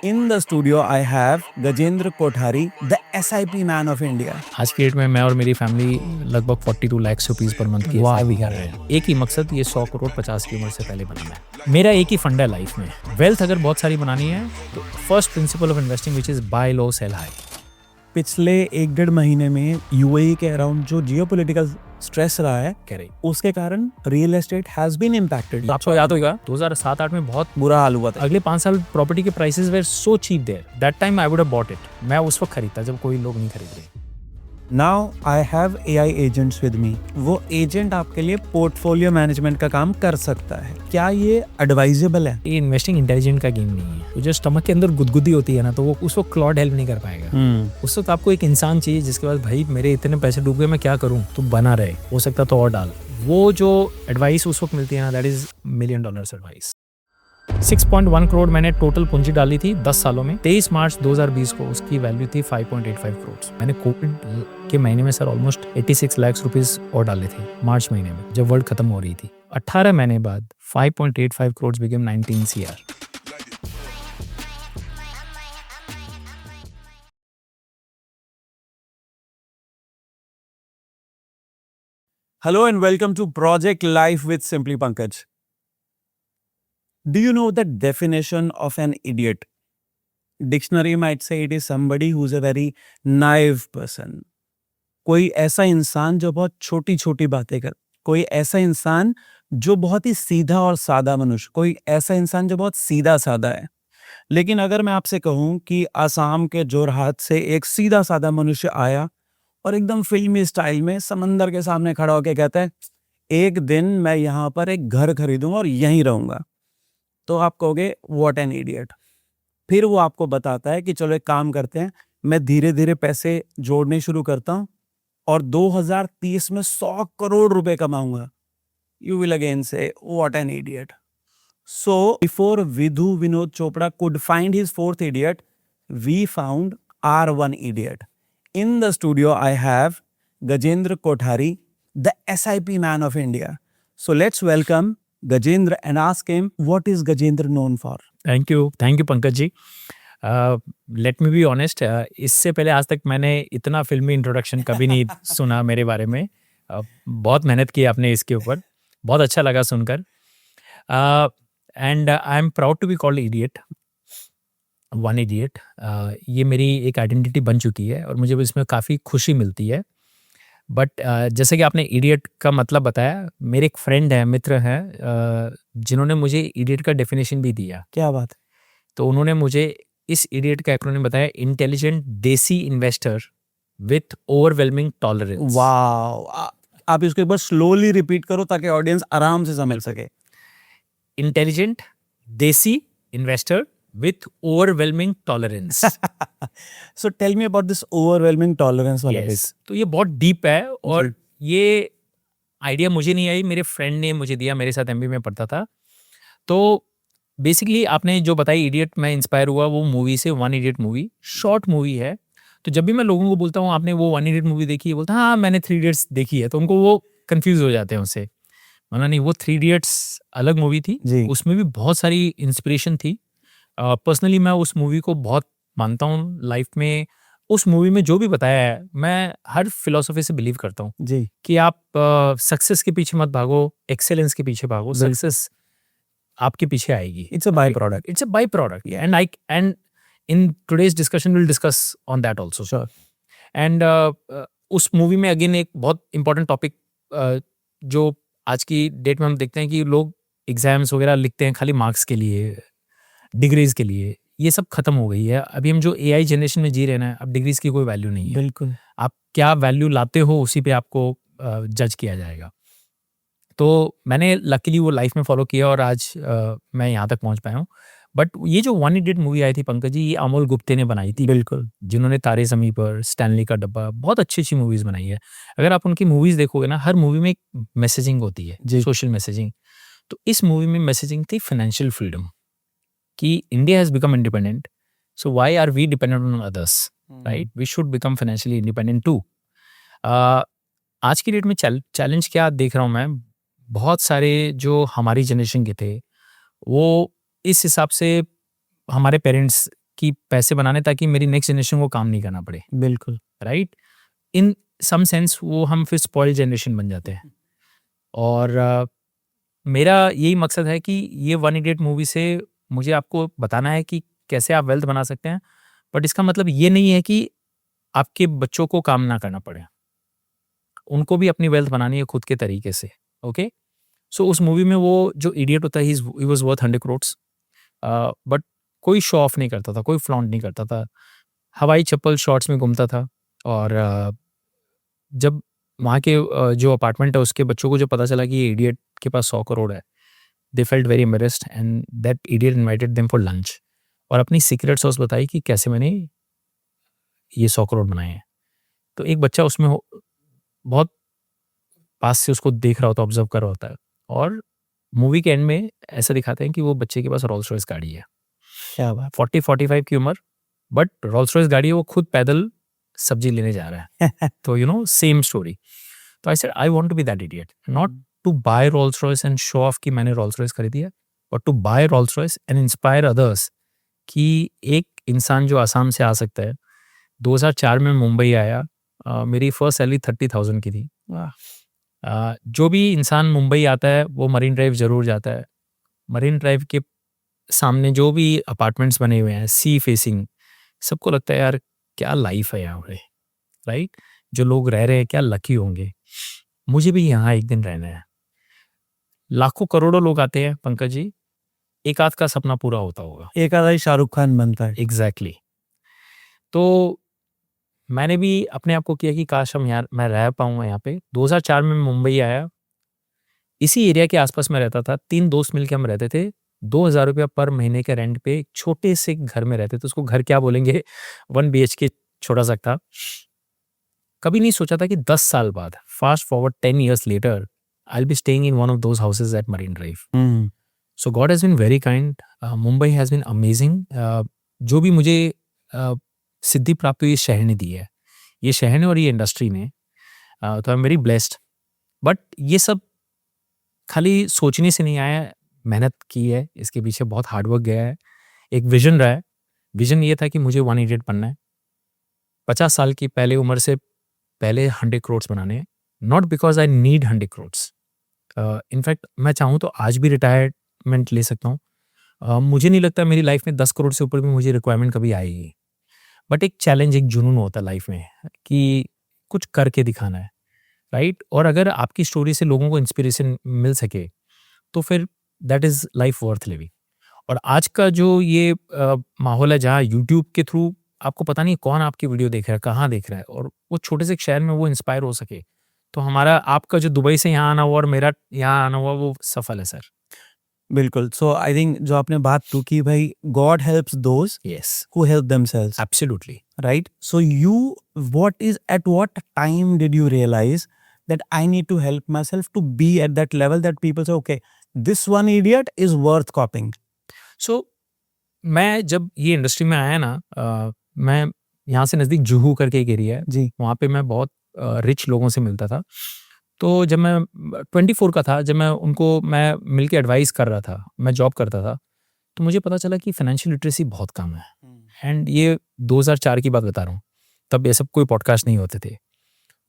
In the studio, I have Gajendra Kothari, the SIP man of India. आज की date में मैं और मेरी फैमिली लगभग 42 लाख रुपीस पर मंथ की SIP कर रहे हैं। एक ही मकसद, ये 100 करोड़ 50 की उम्र से पहले बनाना है। मेरा एक ही फंड है लाइफ में, वेल्थ अगर बहुत सारी बनानी है तो first principle of investing which is buy low sell high. पिछले 1-1.5 महीने में यूएई के अराउंड जो जियोपॉलिटिकल स्ट्रेस रहा है, कह रही उसके कारण real estate has been impacted. आपको याद होगा 2007-8 में बहुत बुरा हाल हुआ था। अगले 5 साल प्रॉपर्टी के prices were so cheap there, that time I would have bought it. मैं उस वक्त खरीदता जब कोई लोग नहीं खरीद रहे। Now I have AI agents with मी। वो एजेंट आपके लिए पोर्टफोलियो मैनेजमेंट का काम कर सकता है। क्या ये एडवाइजेबल है? ये इन्वेस्टिंग इंटेलिजेंट का गेम नहीं है। तो जो स्टमक के अंदर गुदगुदी होती है ना, तो वो उस वक्त क्लॉड हेल्प नहीं कर पाएगा। उस वक्त आपको एक इंसान चाहिए जिसके पास भाई मेरे इतने पैसे डूब गए, मैं क्या करूं, तो बना रहे, हो सकता तो और डाल। वो जो एडवाइस उस वक्त मिलती है ना, that is $1 million advice. 6.1 crore मैंने टोटल पूंजी डाली थी 10 सालों में। 23 मार्च 2020 को उसकी वैल्यू थी 5.85 करोड़। मैंने कोविड के महीने में सर ऑलमोस्ट 86 लाख रुपीस और डाले थे मार्च महीने में, जब वर्ल्ड खत्म हो रही थी। 18 महीने बाद 5.85 crore became 19 CR। Hello and welcome to Project Life with Simply Pankaj. Do you know the definition of an idiot? Dictionary might say it is somebody who's a very naive person. कोई ऐसा इंसान जो बहुत छोटी छोटी बातें कर, कोई ऐसा इंसान जो बहुत ही सीधा और सादा मनुष्य, कोई ऐसा इंसान जो बहुत सीधा सादा है। लेकिन अगर मैं आपसे कहूं कि असम के जोरहाट से एक सीधा सादा मनुष्य आया और एकदम फिल्मी स्टाइल में समंदर के सामने खड़ा होकर कहता है, एक दिन मैं यहाँ पर एक घर खरीदूंगा और यहीं रहूंगा, तो आप कहोगे व्हाट एन इडियट। फिर वो आपको बताता है कि चलो एक काम करते हैं, मैं धीरे धीरे पैसे जोड़ने शुरू करता हूं और 2030 में 100 करोड़ रुपए कमाऊंगा। यू विल अगेन से what an idiot. So before Vidhu Vinod Chopra could find his fourth idiot, we found our one idiot. In the studio, I have Gajendra Kothari, the SIP man of India. So let's welcome Gajendra and ask him, what is Gajendra known for? Thank you Pankaj ji. Let me be honest, इससे पहले आज तक मैंने इतना फिल्मी introduction कभी नहीं सुना मेरे बारे में। बहुत मेहनत की आपने इसके ऊपर, बहुत अच्छा लगा सुनकर। And I am proud to be called idiot, one idiot. ये मेरी एक आइडेंटिटी बन चुकी है और मुझे इसमें काफ़ी खुशी मिलती है। बट जैसे कि आपने इडियट का मतलब बताया, मेरे एक फ्रेंड है, मित्र हैं, जिन्होंने मुझे इडियट का डेफिनेशन भी दिया। क्या बात है? तो उन्होंने मुझे इस इडियट का एक्रोनिम बताया, इंटेलिजेंट देसी investor with overwhelming tolerance. Wow, आप इसको एक बार स्लोली रिपीट करो ताकि ऑडियंस आराम से समझ सके। इंटेलिजेंट देसी investor with overwhelming tolerance. So tell me about this overwhelming tolerance वाला bit. तो ये बहुत डीप है और ये आइडिया मुझे नहीं आई, मेरे फ्रेंड ने मुझे दिया, मेरे साथ MBA में पढ़ता था। तो बेसिकली आपने जो बताई इडियट, मैं इंस्पायर हुआ वो मूवी से, one idiot movie, short movie है। तो जब भी मैं लोगों को बोलता हूँ आपने वो वन इडियट मूवी देखी है, बोलता हाँ मैंने 3 इडियट्स देखी है, तो उनको वो कंफ्यूज हो जाते हैं उससे। माना नहीं, वो 3 इडियट्स अलग मूवी थी, उसमें भी बहुत सारी इंस्पिरेशन थी। पर्सनली मैं उस मूवी को बहुत मानता हूँ लाइफ में। उस मूवी में जो भी बताया है, मैं हर फिलोसफी से बिलीव करता हूँ जी कि आप सक्सेस के पीछे मत भागो, एक्सेलेंस के पीछे भागो। सक्सेस आपके पीछे आएगी। It's a by product. It's a by product and in today's discussion will discuss on that also. Sure. And उस मूवी में अगेन एक बहुत इंपॉर्टेंट टॉपिक, जो आज की डेट में हम देखते हैं कि लोग एग्जाम्स वगैरह लिखते हैं खाली मार्क्स के लिए, डिग्रीज के लिए, ये सब खत्म हो गई है। अभी हम जो AI जनरेशन में जी रहे हैं, अब डिग्रीज की कोई वैल्यू नहीं है। बिल्कुल, आप क्या वैल्यू लाते हो उसी पे आपको जज किया जाएगा। तो मैंने लकीली वो लाइफ में फॉलो किया और आज मैं यहाँ तक पहुँच पाया हूँ। बट ये जो वन इडियट मूवी आई थी पंकज जी, ये अमोल गुप्ते ने बनाई थी। बिल्कुल, जिन्होंने तारे ज़मीं पर, स्टैनली का डब्बा, बहुत अच्छी अच्छी मूवीज़ बनाई है। अगर आप उनकी मूवीज़ देखोगे ना, हर मूवी में एक मैसेजिंग होती है, सोशल मैसेजिंग। तो इस मूवी में मैसेजिंग थी फाइनेंशियल फ्रीडम, कि India has become independent, so why are we dependent on others, right? We should become financially independent too. आज की डेट में चैलेंज क्या देख रहा हूँ मैं, बहुत सारे जो हमारी जनरेशन के थे, वो इस हिसाब से हमारे पेरेंट्स कि पैसे बनाने ताकि मेरी नेक्स्ट जनरेशन को काम नहीं करना पड़े, बिल्कुल। राइट? इन सम सेंस वो हम फिर स्पॉइल्ड जनरेशन बन जाते हैं। और मेरा यही मकसद है कि ये वन इडियट मूवी से मुझे आपको बताना है कि कैसे आप वेल्थ बना सकते हैं, बट इसका मतलब ये नहीं है कि आपके बच्चों को काम ना करना पड़े, उनको भी अपनी वेल्थ बनानी है खुद के तरीके से। ओके, सो उस मूवी में वो जो इडियट होता है he was worth 100 crores, but कोई शो ऑफ नहीं करता था, कोई फ्लॉन्ट नहीं करता था, हवाई चप्पल शॉर्ट्स में घूमता था। और जब वहाँ के जो अपार्टमेंट है उसके बच्चों को जब पता चला कि ये इडियट के पास 100 करोड़ है, they felt very embarrassed and that idiot invited them for lunch, और अपनी सीक्रेट सॉस बताई कि कैसे मैंने ये 100 करोड़ बनाए हैं। तो एक बच्चा उसमें बहुत पास से उसको देख रहा होता है, ऑब्जर्व कर रहा होता है, और मूवी के एंड में ऐसा दिखाते हैं कि वो बच्चे के पास रोल्स रॉयस गाड़ी है, क्या बात। 40-45 की उम्र, बट रोल्स रॉयस गाड़ी है, वो खुद पैदल सब्जी लेने जा रहा है। तो यू नो सेम स्टोरी। तो I said I want to be that idiot, not to buy Rolls Royce and show off कि मैंने रोल्स रॉयस खरीदी है, but to buy Rolls Royce and inspire others कि एक इंसान जो आसाम से आ सकता है। 2004 में मुंबई आया, मेरी फर्स्ट सैलरी 30,000 की थी। वाह। जो भी इंसान मुंबई आता है वो मरीन ड्राइव ज़रूर जाता है। मरीन ड्राइव के सामने जो भी अपार्टमेंट्स बने हुए हैं सी फेसिंग, सबको लगता है यार क्या लाइफ है यहाँ पे, राइट? जो लोग रह रहे हैं क्या लकी होंगे, मुझे भी यहाँ एक दिन रहना है। लाखों करोड़ों लोग आते हैं पंकज जी, एक आध का सपना पूरा होता होगा। एक आधा ही शाहरुख खान बनता है। एग्जैक्टली। तो मैंने भी अपने आप को किया कि काश हम यार मैं रह पाऊंगा यहाँ पे। 2004 में मुंबई आया, इसी एरिया के आसपास में रहता था, 3 दोस्त मिलके हम रहते थे। 2,000 रुपया पर महीने के रेंट पे एक छोटे से घर में रहते थे। उसको घर क्या बोलेंगे, 1 BHK छोटा सा था। कभी नहीं सोचा था कि 10 साल बाद, fast forward 10 years later, I will be staying in one of those houses at Marine Drive. So God has been very kind, Mumbai has been amazing. जो भी मुझे सिद्धि प्राप्त हुई इस शहर ने दी है, ये शहर ने और ये इंडस्ट्री ने, तो I am very blessed. But ये सब खाली सोचने से नहीं आया, मेहनत की है, इसके पीछे बहुत हार्डवर्क गया है, एक विजन रहा है। विजन ये था कि मुझे वन इडियट बनना है, 50 साल की पहले उम्र से पहले 100 करोड़ बनाने हैं, not because I need 100 crore. In fact मैं चाहूँ तो आज भी रिटायरमेंट ले सकता हूँ। मुझे नहीं लगता मेरी लाइफ में 10 करोड़ से ऊपर भी मुझे रिक्वायरमेंट कभी आएगी, बट एक चैलेंज, एक जुनून होता है लाइफ में कि कुछ करके दिखाना है, राइट? और अगर आपकी स्टोरी से लोगों को इंस्पिरेशन मिल सके तो फिर that is life worth living. और आज का जो ये माहौल है जहाँ यूट्यूब के थ्रू आपको पता नहीं कौन आपकी वीडियो देख रहा है, कहाँ देख रहा है, और वो छोटे से शहर में वो इंस्पायर हो सके, तो हमारा आपका जो दुबई से यहाँ आना हुआ और मेरा यहाँ आना हुआ वो सफल है सर। बिल्कुल। सो आई थिंक जो आपने बात की कि भाई God helps those yes, who help themselves, absolutely. right? So at what time did you realize that I need to help myself to be at that level that people say, okay, this one idiot is worth copying? सो मैं जब ये industry में आया ना, मैं यहाँ से नज़दीक जुहू करके एक एरिया है, जी। वहाँ पे मैं बहुत रिच लोगों से मिलता था। तो जब मैं 24 का था, जब मैं मिल के एडवाइस कर रहा था, मैं जॉब करता था, तो मुझे पता चला कि फाइनेंशियल लिटरेसी बहुत कम है। एंड ये 2004 की बात बता रहा हूँ, तब ये सब कोई पॉडकास्ट नहीं होते थे।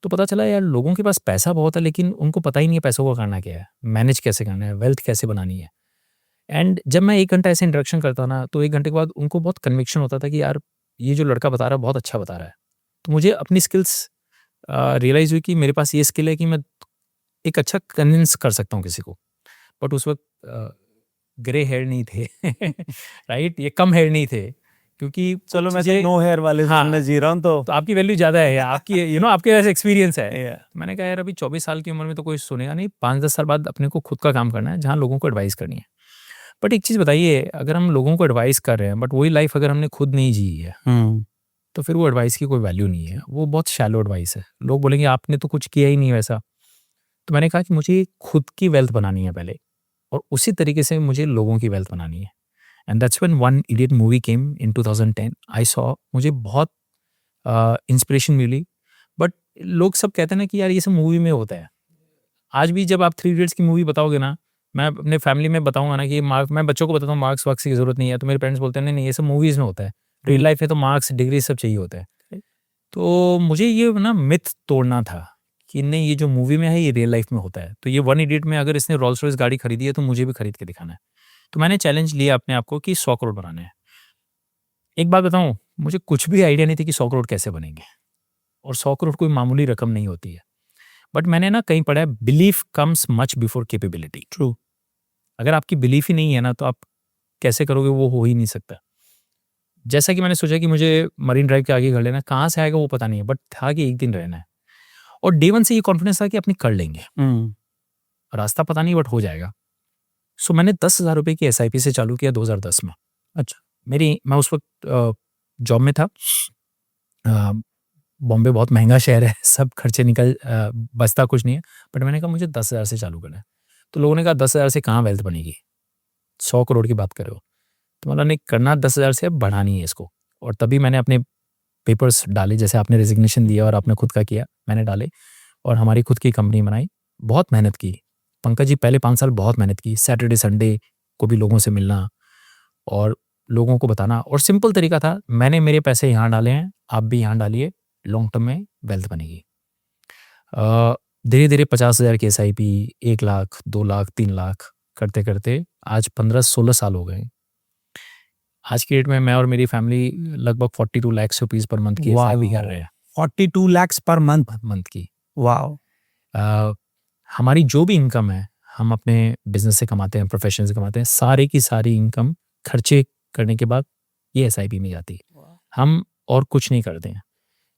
तो पता चला यार लोगों के पास पैसा बहुत है, लेकिन उनको पता ही नहीं है पैसों को करना क्या है, मैनेज कैसे करना है, वेल्थ कैसे बनानी है। एंड जब मैं 1 घंटा ऐसे इंट्रैक्शन करता ना, तो 1 घंटे के बाद उनको बहुत कन्विक्शन होता था कि यार ये जो लड़का बता रहा है बहुत अच्छा बता रहा है। तो मुझे अपनी स्किल्स रियलाइज़ हुई कि मेरे पास ये स्किल है कि मैं एक अच्छा कन्विंस कर सकता हूँ किसी को। बट उस वक्त ग्रे हेयर नहीं थे राइट, ये कम हेयर नहीं थे, क्योंकि चलो मैं चीज़ें- नो हेयर वाले हाँ, में जी रहा हूँ तो आपकी वैल्यू ज़्यादा है, आपकी आपके वैसे एक्सपीरियंस है। Yeah. मैंने कहा यार अभी 24 साल की उम्र में तो कोई सुनेगा नहीं, 5-10 साल बाद अपने को खुद का काम करना है जहाँ लोगों को एडवाइस करनी है। बट एक चीज़ बताइए, अगर हम लोगों को एडवाइस कर रहे हैं बट वही लाइफ अगर हमने खुद नहीं जी है, तो फिर वो एडवाइस की कोई वैल्यू नहीं है, वो बहुत शैलो एडवाइस है। लोग बोलेंगे आपने तो कुछ किया ही नहीं वैसा। तो मैंने कहा कि मुझे खुद की वेल्थ बनानी है पहले, और उसी तरीके से मुझे लोगों की वेल्थ बनानी है। And that's when one idiot movie came in 2010। I saw, मुझे बहुत इंस्पिरेशन मिली। बट लोग सब कहते हैं ना कि यार ये सब मूवी में होता है। आज भी जब आप 3 इडियट्स की मूवी बताओगे ना, मैं अपने फैमिली में बताऊंगा ना कि मैं बच्चों को बताता हूँ मार्क्स वार्क्स की जरूरत नहीं है, तो मेरे पेरेंट्स बोलते हैं नहीं नहीं ये सब मूवीज़ में होता है। रियल लाइफ है तो मार्क्स डिग्री सब चाहिए होता है। तो मुझे ये ना मिथ तोड़ना था कि नहीं, ये जो मूवी में है ये रियल लाइफ में होता है। तो ये वन इडियट में अगर इसने रोल्स रॉयस गाड़ी खरीदी है तो मुझे भी खरीद के दिखाना है। तो मैंने चैलेंज लिया अपने आप को कि 100 करोड़ बनाने हैं। एक बात बताऊं, मुझे कुछ भी आइडिया नहीं थी कि 100 करोड़ कैसे बनेंगे, और 100 करोड़ कोई मामूली रकम नहीं होती है। बट मैंने ना कहीं पढ़ा है, belief comes much before capability. True. अगर आपकी बिलीफ ही नहीं है ना तो आप कैसे करोगे, वो हो ही नहीं सकता। जैसा कि मैंने सोचा कि मुझे मरीन ड्राइव के आगे घर लेना है, कहाँ से आएगा वो पता नहीं है, बट था कि एक दिन रहना है, और डे वन से ये कॉन्फिडेंस था कि अपनी कर लेंगे। रास्ता पता नहीं बट हो जाएगा। सो मैंने 10,000 रुपये की SIP से चालू किया 2010 में। अच्छा। मैं उस वक्त जॉब में था। बॉम्बे बहुत महंगा शहर है, सब खर्चे निकल बचता कुछ नहीं है। बट मैंने कहा मुझे 10,000 से चालू करना है। तो लोगों ने कहा 10,000 से कहाँ वेल्थ बनेगी, 100 करोड़ की बात कर रहे हो। तो मतलब नहीं, करना 10,000 से, अब बढ़ानी है इसको। और तभी मैंने अपने पेपर्स डाले, जैसे आपने रेजिग्नेशन दिया और आपने खुद का किया, मैंने डाले और हमारी खुद की कंपनी बनाई। बहुत मेहनत की पंकज जी, पहले 5 साल बहुत मेहनत की। सैटरडे संडे को भी लोगों से मिलना और लोगों को बताना, और सिंपल तरीका था, मैंने मेरे पैसे यहाँ डाले हैं, आप भी यहाँ डालिए, लॉन्ग टर्म में वेल्थ बनेगी। धीरे धीरे 50,000 की SIP, 1 लाख, 2 लाख, 3 लाख करते करते आज 15-16 साल हो गए। आज की डेट में मैं और मेरी फैमिली लगभग 42 लाख रुपीस पर मंथ की SIP कर रहे हैं। 42 lakhs पर मंथ की। वाओ। हमारी जो भी इनकम है हम अपने बिजनेस से कमाते हैं, प्रोफेशन से कमाते हैं, सारे की सारी इनकम खर्चे करने के बाद ये SIP में जाती है। हम और कुछ नहीं करते हैं।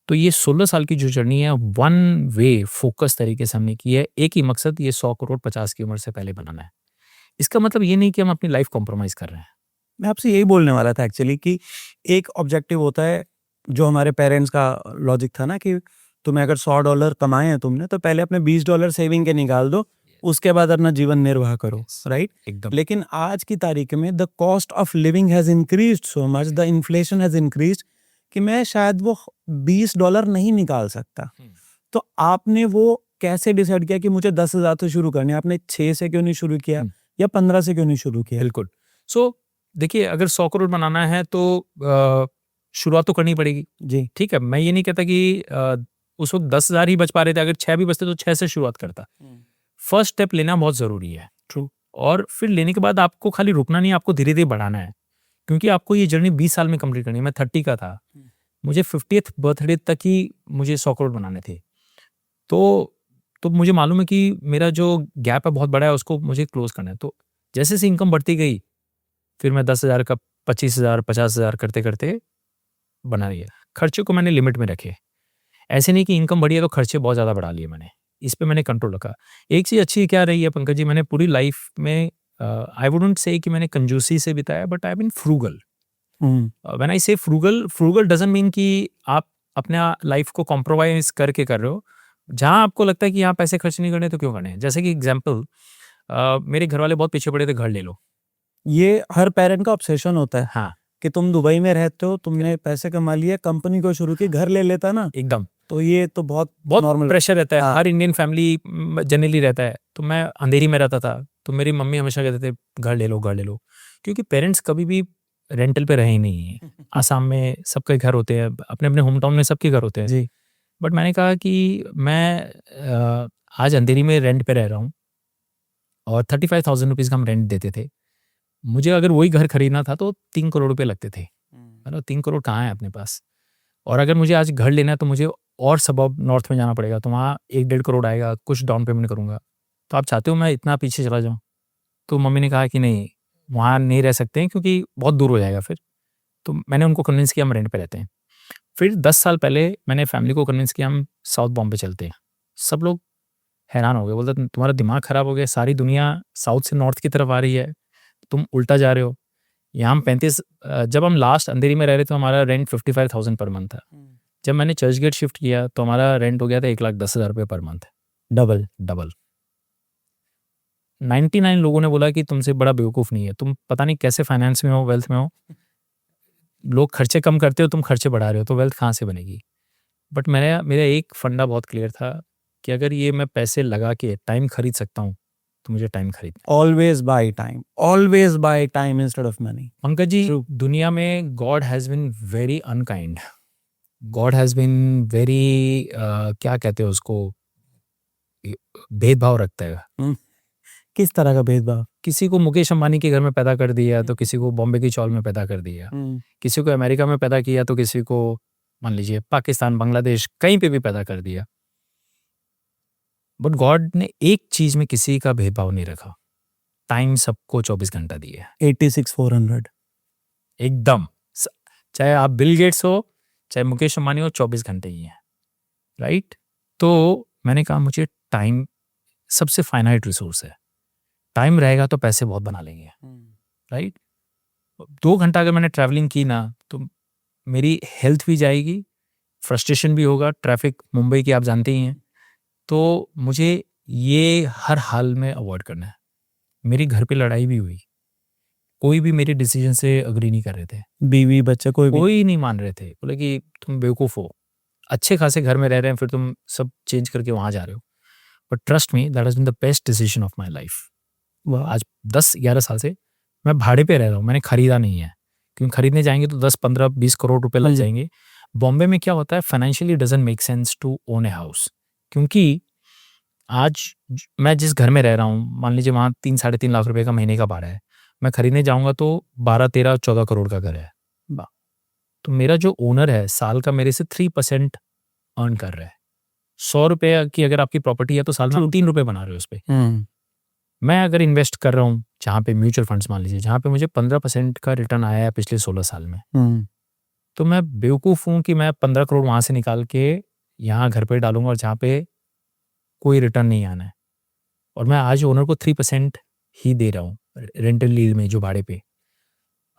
तो ये 16 साल की जो जर्नी है, वन वे फोकस तरीके से हमने की है। एक ही मकसद, ये 100 करोड़ 50 की उम्र से पहले बनाना है। इसका मतलब ये नहीं कि हम अपनी लाइफ कॉम्प्रोमाइज कर रहे हैं। मैं आपसे यही बोलने वाला था एक्चुअली कि एक ऑब्जेक्टिव होता है, जो हमारे पेरेंट्स का लॉजिक था ना कि तुम्हें अगर $100 कमाए हैं तुमने, तो पहले अपने $20 सेविंग के निकाल दो, उसके बाद अपना जीवन निर्वाह करो, राइट? एकदम। लेकिन आज की तारीख में the cost of living has increased so much, the inflation has increased, कि मैं शायद वो $20 नहीं निकाल सकता। तो आपने वो कैसे डिसाइड किया कि मुझे 10,000 से शुरू करनी है? आपने 6 से क्यों नहीं शुरू किया या 15 से क्यों नहीं शुरू किया? बिल्कुल। सो देखिए, अगर 100 करोड़ बनाना है तो शुरुआत तो करनी पड़ेगी जी। ठीक है। मैं ये नहीं कहता कि उस वक्त 10,000 ही बच पा रहे थे, अगर 6 भी बचते तो 6 से शुरुआत करता। फर्स्ट स्टेप लेना बहुत जरूरी है। ट्रू। और फिर लेने के बाद आपको खाली रुकना नहीं, आपको धीरे धीरे बढ़ाना है, क्योंकि आपको ये जर्नी 20 साल में कंप्लीट करनी है। मैं 30 का था, मुझे 50th बर्थडे तक ही मुझे 100 करोड़ बनाने थे। तो मुझे मालूम है कि मेरा जो गैप है बहुत बड़ा है, उसको मुझे क्लोज करना है। तो जैसे से इनकम बढ़ती गई, फिर मैं 10,000 का 25,000 50,000 करते करते बना लिया। खर्चे को मैंने लिमिट में रखे। ऐसे नहीं कि इनकम बढ़ी है तो खर्चे बहुत ज़्यादा बढ़ा लिए मैंने, इस पे मैंने कंट्रोल रखा। एक चीज़ अच्छी क्या रही है पंकज जी, मैंने पूरी लाइफ में आई वुडंट से कि मैंने कंजूसी से बिताया, but I been frugal. When I say frugal, frugal doesn't mean कि आप अपने लाइफ को कॉम्प्रोमाइज करके कर रहे हो। जहाँ आपको लगता है कि यहाँ पैसे खर्च नहीं करने तो क्यों करने। जैसे कि एग्जाम्पल, मेरे घर वाले बहुत पीछे पड़े थे, घर ले लो। ये हर पेरेंट का ऑब्सेशन होता है। हाँ, कि तुम दुबई में रहते हो, तुमने पैसे कमा लिए, कंपनी को शुरू की, घर ले लेता ना, एकदम। तो ये तो बहुत नॉर्मल प्रेशर रहता है। हाँ। हर इंडियन फैमिली जनरली रहता है। तो मैं अंधेरी में रहता था, तो मेरी मम्मी हमेशा कहते थे घर ले लो, घर ले लो, क्योंकि पेरेंट्स कभी भी रेंटल पे रहे ही नहीं है। आसाम में सबके घर होते हैं, अपने अपने होम टाउन में सबके घर होते हैं जी। बट मैंने कहा कि मैं आज अंधेरी में रेंट पे रह रहा हूँ और 35,000 रुपीज़ का हम रेंट देते थे। मुझे अगर वही घर खरीदना था तो 3 करोड़ रुपए लगते थे। मतलब 3 करोड़ कहाँ है अपने पास। और अगर मुझे आज घर लेना है तो मुझे और सबब नॉर्थ में जाना पड़ेगा, तो वहाँ 1-1.5 करोड़ आएगा, कुछ डाउन पेमेंट करूँगा। तो आप चाहते हो मैं इतना पीछे चला जाऊँ? तो मम्मी ने कहा कि नहीं, वहाँ नहीं रह सकते हैं क्योंकि बहुत दूर हो जाएगा फिर। तो मैंने उनको कन्विंस किया हम रेंट पे रहते हैं। फिर 10 साल पहले मैंने फैमिली को कन्विंस किया हम साउथ बॉम्बे चलते हैं। सब लोग हैरान हो गए, बोलते तुम्हारा दिमाग खराब हो गया, सारी दुनिया साउथ से नॉर्थ की तरफ आ रही है, तुम उल्टा जा रहे हो। यहाँ हम 35, जब हम लास्ट अंधेरी में रह रहे तो हमारा रेंट 55,000 पर मंथ था। जब मैंने चर्च गेट शिफ्ट किया तो हमारा रेंट हो गया था 1,10,000 रुपये पर मंथ। डबल 99 लोगों ने बोला कि तुमसे बड़ा बेवकूफ़ नहीं है, तुम पता नहीं कैसे फाइनेंस में हो, वेल्थ में हो, लोग खर्चे कम करते हो, तुम खर्चे बढ़ा रहे हो, तो वेल्थ कहाँ से बनेगी। बट मेरा एक फंडा बहुत क्लियर था कि अगर ये मैं पैसे लगा के टाइम खरीद सकता हूँ तो मुझे टाइम खरीदना Always buy time. Always buy time instead of money. है। पंकज जी, True. दुनिया में God has been very unkind, God has been very क्या कहते हैं उसको, भेदभाव रखता है। किस तरह का भेदभाव? किसी को मुकेश अंबानी के घर में पैदा कर दिया तो किसी को बॉम्बे की चौल में पैदा कर दिया, किसी को अमेरिका में पैदा किया तो किसी को मान लीजिए पाकिस्तान, बांग्लादेश, कहीं पे भी पैदा कर दिया। बट गॉड ने एक चीज में किसी का भेदभाव नहीं रखा, टाइम सबको 24 घंटा दिया है 86,400. एकदम। चाहे आप बिल गेट्स हो, चाहे मुकेश अंबानी हो, 24 घंटे ही है, राइट। तो मैंने कहा मुझे टाइम सबसे फाइनाइट रिसोर्स है, टाइम रहेगा तो पैसे बहुत बना लेंगे, राइट। 2 घंटा अगर मैंने ट्रैवलिंग की ना तो मेरी हेल्थ भी जाएगी, फ्रस्ट्रेशन भी होगा, ट्रैफिक मुंबई की आप जानते ही हैं। तो मुझे ये हर हाल में अवॉइड करना है। मेरी घर पे लड़ाई भी हुई, कोई भी मेरे डिसीजन से अग्री नहीं कर रहे थे, बीवी बच्चे कोई नहीं मान रहे थे, बोले कि तुम बेवकूफ़ हो, अच्छे खासे घर में रह रहे हैं, फिर तुम सब चेंज करके वहाँ जा रहे हो। But trust me, that has been the best decision of my life. आज 10-11 साल से मैं भाड़े पे रह रहा हूँ, मैंने खरीदा नहीं है, क्योंकि खरीदने जाएंगे तो 10-15-20 करोड़ रुपए लग जाएंगे। बॉम्बे में क्या होता है, financially doesn't make sense to own a house, क्योंकि आज मैं जिस घर में रह रहा हूँ, मान लीजिए वहाँ 3-3.5 लाख रुपए का महीने का भाड़ा है, मैं खरीदने जाऊंगा तो 12-13-14 करोड़ का घर है। तो मेरा जो ओनर है साल का मेरे से 3% अर्न कर रहा है। 100 रुपये की अगर आपकी प्रॉपर्टी है तो साल में 3 रुपये बना रहे हो उस पर। मैं अगर इन्वेस्ट कर रहा हूँ जहाँ पे म्यूचुअल फंड्स मान लीजिए, जहाँ पे मुझे 15% का रिटर्न आया है पिछले 16 साल में, तो मैं बेवकूफ़ हूँ कि मैं 15 करोड़ वहाँ से निकाल के यहाँ घर पे डालूंगा और जहाँ पे कोई रिटर्न नहीं आना है, और मैं आज ओनर को 3% ही दे रहा हूँ रेंटल लीज में, जो भाड़े पे।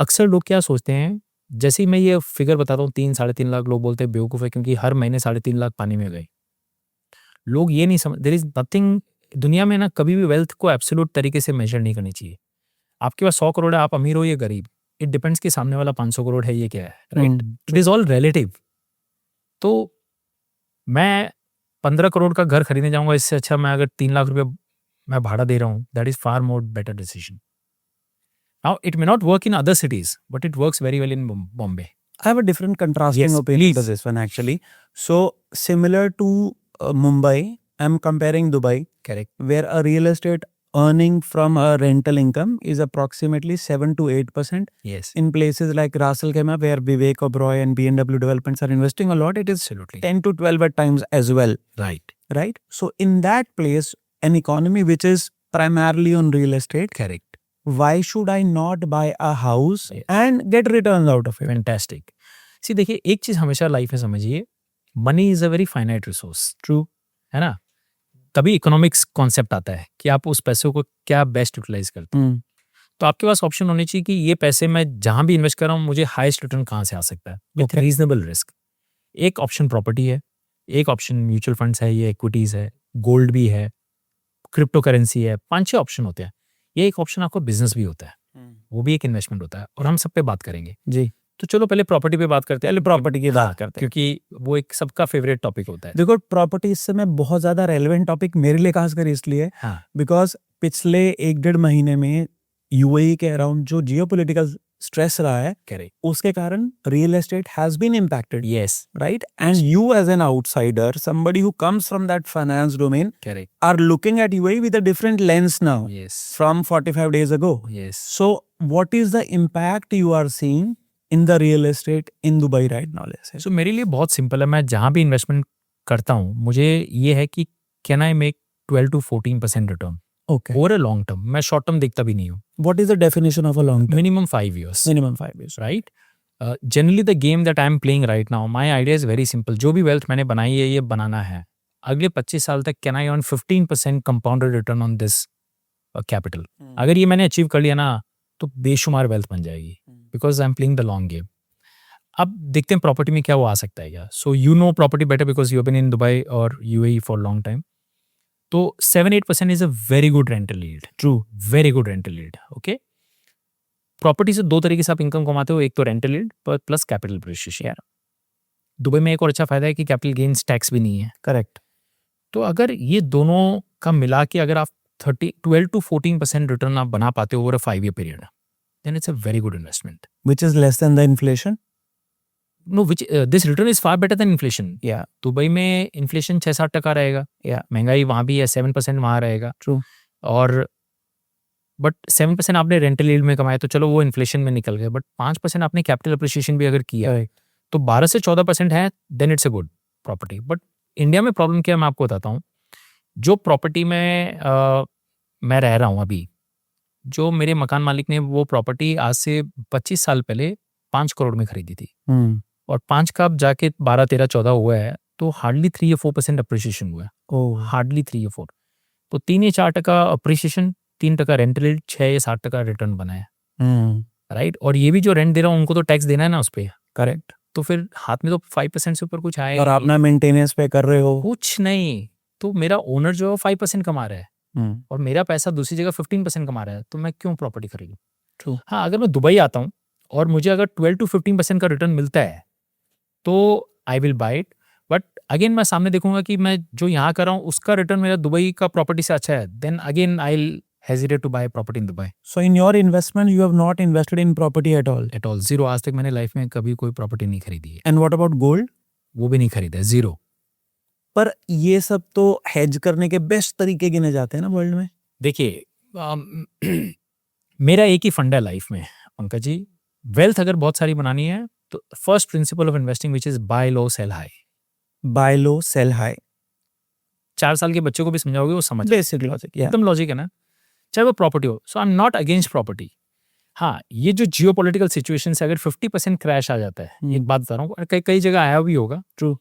अक्सर लोग क्या सोचते हैं, जैसे ही मैं ये फिगर बताता हूँ 3-3.5 लाख, लोग बोलते हैं बेवकूफ़ है, क्योंकि हर महीने 3.5 लाख पानी में गए। लोग ये नहीं समझ, देयर इज नथिंग दुनिया में ना, कभी भी वेल्थ को एब्सोल्यूट तरीके से मेजर नहीं करनी चाहिए। आपके पास 100 करोड़ है, आप अमीर हो या गरीब, इट डिपेंड्स कि सामने वाला 500 करोड़ है ये क्या है, right. It is all relative. तो मैं 15 करोड़ का घर खरीदने जाऊंगा, इससे अच्छा मैं अगर 3 लाख रुपए मैं भाड़ा दे रहा हूँ, that is far more better decision. Now it may not work in other cities, but it works very well in Bombay. I have a different contrasting Yes, opinion to please. this one actually. So similar to Mumbai, I'm comparing Dubai, Correct. where a real estate earning from a rental income is approximately 7 to 8%. Yes. In places like Ras Al Khaimah, where Vivek Oberoi and B&W Developments are investing a lot, it is Absolutely. 10 to 12 at times as well, Right. right? So in that place, an economy which is primarily on real estate, Correct. why should I not buy a house Yes. and get returns out of it? Fantastic. See देखिए, एक चीज हमेशा life में समझिए, money is a very finite resource, true, है ना। तभी economics concept आता है कि आप उस पैसों को क्या बेस्ट यूटिलाइज करते हैं। तो आपके पास ऑप्शन होनी चाहिए कि ये पैसे मैं जहां भी इन्वेस्ट कर रहा हूँ, मुझे हाईएस्ट रिटर्न कहाँ से आ सकता है विथ रीजनेबल रिस्क। एक ऑप्शन प्रॉपर्टी है, एक ऑप्शन म्यूचुअल फंड्स है, ये इक्विटीज है, गोल्ड भी है, क्रिप्टो करेंसी है, 5-6 ऑप्शन होते हैं। ये एक ऑप्शन आपको बिजनेस भी होता है, वो भी एक इन्वेस्टमेंट होता है, और हम सब पे बात करेंगे जी। तो चलो पहले प्रॉपर्टी पे बात करते हैं। प्रॉपर्टी की बात करते हैं, क्योंकि वो एक सबका फेवरेट टॉपिक होता है। देखो प्रॉपर्टी इस समय बहुत ज्यादा रेलेवेंट टॉपिक मेरे लिए खासकर इसलिए, हाँ, बिकॉज पिछले 1-1.5 महीने में यूएई के अराउंड जो जियोपॉलिटिकल स्ट्रेस रहा है, करेक्ट, उसके कारण real estate has been impacted, yes, right? And you as an outsider, somebody who comes from that finance domain, correct, are looking at UAE with a different lens now yes, from 45 days ago. Yes. So what is the impact you are seeing in the real estate in Dubai right now, let's say? सो मेरे लिए बहुत simple है, मैं जहाँ भी investment करता हूँ, मुझे ये है कि can I make 12 to 14% return Okay. Over a long term. मैं शॉर्ट टर्म देखता भी नहीं हूँ। What is the definition of a long term? Minimum 5 years, Minimum 5 years. Right. Generally the game that I am playing right now, my idea is very simple. जो भी wealth मैंने बनाई है, ये बनाना है अगले 25 साल तक। Can I earn 15% compounded return on this capital? अगर ये मैंने अचीव कर लिया ना, तो बेशुमार वेल्थ बन जाएगी, because I am playing the long game. अब देखते हैं प्रॉपर्टी में क्या वो आ सकता है क्या। So you know property better because you have been in Dubai और यूएई फॉर लॉन्ग टाइम। तो 7-8% is a very good rental yield, true, very good rental yield. Okay, property से 2 तरीके से आप इनकम कमाते हो, एक तो rental yield plus capital appreciation. Dubai में एक और अच्छा फायदा है कि कैपिटल गेन्स टैक्स भी नहीं है, Correct. तो अगर ये दोनों का मिला के अगर आप 12 to 14% रिटर्न आप बना पाते हो over a 5 year period, then it's a very good investment. which is less than the inflation. No which this return is far better than inflation. Yeah, Dubai में इन्फ्लेशन 6-7% रहेगा, yeah, महंगाई वहाँ भी है, 7% वहाँ रहेगा. true. और बट 7% आपने रेंटल यील्ड में कमाया तो चलो वो इन्फ्लेशन में निकल गया, बट 5% आपने कैपिटल अप्रिसिएशन भी अगर किया Correct. तो 12 से 14% है, then it's a good property. But India में प्रॉब्लम क्या है मैं आपको बताता हूँ. जो प्रॉपर्टी में मैं रह रहा हूँ अभी, जो मेरे मकान मालिक ने वो प्रॉपर्टी आज से 25 साल पहले 5 करोड़ में खरीदी थी, Hmm. और 5 का अब जाके 12, 13, 14 हुआ है, तो हार्डली 3 या 4% अप्रिसिएशन हुआ है. Oh. हार्डली 3 या 4. तो 3 या 4% अप्रिसिएशन, 3% रेंटल यील्ड, 6 या 7% रिटर्न बना है, Hmm. राइट. और ये भी जो रेंट दे रहा हूँ उनको तो टैक्स देना है ना उस पे, Correct. तो फिर हाथ में तो 5% से ऊपर कुछ आएगा और आप नहीं. ना मेंटेनेंस पे कर रहे हो. कुछ नहीं. तो मेरा ओनर जो है 5% कमा रहा है Hmm. और मेरा पैसा दूसरी जगह 15% कमा रहा है, तो मैं क्यों प्रॉपर्टी खरीदूं. True. हाँ, अगर मैं दुबई आता हूँ और मुझे अगर 12 to 15% का रिटर्न मिलता है तो आई will buy it. But again मैं सामने देखूंगा कि मैं जो यहाँ कर रहा हूँ उसका रिटर्न मेरा दुबई का प्रॉपर्टी से अच्छा है, then again I will hesitate to buy property in Dubai. So in your investment, you have not invested in property at all. At all, zero. आज तक मैंने लाइफ में कभी कोई प्रॉपर्टी नहीं खरीदी है, And what about gold? वो भी नहीं खरीदा है, जीरो. पर ये सब तो हेज करने के बेस्ट तरीके गिने जाते हैं ना वर्ल्ड में. देखिए मेरा एक ही फंडा है लाइफ में पंकज जी. वेल्थ अगर बहुत सारी बनानी है तो first principle of investing which is buy low sell high. Buy low, sell high. 4 साल के बच्चों को भी समझाओगे वो समझ जाएगा. Basic logic. Yeah. एकदम लॉजिक है ना, चाहे वो प्रॉपर्टी हो. So I am not against property. हाँ, ये जो जियो पोलिटिकल सिचुएशन से अगर 50% क्रैश आ जाता है, एक बात बता रहा हूँ, कई कई जगह आया भी होगा, True.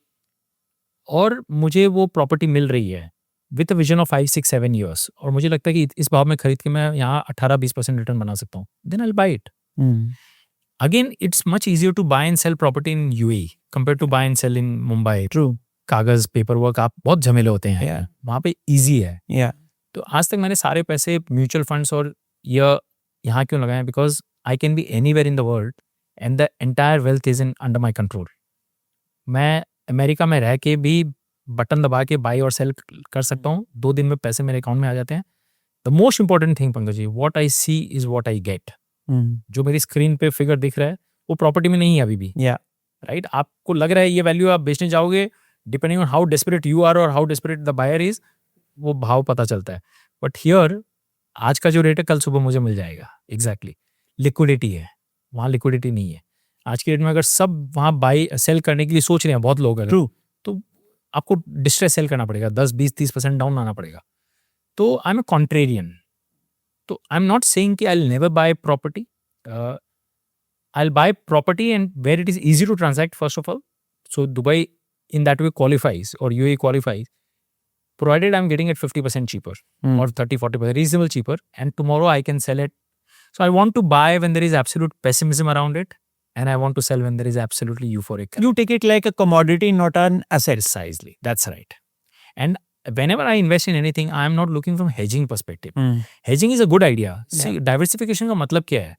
और मुझे वो प्रॉपर्टी मिल रही है with a vision of 5, 6, 7 years, और मुझे लगता है कि इस भाव में खरीद के मैं यहाँ 18-20% रिटर्न बना सकता हूँ, then I will buy it. Hmm. Again it's much easier to buy and sell property in UAE compare to buy and sell in Mumbai. True. कागज, पेपर वर्क, आप बहुत झमेले होते हैं, Yeah. वहाँ पे ईजी है. Yeah. तो आज तक मैंने सारे पैसे म्यूचुअल फंड्स और यहाँ क्यों लगाए, because I can be anywhere in the world and the entire wealth is in under my control. मैं अमेरिका में रह के भी बटन दबा के बाई और सेल कर सकता हूँ, 2 दिन में पैसे मेरे अकाउंट में आ जाते हैं. The most important thing Pankaj ji, what I see is what I get. Hmm. जो मेरी स्क्रीन पे फिगर दिख रहा है वो प्रॉपर्टी में नहीं है अभी भी, Yeah. राइट. आपको लग रहा है ये वैल्यू, आप बेचने जाओगे, depending on how desperate you are और how desperate the buyer is, वो भाव पता चलता है. बट हियर आज का जो रेट है कल सुबह मुझे मिल जाएगा. एग्जैक्टली. लिक्विडिटी है वहाँ, लिक्विडिटी नहीं है आज के डेट में. अगर सब वहाँ बाई सेल करने के लिए सोच रहे हैं बहुत लोग, अगर True. तो आपको डिस्ट्रेस सेल करना पड़ेगा, 10, 20, 30% डाउन आना पड़ेगा. तो आई एम अ कॉन्ट्रेरियन. तो आई एम नॉट सेइंग कि I will never buy property. I will buy property and where it is easy to transact first of all. So Dubai in that way qualifies, or UAE qualifies, provided I'm getting it 50% cheaper Hmm. or 30-40% reasonable cheaper, and tomorrow I can sell it. So I want to buy when there is absolute pessimism around it, and I want to sell when there is absolutely euphoric. You take it like a commodity, not an asset. Precisely, that's right. And whenever I invest in anything, I am not looking from hedging perspective. Hmm. Hedging is a good idea. See, diversification का मतलब क्या है?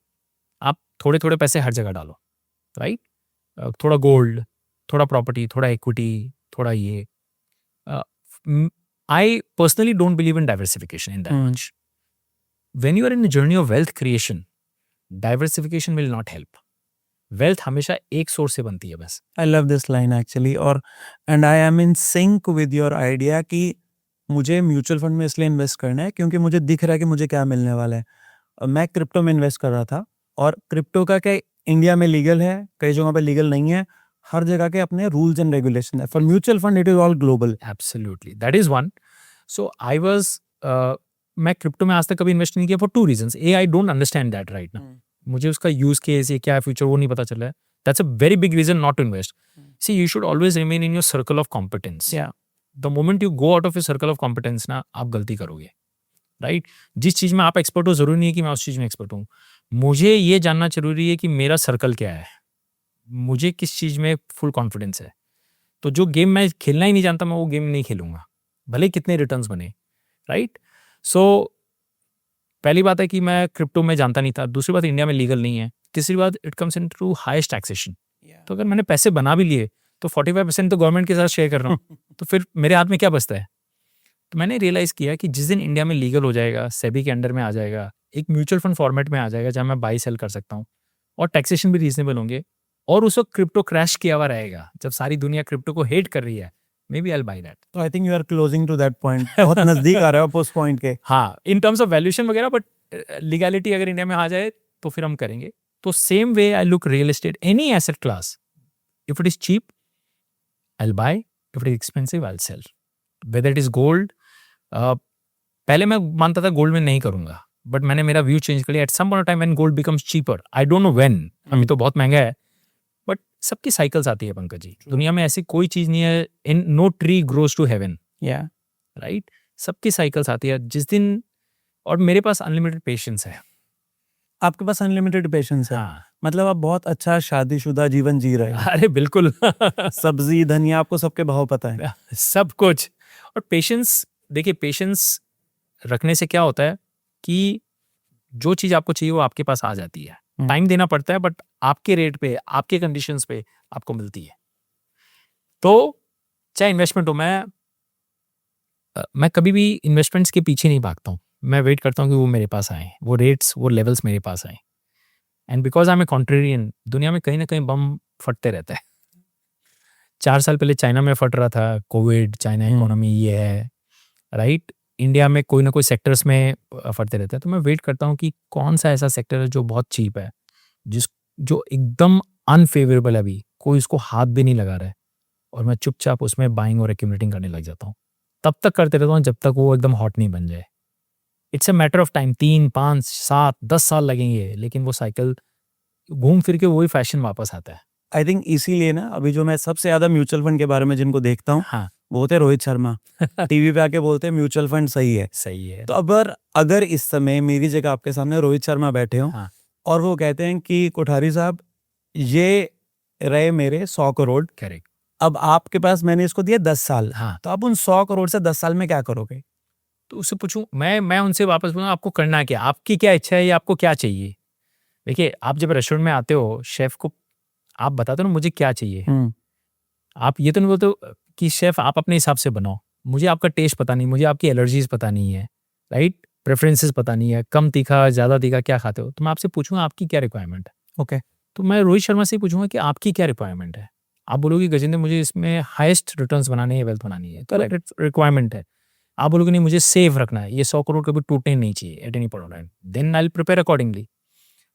आप थोड़े थोड़े पैसे हर जगह डालो, राइट. थोड़ा गोल्ड, थोड़ा प्रॉपर्टी, थोड़ा इक्विटी, थोड़ा ये. I personally don't believe in diversification in that much. When you are in the journey of wealth creation, diversification will not help. Wealth हमेशा एक सोर्स से बनती है बस. I love this line actually. और and I am in sync with your idea कि मुझे mutual fund में इसलिए इन्वेस्ट करना है क्योंकि मुझे दिख रहा है कि मुझे क्या मिलने वाला है. मैं क्रिप्टो में इन्वेस्ट कर रहा था, और क्रिप्टो का क्या इंडिया में लीगल है, कई जगहों पे लीगल नहीं है, हर जगह के अपने रूल्स एंड रेगुलेशन है. For mutual fund it is all global. Absolutely, that is one. So I was, मैं क्रिप्टो में आज तक कभी इन्वेस्ट नहीं किया for 2 reasons. A, I don't understand that right now. मुझे उसका यूज केस ये क्या है, फ्यूचर, वो नहीं पता चल रहा है. That's a very big reason not to invest. See, you should always remain in your circle of competence. Yeah. The moment you go out of your circle of competence ना, आप गलती करोगे, राइट. जिस चीज में आप एक्सपर्ट हो, जरूरी नहीं है कि मैं उस चीज में एक्सपर्ट हूँ. मुझे ये जानना जरूरी है कि मेरा सर्कल क्या है, मुझे किस चीज में फुल कॉन्फिडेंस है. तो जो गेम मैं खेलना ही नहीं जानता, मैं वो गेम नहीं खेलूंगा, भले कितने रिटर्न्स बने, राइट. सो पहली बात है कि मैं क्रिप्टो में जानता नहीं था. दूसरी बात, इंडिया में लीगल नहीं है. तीसरी बात, it comes in to highest taxation. तो अगर मैंने पैसे बना भी लिए तो 45% तो गवर्नमेंट के साथ शेयर कर रहा हूँ. तो फिर मेरे हाथ में क्या बचता है? तो मैंने रियलाइज़ किया कि जिस दिन इंडिया में लीगल हो जाएगा, सेबी के अंडर में आ जाएगा, एक म्यूचुअल फंड फॉर्मेट में आ जाएगा जहाँ मैं बाई सेल कर सकता हूँ और टैक्सेशन भी रीजनेबल होंगे, और उस वक्त क्रिप्टो क्रैश किया हुआ रहेगा जब सारी दुनिया क्रिप्टो को हेट कर रही है, maybe I buy that. तो I think you are closing to that point, बहुत नजदीक आ रहे हो आप उस पॉइंट के। हाँ, इन टर्म्स ऑफ वैल्यूएशन वगैरह, बट लीगैलिटी अगर इंडिया में आ जाए तो फिर हम करेंगे। तो same way I look real estate, any asset class, if it is cheap I will buy, if it is expensive I will sell. Whether it is gold, पहले मैं मानता था गोल्ड में नहीं करूंगा, बट मैंने मेरा व्यू चेंज कर लिया at some point of time when gold becomes cheaper. I don't know when, अभी तो बहुत महंगा है, बट सबकी साइकिल्स आती है पंकज जी। दुनिया में ऐसी कोई चीज नहीं है, in no tree grows to heaven, या राइट? सबकी साइकिल्स आती है जिस दिन, और मेरे पास अनलिमिटेड पेशेंस है। आपके पास अनलिमिटेड पेशेंस है। हाँ, मतलब आप बहुत अच्छा शादीशुदा जीवन जी रहे हैं। अरे बिल्कुल। सब्जी धनिया आपको सबके भाव पता है। सब कुछ। और पेशेंस, देखिए पेशेंस रखने से क्या होता है कि जो चीज़ आपको चाहिए वो आपके पास आ जाती है। टाइम देना पड़ता है, बट आपके रेट पे, आपके कंडीशंस पे आपको मिलती है। तो चाहे इन्वेस्टमेंट हो, मैं कभी भी इन्वेस्टमेंट्स के पीछे नहीं भागता हूँ। मैं वेट करता हूँ कि वो मेरे पास आए, वो रेट्स, वो लेवल्स मेरे पास आए। And because I am a contrarian, दुनिया में कहीं ना कहीं बम फटते रहता है। 4 साल पहले चाइना में फट रहा था, कोविड, चाइना इकोनॉमी ये है, राइट? इंडिया में कोई ना कोई सेक्टर्स में फटते रहते हैं। तो मैं वेट करता हूँ कि कौन सा ऐसा सेक्टर है जो बहुत चीप है, जो एकदम अनफेवरेबल है, अभी कोई उसको हाथ भी नहीं लगा रहा है, और मैं चुपचाप उसमें बाइंग और एक्यूमुलेटिंग करने लग जाता हूँ। तब तक करते रहता हूँ जब तक वो एकदम हॉट नहीं बन जाए। It's a matter of time, 3, 5, 7, 10 साल लगेंगे, लेकिन वो साइकिल घूम फिर के वही फैशन वापस आता है। आई थिंक इसीलिए ना अभी जो मैं सबसे ज्यादा म्यूचुअल फंड के बारे में जिनको देखता हूँ, हाँ, वो होते हैं रोहित शर्मा। टीवी पे आके बोलते हैं म्यूचुअल फंड सही है। सही है। तो अगर इस समय मेरी जगह आपके सामने रोहित शर्मा बैठे हो, हाँ, और वो कहते हैं कि कोठारी साहब ये रहे मेरे 100 करोड़, करेक्ट। अब आपके पास मैंने इसको दिया 10 साल, हाँ, तो आप उन 100 करोड़ से 10 साल में क्या करोगे? तो उससे पूछूं, मैं उनसे वापस पूछूं, आपको करना क्या, आपकी क्या इच्छा है, या आपको क्या चाहिए? देखिए, आप जब रेस्टोरेंट में आते हो, शेफ को आप बताते हो ना मुझे क्या चाहिए। आप ये तो नहीं बोलते हो कि शेफ आप अपने हिसाब से बनाओ, मुझे आपका टेस्ट पता नहीं, मुझे आपकी एलर्जीज पता नहीं है, राइट? प्रेफरेंसेस पता नहीं है, कम तीखा, ज़्यादा तीखा क्या खाते हो। तो मैं आपसे पूछूंगा आपकी क्या रिक्वायरमेंट है। ओके। तो मैं रोहित शर्मा से ही पूछूंगा कि आपकी क्या रिक्वायरमेंट है। आप बोलोगे गजेंद्र मुझे इसमें हाईएस्ट रिटर्न्स बनाने है, वेल्थ बनानी है, तो रिक्वायरमेंट है। आप बोलोगे नहीं मुझे सेफ रखना है, ये 100 करोड़ कभी टूटने नहीं चाहिए at any point of time, then I will prepare accordingly,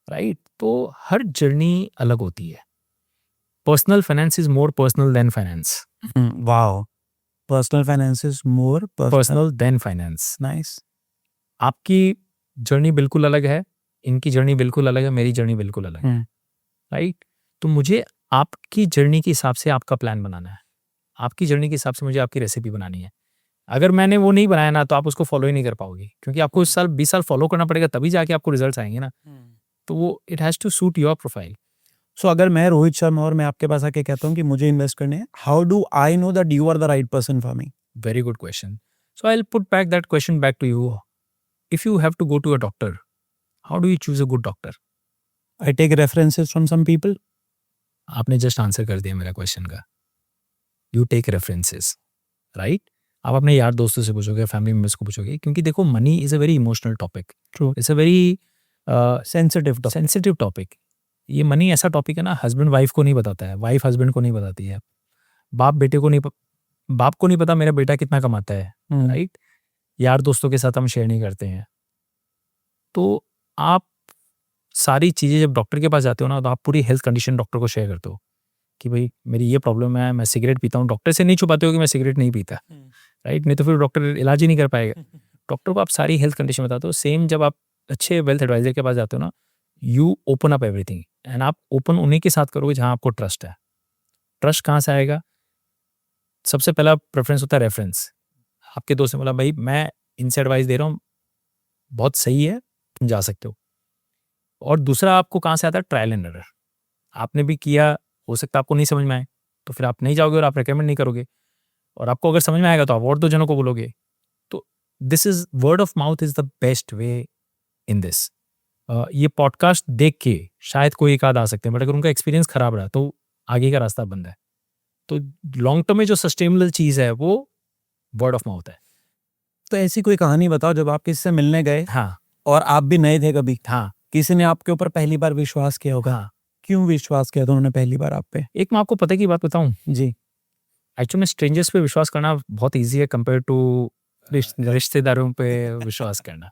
right? तो हर जर्नी अलग होती है। Personal finance is more personal than finance. Wow, personal finance is more personal than finance. Nice. आपकी जर्नी बिल्कुल अलग है, इनकी जर्नी बिल्कुल अलग है, मेरी जर्नी बिल्कुल अलग है, राइट? तो मुझे आपकी जर्नी के हिसाब से आपका प्लान बनाना है, आपकी जर्नी के हिसाब से मुझे आपकी रेसिपी बनानी है। अगर मैंने वो नहीं बनाया ना, तो आप उसको फॉलो ही नहीं कर पाओगे, क्योंकि आपको इस साल 20 साल फॉलो करना पड़ेगा, तभी जाके आपको रिजल्ट्स आएंगे ना। तो वो it has to suit your profile. So अगर मैं रोहित शर्मा और मैं आपके पास आके कहता हूँ कि मुझे इन्वेस्ट करने हैं, how do I know that you are the right person for me? Very good question. So I'll put back that question back to you. If you have to go to a doctor, how do you choose a good doctor? I take references from some people. आपने just answer कर दिया मेरा question का। You take references, right? आप अपने यार दोस्तों से पूछोगे, फैमिली मेम्बर्स को पूछोगे, क्योंकि देखो money is a very emotional topic. True. It's a very sensitive topic. ये मनी ऐसा टॉपिक है ना, हस्बैंड वाइफ को नहीं बताता है, वाइफ हस्बैंड को नहीं बताती है, बाप बेटे को नहीं, बाप को नहीं पता मेरा बेटा कितना कमाता है, राइट? यार दोस्तों के साथ हम शेयर नहीं करते हैं। तो आप सारी चीज़ें जब डॉक्टर के पास जाते हो ना, तो आप पूरी हेल्थ कंडीशन डॉक्टर को शेयर करते हो कि भाई मेरी ये प्रॉब्लम है, मैं सिगरेट पीता हूँ। डॉक्टर से नहीं छुपाते हो कि मैं सिगरेट नहीं पीता, राइट? नहीं तो फिर डॉक्टर इलाज ही नहीं कर पाएगा। डॉक्टर को आप सारी हेल्थ कंडीशन बताते हो। सेम जब आप अच्छे वेल्थ एडवाइजर के पास जाते हो ना, you open up everything, and आप ओपन उन्हीं के साथ करोगे जहाँ आपको ट्रस्ट है। ट्रस्ट कहाँ से आएगा? सबसे पहला प्रेफरेंस होता है रेफरेंस। आपके दोस्त ने बोला भाई मैं इनसे एडवाइस दे रहा हूँ, बहुत सही है, तुम जा सकते हो। और दूसरा आपको कहाँ से आता है? Trial and error. आपने भी किया, हो सकता है आपको नहीं समझ में आए, तो फिर आप नहीं जाओगे और आप रिकमेंड नहीं करोगे, और आपको अगर समझ में आएगा तो आप और 2 जनों को बोलोगे। तो this is word of mouth is the best way in this. ये पॉडकास्ट देख के शायद कोई एक आध आ सकते हैं, बट अगर उनका एक्सपीरियंस खराब रहा तो आगे का रास्ता बंद है। तो लॉन्ग टर्म में जो सस्टेनेबल चीज़ है वो वर्ड ऑफ माउथ है। तो ऐसी कोई कहानी बताओ जब आप किसी से मिलने गए हाँ और आप भी नए थे कभी, हाँ किसी ने आपके ऊपर पहली बार विश्वास किया होगा, हाँ क्यों विश्वास किया था उन्होंने पहली बार आप पे? एक मैं आपको पता की बात बताऊं, जी। एक्चुअली में स्ट्रेंजर्स पे विश्वास करना बहुत ईजी है कंपेयर टू रिश्तेदारों पे विश्वास करना।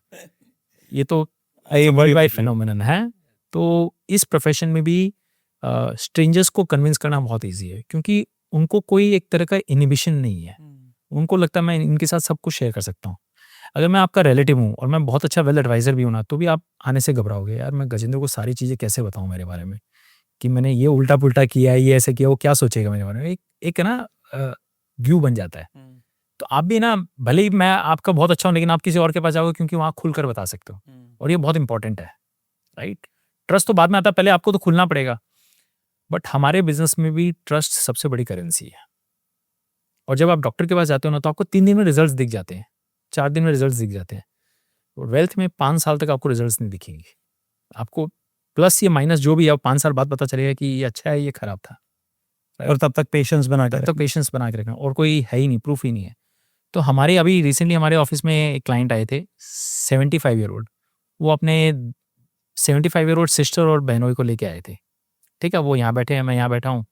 ये तो वर्ल्ड वाइड फिनोमिनन है। तो इस प्रोफेशन में भी स्ट्रेंजर्स को कन्विंस करना बहुत ईजी है, क्योंकि उनको कोई एक तरह का इनिबिशन नहीं है। उनको लगता है मैं इनके साथ सब कुछ शेयर कर सकता हूँ। अगर मैं आपका रिलेटिव हूँ और मैं बहुत अच्छा वेल एडवाइजर भी हूँ ना, तो भी आप आने से घबराओगे, यार मैं गजेंद्र को सारी चीज़ें कैसे बताऊँ मेरे बारे में, कि मैंने ये उल्टा पुल्टा किया है, ये ऐसे किया, वो क्या सोचेगा मेरे बारे में। एक ना व्यू बन जाता है। तो आप भी ना, भले ही मैं आपका बहुत अच्छा हूँ, लेकिन आप किसी और के पास जाओगे क्योंकि वहाँ खुलकर बता सकते हो, और ये बहुत इंपॉर्टेंट है, राइट। ट्रस्ट तो बाद में आता है, पहले आपको तो खुलना पड़ेगा। बट हमारे बिजनेस में भी ट्रस्ट सबसे बड़ी करेंसी है। और जब आप डॉक्टर के पास जाते हो ना, तो आपको 3 दिन में रिजल्ट दिख जाते हैं, 4 दिन में रिजल्ट दिख जाते हैं। वेल्थ में 5 साल तक आपको रिजल्ट नहीं दिखेंगे। आपको प्लस या माइनस जो भी है, 5 साल बाद पता चलेगा कि ये अच्छा है, ये खराब था। और तब तक पेशेंस बना तब तक पेशेंस बना के रखना, और कोई है ही नहीं, प्रूफ ही नहीं है। तो हमारे अभी रिसेंटली हमारे ऑफिस में एक क्लाइंट आए थे, 75 ईयर ओल्ड। वो अपने 75 ईयर ओल्ड सिस्टर और बहनों को लेके आए थे। ठीक है, वो यहाँ बैठे हैं, मैं यहाँ बैठा हूँ।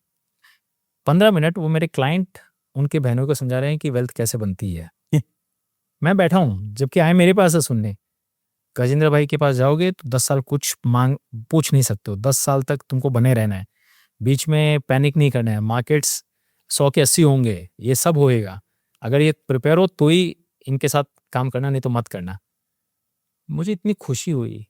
15 मिनट वो मेरे क्लाइंट उनके बहनों को समझा रहे हैं कि वेल्थ कैसे बनती है। मैं बैठा हूँ, जबकि आए मेरे पास है सुनने। गजेंद्र भाई के पास जाओगे तो 10 साल कुछ पूछ नहीं सकते हो, 10 साल तक तुमको बने रहना है, बीच में पैनिक नहीं करना है। मार्केट्स 100 के 80 होंगे, ये सब होएगा। अगर ये प्रिपेयर हो तो ही इनके साथ काम करना, नहीं तो मत करना। मुझे इतनी खुशी हुई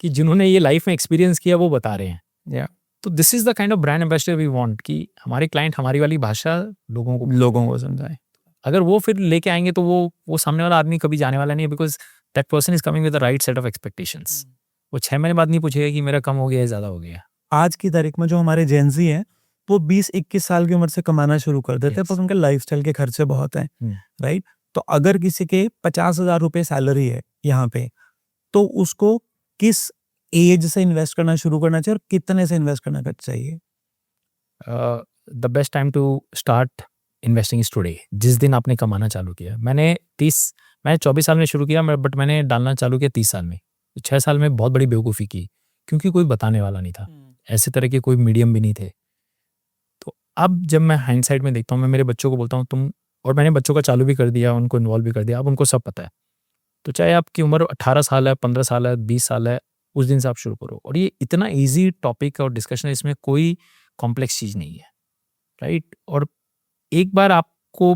कि जिन्होंने ये लाइफ में एक्सपीरियंस किया वो बता रहे हैं। तो this is the kind of brand ambassador we want, कि हमारे क्लाइंट हमारी वाली भाषा लोगों को समझाए। अगर वो फिर लेके आएंगे तो वो सामने वाला आदमी कभी जाने वाला नहीं है, because that person is coming with the right set of expectations. वो 6 महीने बाद नहीं पूछेगा कि मेरा कम हो गया है, ज्यादा हो गया। आज की तारीख में जो हमारे जेनजी हैं, वो 20-21 साल की उम्र से कमाना शुरू कर देते हैं, Yes. पर उनके लाइफस्टाइल के खर्चे बहुत हैं, राइट। तो अगर किसी के 50,000 रुपए सैलरी है यहाँ पे, तो उसको किस एज से इन्वेस्ट करना शुरू करना चाहिए और कितने से इन्वेस्ट करना चाहिए? The best time to start investing is today. जिस दिन आपने कमाना चालू किया। मैंने 24 साल में शुरू किया, बट मैंने डालना चालू किया 30 साल में। 6 साल में बहुत बड़ी बेवकूफ़ी की, क्योंकि कोई बताने वाला नहीं था, ऐसे तरह के कोई मीडियम भी नहीं थे। तो अब जब मैं हाइंडसाइट में देखता हूँ, मैं मेरे बच्चों को बोलता हूँ तुम, और मैंने बच्चों का चालू भी कर दिया, उनको इन्वॉल्व भी कर दिया, अब उनको सब पता है। तो चाहे आपकी उम्र 18 साल है, 15 साल है, 20 साल है, उस दिन से आप शुरू करो। और ये इतना ईजी टॉपिक और डिस्कशन है, इसमें कोई कॉम्प्लेक्स चीज़ नहीं है, राइट। और एक बार आपको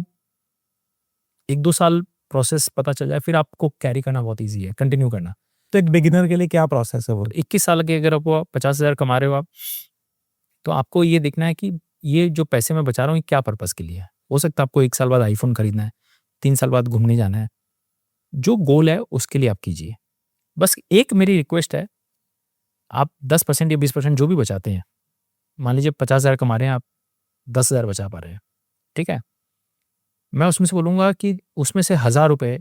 1-2 साल प्रोसेस पता चल जाए, फिर आपको कैरी करना बहुत ईजी है, कंटिन्यू करना। तो एक बिगिनर के लिए क्या प्रोसेस है वो? 21 साल के अगर आप 50,000 कमा रहे हो आप, तो आपको ये देखना है कि ये जो पैसे मैं बचा रहा हूँ, ये क्या पर्पज़ के लिए है। हो सकता है आपको 1 साल बाद आईफोन खरीदना है, 3 साल बाद घूमने जाना है। जो गोल है उसके लिए आप कीजिए। बस एक मेरी रिक्वेस्ट है, आप 10% या 20% जो भी बचाते हैं, मान लीजिए 50,000 कमा रहे हैं आप, 10,000 बचा पा रहे हैं, ठीक है। मैं उसमें से बोलूँगा कि उसमें से 1,000 रुपए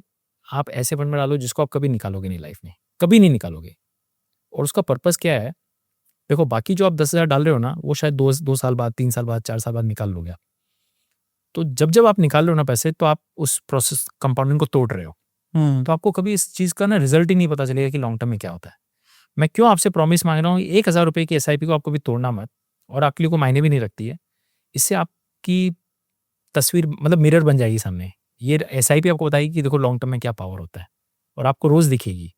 आप ऐसे फंड में डालो जिसको आप कभी निकालोगे नहीं लाइफ में, कभी नहीं निकालोगे। और उसका पर्पज़ क्या है? देखो, बाकी जो आप 10,000 डाल रहे हो ना, वो शायद 2 साल बाद, 3 साल बाद, 4 साल बाद निकाल लोगे आप। तो जब आप निकाल रहे हो ना पैसे, तो आप उस प्रोसेस कंपाउंडिंग को तोड़ रहे हो। तो आपको कभी इस चीज़ का ना रिजल्ट ही नहीं पता चलेगा कि लॉन्ग टर्म में क्या होता है। मैं क्यों आपसे प्रॉमिस मांग रहा हूँ, 1,000 रुपए की एसआईपी को आप कभी तोड़ना मत, और आपके लिए कोई मायने भी नहीं रखती है। इससे आपकी तस्वीर मतलब मिरर बन जाएगी सामने। ये एसआईपी आपको बताएगी कि देखो लॉन्ग टर्म में क्या पावर होता है, और आपको रोज़ दिखेगी।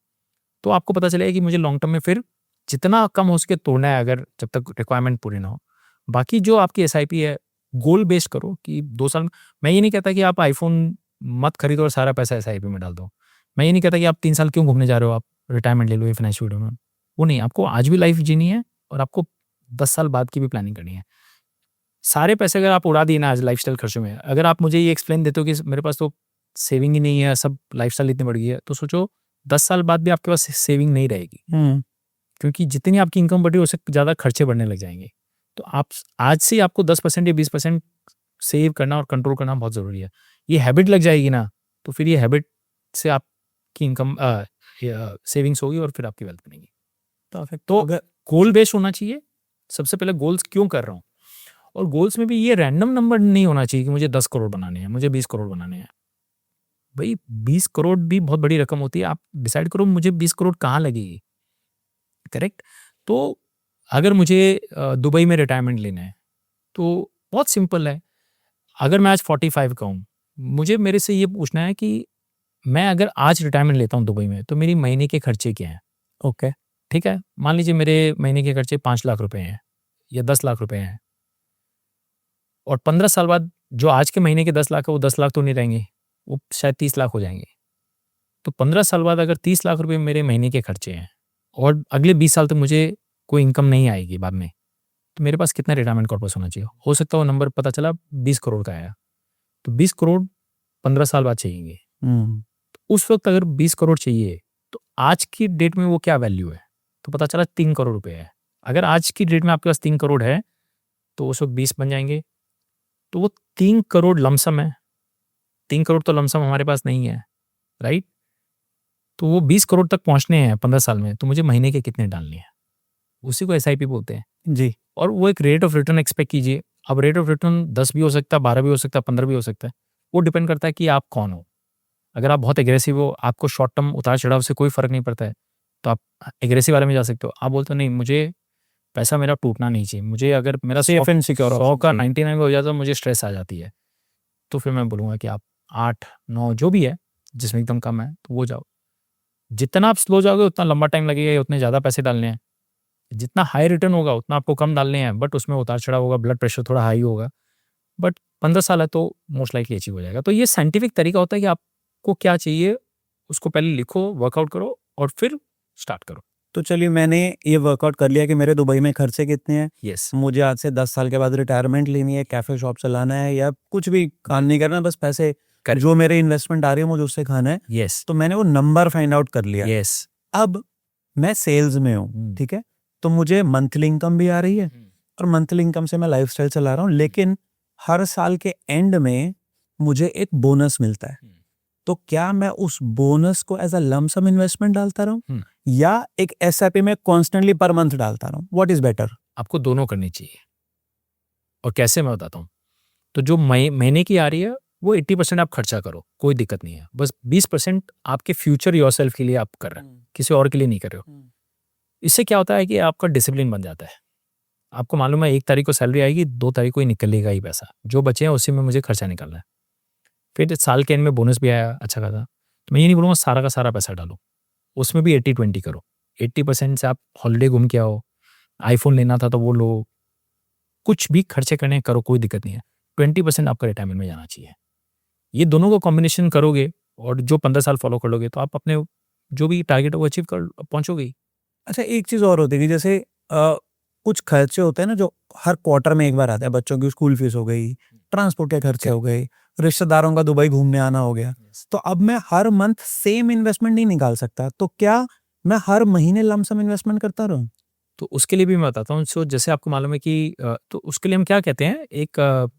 तो आपको पता चलेगा कि मुझे लॉन्ग टर्म में फिर जितना कम हो सके तोड़ना है, अगर जब तक रिक्वायरमेंट पूरी ना हो। बाकी जो आपकी एसआईपी है, गोल बेस्ड करो कि 2 साल। मैं ये नहीं कहता कि आप आईफोन मत खरीदो और सारा पैसा एसआईपी में डाल दो। मैं ये नहीं कहता कि आप 3 साल क्यों घूमने जा रहे हो, आप रिटायरमेंट ले लो ये फाइनेंशियल वीडियो में। वो नहीं, आपको आज भी लाइफ जीनी है, और आपको 10 साल बाद की भी प्लानिंग करनी है। सारे पैसे अगर आप उड़ा दिए ना आज लाइफस्टाइल खर्चों में, अगर आप मुझे ये एक्सप्लेन देते हो कि मेरे पास तो सेविंग ही नहीं है, सब लाइफस्टाइल इतनी बढ़ गई है, तो सोचो 10 साल बाद भी आपके पास सेविंग नहीं रहेगी, क्योंकि जितनी आपकी इनकम बढ़ी उससे ज़्यादा खर्चे बढ़ने लग जाएंगे। तो आप आज से आपको 10% या 20% सेव करना और कंट्रोल करना बहुत ज़रूरी है। ये हैबिट लग जाएगी ना, तो फिर ये हैबिट से आपकी इनकम सेविंग्स होगी, और फिर आपकी वेल्थ बनेगी। तो गोल बेस्ड होना चाहिए। सबसे पहले गोल्स क्यों कर रहा हूँ, और गोल्स में भी ये रैंडम नंबर नहीं होना चाहिए कि मुझे 10 करोड़ बनाने हैं, मुझे 20 करोड़ बनाने हैं। भाई 20 करोड़ भी बहुत बड़ी रकम होती है, आप डिसाइड करो मुझे 20 करोड़ कहाँ लगेगी, करेक्ट? तो अगर मुझे दुबई में रिटायरमेंट लेना है तो बहुत सिंपल है। अगर मैं आज 45 का हूँ, मुझे मेरे से ये पूछना है कि मैं अगर आज रिटायरमेंट लेता हूँ दुबई में तो मेरी महीने के खर्चे क्या हैं? ओके। ठीक है, मान लीजिए मेरे महीने के खर्चे 5 लाख रुपए हैं या 10 लाख रुपए हैं, और 15 साल बाद जो आज के महीने के 10 लाख है वो 10 लाख तो नहीं रहेंगे, वो शायद 30 लाख हो जाएंगे। तो 15 साल बाद अगर 30 लाख रुपए मेरे महीने के खर्चे हैं और अगले 20 साल तक मुझे कोई इनकम नहीं आएगी बाद में, तो मेरे पास कितना रिटायरमेंट कॉर्पस होना चाहिए? हो सकता है वो नंबर पता चला 20 करोड़ का आया, तो 20 करोड़ 15 साल बाद चाहिए। उस वक्त अगर 20 करोड़ चाहिए तो आज की डेट में वो क्या वैल्यू है? तो पता चला 3 करोड़ रुपए है। अगर आज की डेट में आपके पास 3 करोड़ है तो उस वक्त 20 बन जाएंगे, तो वो 3 करोड़ लमसम है। 3 करोड़ तो लमसम हमारे पास नहीं है, राइट? तो वो 20 करोड़ तक पहुंचने हैं 15 साल में, तो मुझे महीने के कितने डालने हैं? उसी को एसआईपी बोलते हैं। जी। और वो एक रेट ऑफ रिटर्न एक्सपेक्ट कीजिए। अब रेट ऑफ रिटर्न 10 भी हो सकता है, 12 भी हो सकता है, 15 भी हो सकता है। वो डिपेंड करता है कि आप कौन हो। अगर आप बहुत एग्रेसिव हो, आपको शॉर्ट टर्म उतार चढ़ाव से कोई फर्क नहीं पड़ता है, तो आप एग्रेसिव वाले में जा सकते हो। आप बोलते हो नहीं, मुझे पैसा मेरा टूटना नहीं चाहिए, मुझे अगर मेरा सेफ एंड सिक्योर 100 का 99 हो जाता है, मुझे स्ट्रेस आ जाती है, तो फिर मैं बोलूँगा कि आप 8, 9 जो भी है, जिसमें एकदम कम है, तो वो जाओ। जितना आप स्लो जाओगे उतना लंबा टाइम लगेगा या उतने ज़्यादा पैसे डालने हैं। जितना हाई रिटर्न होगा उतना आपको कम डालने हैं, बट उसमें उतार चढ़ाव होगा, ब्लड प्रेशर थोड़ा हाई होगा, बट 15 साल है तो मोस्ट लाइकली अचीव हो जाएगा। तो ये साइंटिफिक तरीका होता है कि आपको क्या चाहिए, उसको पहले लिखो, वर्कआउट करो और फिर स्टार्ट करो। तो चलिए, मैंने ये वर्कआउट कर लिया कि मेरे दुबई में खर्चे कितने हैं। यस, मुझे आज से 10 साल के बाद रिटायरमेंट लेनी है, कैफे शॉप चलाना है या कुछ भी काम नहीं करना, बस पैसे Correct. जो मेरे इन्वेस्टमेंट आ रही है मुझे उससे खाना है। यस, तो मैंने वो नंबर फाइंड आउट कर लिया। यस। अब मैं सेल्स में हूँ, ठीक है, तो मुझे मंथली इनकम भी आ रही है और मंथली इनकम से मैं लाइफस्टाइल चला रहा हूँ, लेकिन हर साल के एंड में मुझे एक बोनस मिलता है। तो क्या मैं उस बोनस को एज अ लमसम इन्वेस्टमेंट डालता रहूं या एक एसआईपी में कॉन्स्टेंटली पर मंथ डालता रहूं? What is better? आपको दोनों करनी चाहिए, और कैसे मैं बताता हूँ। तो जो महीने की आ रही है वो 80% आप खर्चा करो, कोई दिक्कत नहीं है। बस 20% आपके फ्यूचर योरसेल्फ के लिए आप कर रहे हैं, किसी और के लिए नहीं कर रहे हो। इससे क्या होता है कि आपका डिसिप्लिन बन जाता है। आपको मालूम है 1 तारीख को सैलरी आएगी, 2 तारीख को ही निकलेगा ही पैसा, जो बचे हैं उसी में मुझे खर्चा निकालना है। फिर साल के एंड में बोनस भी आया अच्छा खासा, तो मैं ये नहीं बोलूँगा सारा का सारा पैसा डालो, उसमें भी 80-20 करो। 80% से आप हॉलीडे घूम के आओ, आईफोन लेना था तो वो लो, कुछ भी खर्चे करने हैं, करो, कोई दिक्कत नहीं है। 20% आपका रिटायरमेंट में जाना चाहिए। ये दोनों को कॉम्बिनेशन करोगे और जो 15 साल फॉलो कर लोगे तो आप अपने जो भी टारगेट है वो अचीव कर पहुंचोगे ही। अच्छा, एक चीज और होती है कि जैसे कुछ खर्चे होते हैं ना जो हर क्वार्टर में एक बार आते हैं। बच्चों की स्कूल फीस हो गई, ट्रांसपोर्ट के खर्चे हो गए, रिश्तेदारों का दुबई घूमने आना हो गया। तो अब मैं हर मंथ सेम इन्वेस्टमेंट नहीं निकाल सकता, तो क्या मैं हर महीने लमसम इन्वेस्टमेंट करता रहूं? तो उसके लिए भी मैं बताता हूँ। सो जैसे आपको मालूम है कि तो उसके लिए हम क्या कहते हैं, एक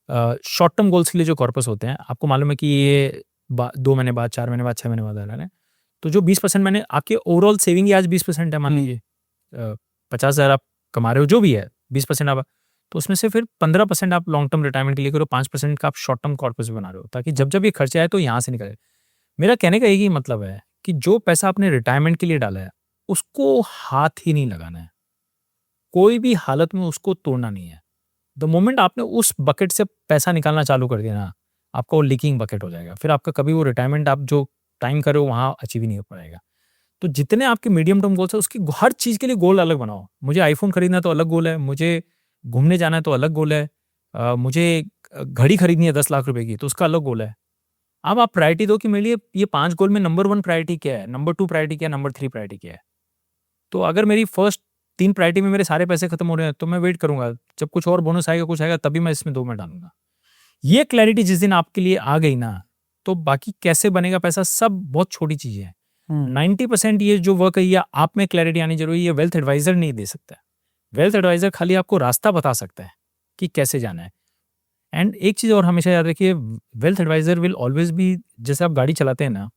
शॉर्ट टर्म गोल्स के लिए जो कॉर्पस होते हैं, आपको मालूम है कि ये 2 महीने बाद, 4 महीने बाद, 6 महीने बाद आ रहा है। तो जो 20% मैंने आपके ओवरऑल सेविंग ही आज 20% है, मान लीजिए 50,000 आप कमा रहे हो, जो भी है 20% आप, तो उसमें से फिर 15% आप लॉन्ग टर्म रिटायरमेंट के लिए करो, 5% का आप शॉर्ट टर्म कॉर्पस बना रहे हो, ताकि जब जब ये खर्चे आए तो यहाँ से निकले। मेरा कहने का एक ही मतलब है कि जो पैसा आपने रिटायरमेंट के लिए डाला है उसको हाथ ही नहीं लगाना है, कोई भी हालत में उसको तोड़ना नहीं है। द मोमेंट आपने उस बकेट से पैसा निकालना चालू कर दिया ना, आपका वो लीकिंग बकेट हो जाएगा। फिर आपका कभी वो रिटायरमेंट आप जो टाइम कर रहे हो वहाँ अचीव ही नहीं हो पाएगा। तो जितने आपके मीडियम टर्म गोल्स है उसकी हर चीज़ के लिए गोल अलग बनाओ। मुझे आईफोन खरीदना है तो अलग गोल है, मुझे घूमने जाना है तो अलग गोल है, मुझे घड़ी खरीदनी है 10 लाख रुपए की तो उसका अलग गोल है। अब आप प्रायोरिटी दो कि मेरे लिए ये 5 गोल में नंबर 1 प्रायोरिटी क्या है, नंबर 2 प्रायोरिटी क्या है, नंबर 3 प्रायोरिटी क्या है। तो अगर मेरी फर्स्ट 3 प्रायोरिटी में मेरे सारे पैसे खत्म हो रहे हैं तो मैं वेट करूंगा, जब कुछ और बोनस आएगा, कुछ आएगा, तभी मैं इसमें 2 में डालूंगा। ये क्लैरिटी जिस दिन आपके लिए आ गई ना, तो बाकी कैसे बनेगा पैसा सब बहुत छोटी चीजें हैं। 90% ये जो वर्क है ये आप में क्लैरिटी आनी जरूरी है, ये वेल्थ एडवाइजर नहीं दे सकता। वेल्थ एडवाइजर खाली आपको रास्ता बता सकता है कि कैसे जाना है। एंड एक चीज और हमेशा याद रखिए, wealth advisor will always be, जैसे आप गाड़ी चलाते हैं ना,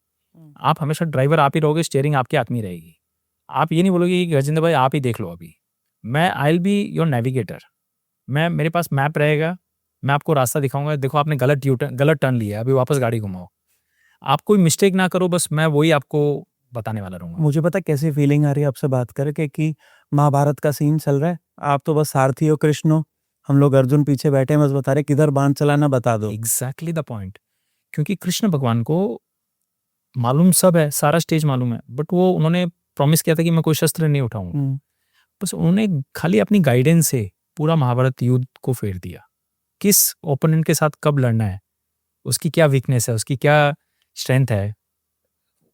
आप हमेशा ड्राइवर आप ही रहोगे, स्टीयरिंग आपके हाथ में रहेगी। आप ये नहीं बोलोगे कि गजेंद्र भाई आप ही देख लो, अभी मैं आई विल बी योर नेविगेटर। मेरे पास मैप रहेगा, मैं आपको रास्ता दिखाऊंगा, देखो आपने गलत टर्न लिया, अभी वापस गाड़ी घुमाओ। आप कोई मिस्टेक ना करो, बस मैं वही आपको बताने वाला रहूंगा। मुझे पता कैसी फीलिंग आ रही है आपसे बात करके कि महाभारत का सीन चल रहा है, आप तो बस सारथी हो, कृष्ण हो, हम लोग अर्जुन पीछे बैठे हैं, बस बता रहे किधर बाण चलाना बता दो। Exactly the point. क्योंकि कृष्ण भगवान को मालूम सब है, सारा स्टेज मालूम है, बट वो उन्होंने प्रॉमिस किया था कि मैं कोई शस्त्र नहीं उठाऊंगा। हम्म, बस उन्होंने खाली अपनी गाइडेंस से पूरा महाभारत युद्ध को फेर दिया। किस ओपोनेंट के साथ कब लड़ना है, उसकी क्या वीकनेस है, उसकी क्या स्ट्रेंथ है,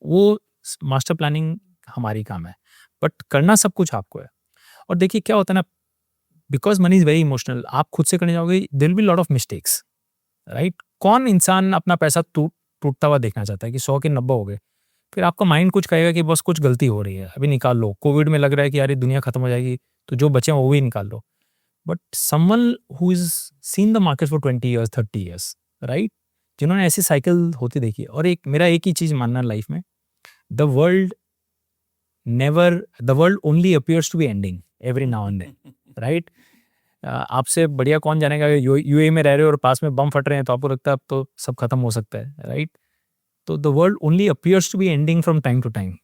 वो मास्टर प्लानिंग हमारी काम है, बट करना सब कुछ आपको है। और देखिए क्या होता है ना, because money is very emotional, आप खुद से करने जाओगे, there will be lot of mistakes, right. कौन इंसान अपना पैसा टूटता हुआ देखना चाहता है कि 100 के 90 हो गए? फिर आपका माइंड कुछ कहेगा कि बस कुछ गलती हो रही है, अभी निकाल लो। कोविड में लग रहा है कि यार ये दुनिया खत्म हो जाएगी, तो जो बचे हैं वो भी निकाल लो। But someone who is seen the market for 20 years 30 years, right, जिन्होंने ऐसी साइकिल होती देखी है। और मेरा एक ही चीज मानना है लाइफ में, the world only appears to be ending every now and then, right. आपसे बढ़िया कौन जानेगा, यूएई में रह रहे हो और पास में बम फट रहे हैं तो आपको लगता है अब तो सब खत्म हो सकता है, राइट। तो the world only appears to be ending from time to time,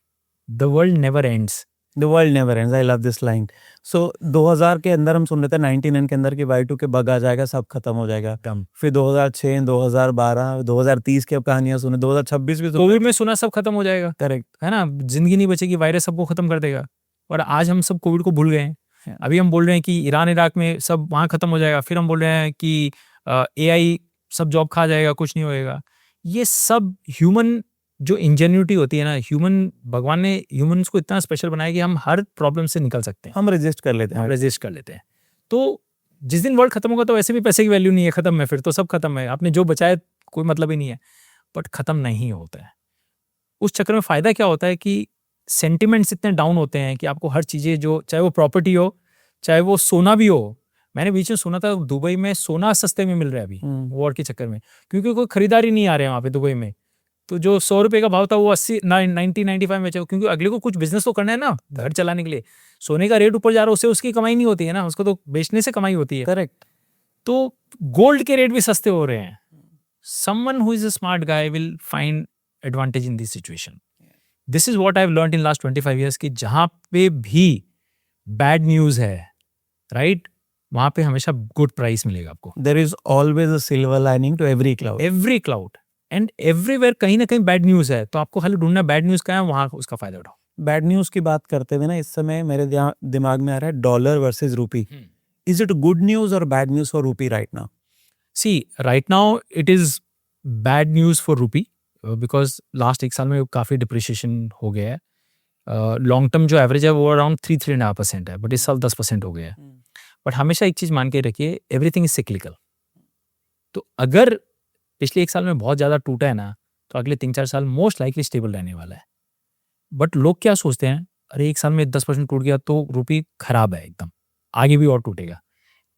the world never ends. The world never ends, I love this line. So 2000 के अंदर हम सुन रहे थे 99 के अंदर कि Y2 बग आ जाएगा, सब खत्म हो जाएगा। फिर 2006, 2012, 2030 की अब कहानियां सुने, 2026 भी कोविड में सुना सब खत्म हो जाएगा, करेक्ट है ना, जिंदगी नहीं बचेगी, वायरस सबको खत्म कर देगा। और आज हम सब कोविड को भूल गए हैं। अभी हम बोल रहे हैं कि ईरान इराक में सब वहाँ खत्म हो जाएगा, फिर हम बोल रहे हैं कि AI सब जॉब खा जाएगा, कुछ नहीं होएगा। ये सब ह्यूमन जो इंजेन्यूटी होती है ना, भगवान ने ह्यूमंस को इतना स्पेशल बनाया कि हम हर प्रॉब्लम से निकल सकते हैं, हम रेजिस्ट कर लेते हैं। रेजिस्ट कर लेते हैं। तो जिस दिन वर्ल्ड खत्म होगा तो वैसे भी पैसे की वैल्यू नहीं है, खत्म है, फिर तो सब खत्म है, आपने जो बचाए कोई मतलब ही नहीं है। बट खत्म नहीं होता है। उस चक्कर में फायदा क्या होता है कि सेंटिमेंट्स इतने डाउन होते हैं कि आपको हर चीजें, जो चाहे वो प्रॉपर्टी हो, चाहे वो सोना भी हो। मैंने बीच में सुना था दुबई में सोना सस्ते में मिल रहा है अभी वॉर के चक्कर में, क्योंकि कोई खरीदारी नहीं आ रहे हैं वहाँ पे दुबई में। तो जो 100 रुपए का भाव था वो 80, 90, 95 में बेचा, क्योंकि अगले को कुछ बिजनेस तो करना है ना, घर चलाने के लिए। सोने का रेट ऊपर जा रहा है, उससे उसकी कमाई नहीं होती है ना, उसको तो बेचने से कमाई होती है। करेक्ट। तो गोल्ड के रेट भी सस्ते हो रहे हैं। Someone who is a smart guy will find advantage in this situation. This is what I have learned in last 25 years कि जहां पे भी बैड न्यूज है, राइट, वहां पे हमेशा गुड प्राइस मिलेगा आपको। There is always a silver lining to every cloud and everywhere कहीं ना कहीं बैड न्यूज है, तो आपको खाली ढूंढना बैड न्यूज का है, वहां उसका फायदा उठाओ। बैड न्यूज की बात करते हुए ना, इस समय मेरे दिमाग में आ रहा है dollar versus rupee. Is it good news और bad news for rupee right now? See, right now it is bad news for rupee, because last एक साल में काफी डिप्रिशिएशन हो गया है। लॉन्ग टर्म जो एवरेज है वो अराउंड 3-3.5% है, बट इस साल 10% हो गया है। बट हमेशा एक चीज मान के रखिए, एवरीथिंग इज सिक्लिकल। तो अगर पिछले एक साल में बहुत ज्यादा टूटा है ना, तो अगले 3-4 साल मोस्ट लाइकली स्टेबल रहने वाला है। बट लोग क्या सोचते हैं, अरे एक साल में 10% टूट गया तो रूपी खराब है एकदम, आगे भी और टूटेगा।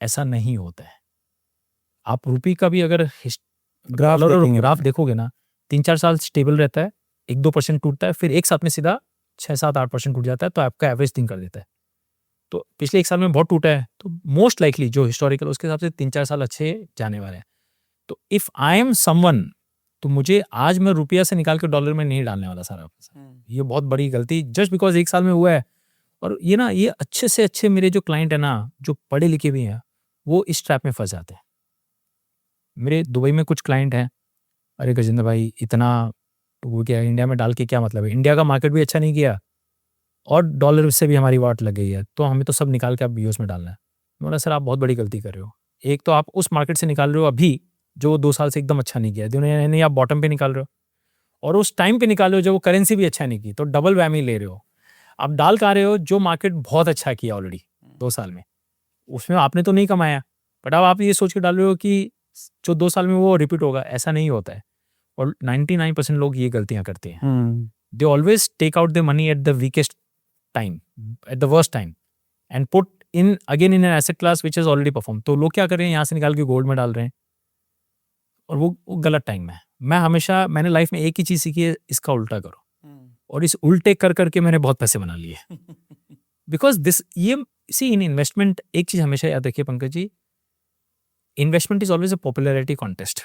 ऐसा नहीं होता है। आप रूपी का भी अगर ग्राफ देखोगे ना, 3-4 साल स्टेबल रहता है, 1-2% टूटता है, फिर एक साथ में सीधा 6-7-8% टूट जाता है, तो आपका एवरेज थिंग कर देता है। तो पिछले एक साल में बहुत टूटा है, तो मोस्ट लाइकली जो हिस्टोरिकल उसके हिसाब से 3-4 साल अच्छे जाने वाले हैं। तो इफ आई एम समवन, तो मुझे आज मैं रुपया से निकाल के डॉलर में नहीं डालने वाला सारा पैसा। ये बहुत बड़ी गलती जस्ट बिकॉज एक साल में हुआ है। और ये ना, ये अच्छे से अच्छे मेरे जो क्लाइंट है ना, जो पढ़े लिखे भी हैं, वो इस ट्रैप में फंस जाते हैं। मेरे दुबई में कुछ क्लाइंट हैं, अरे गजेंद्र भाई इतना वो क्या इंडिया में डाल के क्या मतलब है, इंडिया का मार्केट भी अच्छा नहीं किया और डॉलर से भी हमारी वाट लग गई है, तो हमें तो सब निकाल के अब यूएस में डालना है। बोला सर आप बहुत बड़ी गलती कर रहे हो। एक तो आप उस मार्केट से निकाल रहे हो अभी जो 2 साल से एकदम अच्छा नहीं किया, नहीं आप बॉटम पे निकाल रहे हो, और उस टाइम पे निकाल रहे हो जब वो करेंसी भी अच्छा नहीं की, तो डबल वैमी ले रहे हो। आप डाल कहाँ रहे हो, जो मार्केट बहुत अच्छा किया ऑलरेडी 2 साल में, उसमें आपने तो नहीं कमाया, बट अब आप ये सोच के डाल रहे हो कि जो 2 साल में वो रिपीट होगा। ऐसा नहीं होता है। और 99% लोग ये गलतियां करते हैं। They always take out the money at the weakest time, at the worst time, and put in again in an asset class which is already perform. तो लोग क्या कर रहे हैं, यहाँ से निकाल के गोल्ड में डाल रहे हैं, और वो गलत टाइम है। मैंने लाइफ में एक ही चीज सीखी है, इसका उल्टा करो। और इस उल्टे कर करके मैंने बहुत पैसे बना लिए। बिकॉज दिस ये सी इन इन्वेस्टमेंट, एक चीज हमेशा याद रखिए Pankaj ji, investment is always a popularity contest.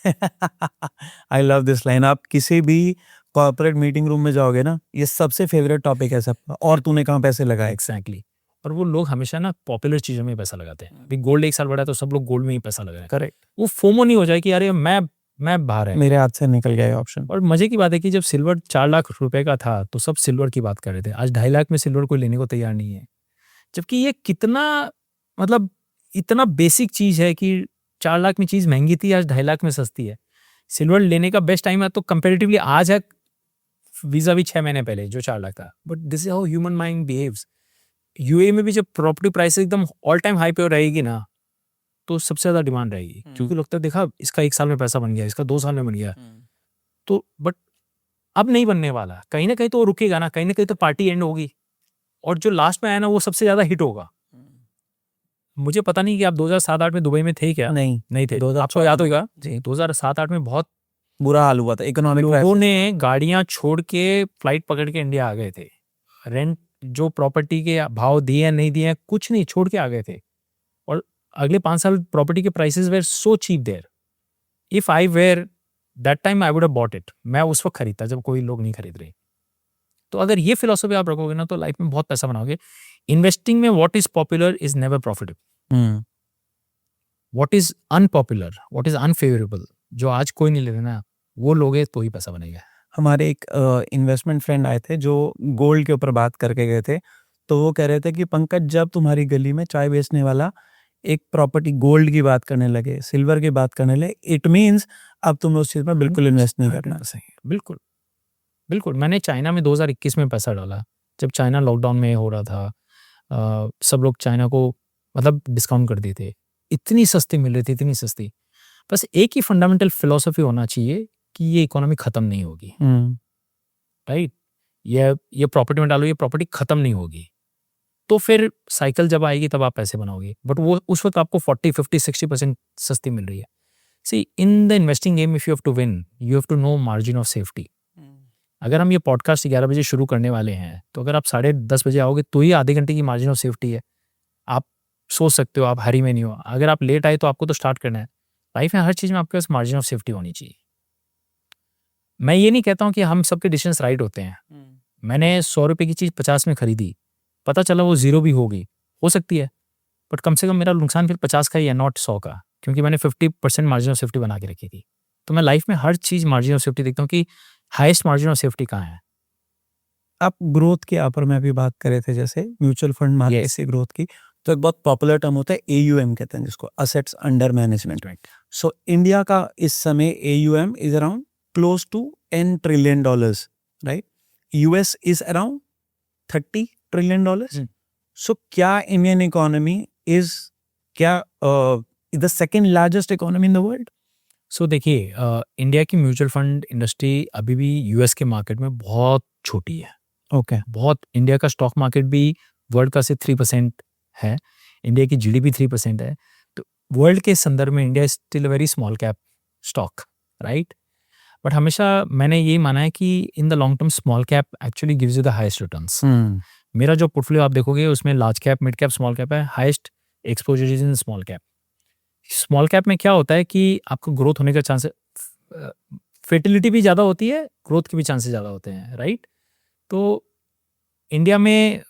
I love this line. आप किसी भी कॉर्पोरेट मीटिंग रूम में जाओगे ना, ये सबसे फेवरेट टॉपिक है सबका, और तूने कहाँ पैसे लगाए। एग्जैक्टली। और वो लोग हमेशा ना पॉपुलर चीज़ों में पैसा लगाते हैं। अभी गोल्ड 1 साल बढ़ा है तो सब लोग गोल्ड में ही पैसा लगाए। करेक्ट। वो फोमो नहीं हो जाए कि अरे मैं बाहर है। मेरे हाथ से निकल गया ये ऑप्शन। और मजे की बात है कि जब सिल्वर 4 लाख रुपए का था तो सब सिल्वर की बात कर रहे थे। आज 2.5 लाख में सिल्वर कोई लेने को तैयार नहीं है। जबकि ये कितना, मतलब इतना बेसिक चीज है कि 4 लाख में चीज महंगी थी, आज 2.5 लाख में सस्ती है। सिल्वर लेने का बेस्ट टाइम है तो कंपेरेटिवली आज है वीजा भी 6 महीने पहले जो 4 लाख था। But this is how human mind behaves. UAE में भी जब प्रॉपर्टी प्राइस एकदम ऑल टाइम हाई पे रहेगी ना तो सबसे ज्यादा डिमांड रहेगी, क्योंकि लगता है देखा इसका 1 साल में पैसा बन गया, इसका 2 साल में बन गया। तो बट अब नहीं बनने वाला, कहीं ना कहीं तो वो रुकेगा ना, कहीं तो पार्टी एंड होगी और जो लास्ट में आया ना वो सबसे ज्यादा हिट होगा। मुझे पता नहीं कि आप 2007-8 में दुबई में थे क्या? नहीं थे। आपको याद होगा जी, 2007-8 में बहुत बुरा हाल हुआ था इकोनॉमिक। लोगों ने गाड़ियां छोड़ के फ्लाइट पकड़ के इंडिया आ गए थे। रेंट जो प्रॉपर्टी के भाव दिए नहीं दिए कुछ नहीं, छोड़ के आ गए थे। और अगले 5 साल प्रॉपर्टी के prices were so cheap there. If I were that time I would have bought it. मैं उस वक्त खरीदता जब कोई लोग नहीं खरीद रहे। तो अगर ये फिलॉसफी आप रखोगे ना तो लाइफ में बहुत पैसा बनाओगे। इन्वेस्टिंग में what is popular is never profitable. What is unpopular, what is unfavourable, जो आज कोई नहीं ले रहा ना वो लोगे तो ही पैसा बनेगा। हमारे एक इन्वेस्टमेंट फ्रेंड आए थे जो गोल्ड के ऊपर बात करके गए थे, तो वो कह रहे थे कि पंकज जब तुम्हारी गली में चाय बेचने वाला एक प्रॉपर्टी गोल्ड की बात करने लगे, सिल्वर की बात करने लगे, इट मीन्स अब तुम उस चीज में बिल्कुल इन्वेस्ट नहीं करना। सही, बिल्कुल बिल्कुल। मैंने चाइना में 2021 में पैसा डाला जब चाइना लॉकडाउन में हो रहा था। सब लोग चाइना को मतलब डिस्काउंट कर दिए थे, इतनी सस्ती मिल रही थी, इतनी सस्ती। बस एक ही फंडामेंटल फिलॉसफी होना चाहिए कि ये इकोनॉमी खत्म नहीं होगी, राइट। ये प्रॉपर्टी में डालो, ये प्रॉपर्टी खत्म नहीं होगी, तो फिर साइकिल जब आएगी तब आप पैसे बनाओगे। बट वो उस वक्त आपको 40, 50, 60% सस्ती मिल रही है। See in the investing game if you have to win you have to know margin of safety. अगर हम ये पॉडकास्ट 11 बजे शुरू करने वाले हैं तो अगर आप 10:30 बजे आओगे तो ही आधे घंटे की मार्जिन ऑफ सेफ्टी है। आप सोच सकते हो, आप हरी में नहीं हो। अगर आप लेट आए तो आपको तो स्टार्ट करना है। लाइफ में हर चीज़ में आपके पास मार्जिन ऑफ सेफ्टी होनी चाहिए। मैं ये नहीं कहता हूँ कि हम सबके डिसीजंस राइट होते हैं। मैंने 100 रुपये की चीज़ 50 में खरीदी, पता चला वो 0 भी होगी, हो सकती है, बट कम से कम मेरा नुकसान फिर 50 का ही है, नॉट 100 का, क्योंकि मैंने 50% मार्जिन ऑफ सेफ्टी बना के रखी थी। तो मैं लाइफ में हर चीज़ मार्जिन ऑफ सेफ्टी देखता हूँ कि हाईएस्ट मार्जिन ऑफ सेफ्टी कहाँ है। आप ग्रोथ के ऊपर में अभी बात कर रहे थे, जैसे म्यूचुअल फंड मार्केट से ग्रोथ की, तो एक बहुत पॉपुलर टर्म होता है AUM कहते हैं जिसको, assets under management. So India का इस समय AUM is around close to $10 trillion, right. US is around $30 trillion. So क्या Indian economy is the second largest economy in the world? So देखिए, इंडिया की म्यूचुअल फंड इंडस्ट्री अभी भी US के market में बहुत छोटी है। ओके, बहुत। इंडिया का स्टॉक मार्केट भी वर्ल्ड का सिर्फ 3% है, इंडिया की GDP 3% है। तो वर्ल्ड के संदर्भ में India still a very small cap stock, right. But हमेशा मैंने ये माना है कि in the long term small cap actually gives you the highest returns. मेरा जो पोर्टफोलियो आप देखोगे उसमें large cap, mid cap, small cap है। Highest exposure is in small cap. Small cap में क्या होता है कि आपको ग्रोथ होने का चांस, फर्टिलिटी भी ज़्यादा होती है, ग्रोथ के भी चांसेस ज़्यादा होते हैं, राइट। तो इंडिया में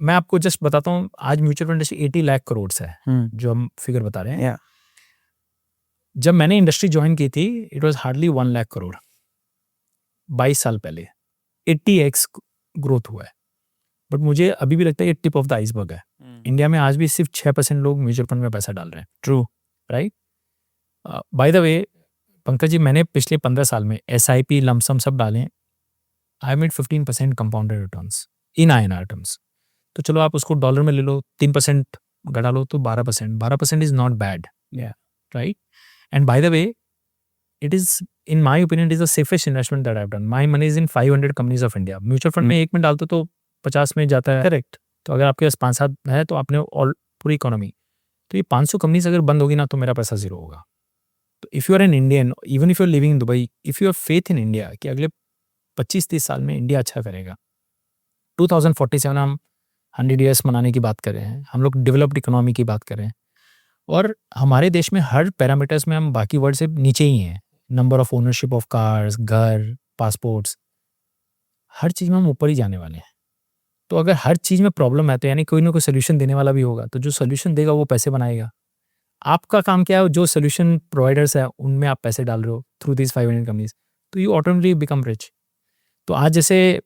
मैं आपको जस्ट बताता हूँ, आज mutual fund industry 80 lakh crore है, जो हम फिगर बता रहे हैं। जब मैंने इंडस्ट्री ज्वाइन की थी it was hardly 1 lakh crore. 22 साल पहले 80x ग्रोथ हुआ है। बट मुझे अभी भी लगता है ये टिप ऑफ द आइसबर्ग है। इंडिया में आज भी सिर्फ 6% लोग म्यूचुअल फंड में पैसा डाल रहे हैं। True, right. By the way Pankaj ji, मैंने पिछले 15 साल में SIP लमसम सब डाले हैं। I made 15% compounded returns in INR terms. तो चलो आप उसको डॉलर में ले लो, 3% घटा लो तो 12%। 12% is not bad, right. And bye the way it is, in my opinion, it is the safest investment that I have done. My money is in 500 companies of India. Mutual fund में 1 में डालते तो 50 में जाता है, correct. तो अगर आपके पास 5-7 है तो आपने ऑल पूरी इकोनॉमी। तो ये 500 कंपनीज अगर बंद होगी ना तो मेरा पैसा 0 होगा। तो if you are an Indian, even if you are living in Dubai, if you have faith in India कि अगले 25-30 साल में इंडिया अच्छा करेगा, 2047 हम 100 ईयर्स मनाने की बात कर रहे हैं, हम लोग डेवलप्ड इकोनॉमी की बात कर रहे हैं, और हमारे देश में हर पैरामीटर्स में हम बाकी वर्ल्ड से नीचे ही हैं। Number of ownership of cars, घर, पासपोर्ट्स, हर चीज़ में हम ऊपर ही जाने वाले हैं। तो अगर हर चीज़ में प्रॉब्लम है तो यानी कोई ना कोई सोल्यूशन देने वाला भी होगा, तो जो सोल्यूशन देगा वो पैसे बनाएगा। आपका काम क्या है, जो सोल्यूशन प्रोवाइडर्स है उनमें आप पैसे डाल रहे हो थ्रू दिस 500 कंपनीज, तो यू ऑटोमेटिकली बिकम रिच। तो आज जैसे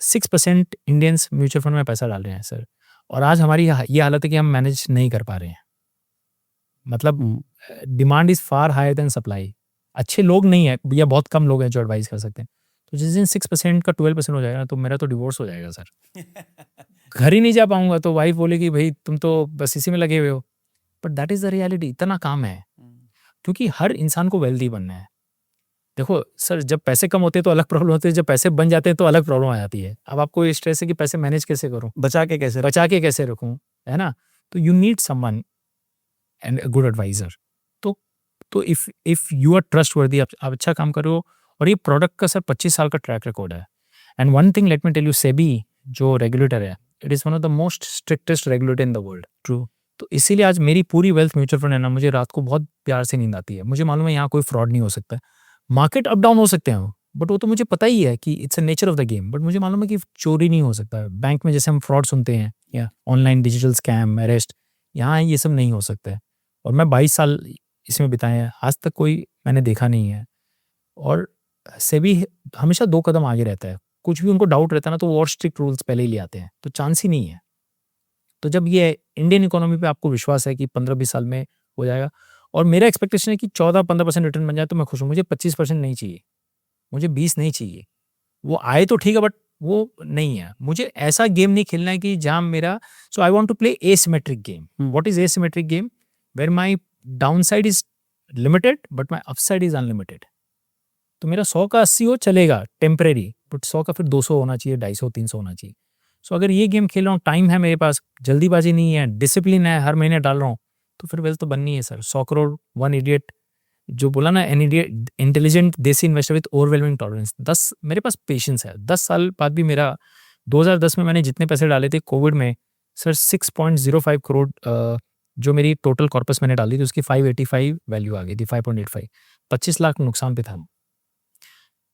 6% इंडियंस म्यूचुअल फंड में पैसा डाल रहे हैं सर, और आज हमारी ये हालत है कि हम मैनेज नहीं कर पा रहे हैं। मतलब demand is far higher than supply. अच्छे लोग नहीं है या बहुत कम लोग हैं जो एडवाइस कर सकते हैं। तो जिस दिन 6% का 12% हो जाएगा तो मेरा तो डिवोर्स हो जाएगा सर। घर ही नहीं जा पाऊंगा, तो वाइफ बोलेगी भाई तुम तो बस इसी में लगे हुए हो। But that is the reality. इतना काम है क्योंकि हर इंसान को वेल्दी बनना है। देखो सर, जब पैसे कम होते हैं तो अलग प्रॉब्लम होती है, जब पैसे बन जाते हैं तो अलग प्रॉब्लम आ जाती है। अब आपको ये स्ट्रेस है कि पैसे मैनेज कैसे करूं, बचा के कैसे रखूं, है ना। तो you need someone and good advisor. तो if you are trustworthy, आप अच्छा काम करो। और ये प्रोडक्ट का सर 25 साल का ट्रैक रिकॉर्ड है। And one thing let me tell you, SEBI जो रेगुलेटर है, it is one of the most strictest regulator in the world. True. तो इसीलिए आज मेरी पूरी वेल्थ म्यूचुअल फंड है ना, मुझे रात को बहुत प्यार से नींद आती है। मुझे मालूम है यहाँ कोई फ्रॉड नहीं हो सकता है। मार्केट अप डाउन हो सकते हैं बट वो तो मुझे पता ही है कि it's a nature of the game. But मुझे मालूम है कि चोरी नहीं हो सकता है। बैंक में जैसे हम फ्रॉड सुनते हैं या ऑनलाइन डिजिटल स्कैम, अरेस्ट, यहाँ ये सब नहीं हो सकता है। और मैं 22 साल इसमें बिताए हैं, आज तक कोई मैंने देखा नहीं है। और सेबी हमेशा 2 कदम आगे रहता है। कुछ भी उनको डाउट रहता है ना तो वो और स्ट्रिक्ट रूल्स पहले ही ले आते हैं, तो चांस ही नहीं है। तो जब ये इंडियन इकोनॉमी पे आपको विश्वास है कि 15-20 साल में हो जाएगा, और मेरा एक्सपेक्टेशन है कि 14-15% रिटर्न बन जाए तो मैं खुश हूँ। मुझे 25% नहीं चाहिए, मुझे 20 नहीं चाहिए। वो आए तो ठीक है बट वो नहीं है। मुझे ऐसा गेम नहीं खेलना है कि जहाँ मेरा, so I want to play asymmetric game. What is asymmetric game? Where my downside is limited but my upside is unlimited. तो मेरा 100 का 80 हो चलेगा टेम्परेरी, बट 100 का फिर 200 होना चाहिए, 250, 300 होना चाहिए। सो अगर ये गेम खेल रहा हूँ, टाइम है मेरे पास, जल्दीबाजी नहीं है, डिसिप्लिन है, हर महीने डाल रहा हूँ, तो फिर वेल्थ तो बननी है सर। 100 करोड़, वन इडियट, जो बोला ना, एन इडियट इंटेलिजेंट देसी इन्वेस्टर विद ओवरवेलमिंग टॉलरेंस। 10 मेरे पास पेशेंस है। 10 साल बाद भी मेरा 2010 में मैंने जितने पैसे डाले थे कोविड में सर, 6.05 करोड़ जो मेरी टोटल कॉर्पस मैंने डाली थी उसकी 585 वैल्यू आ गई थी, 5.85, 25 लाख नुकसान पे था।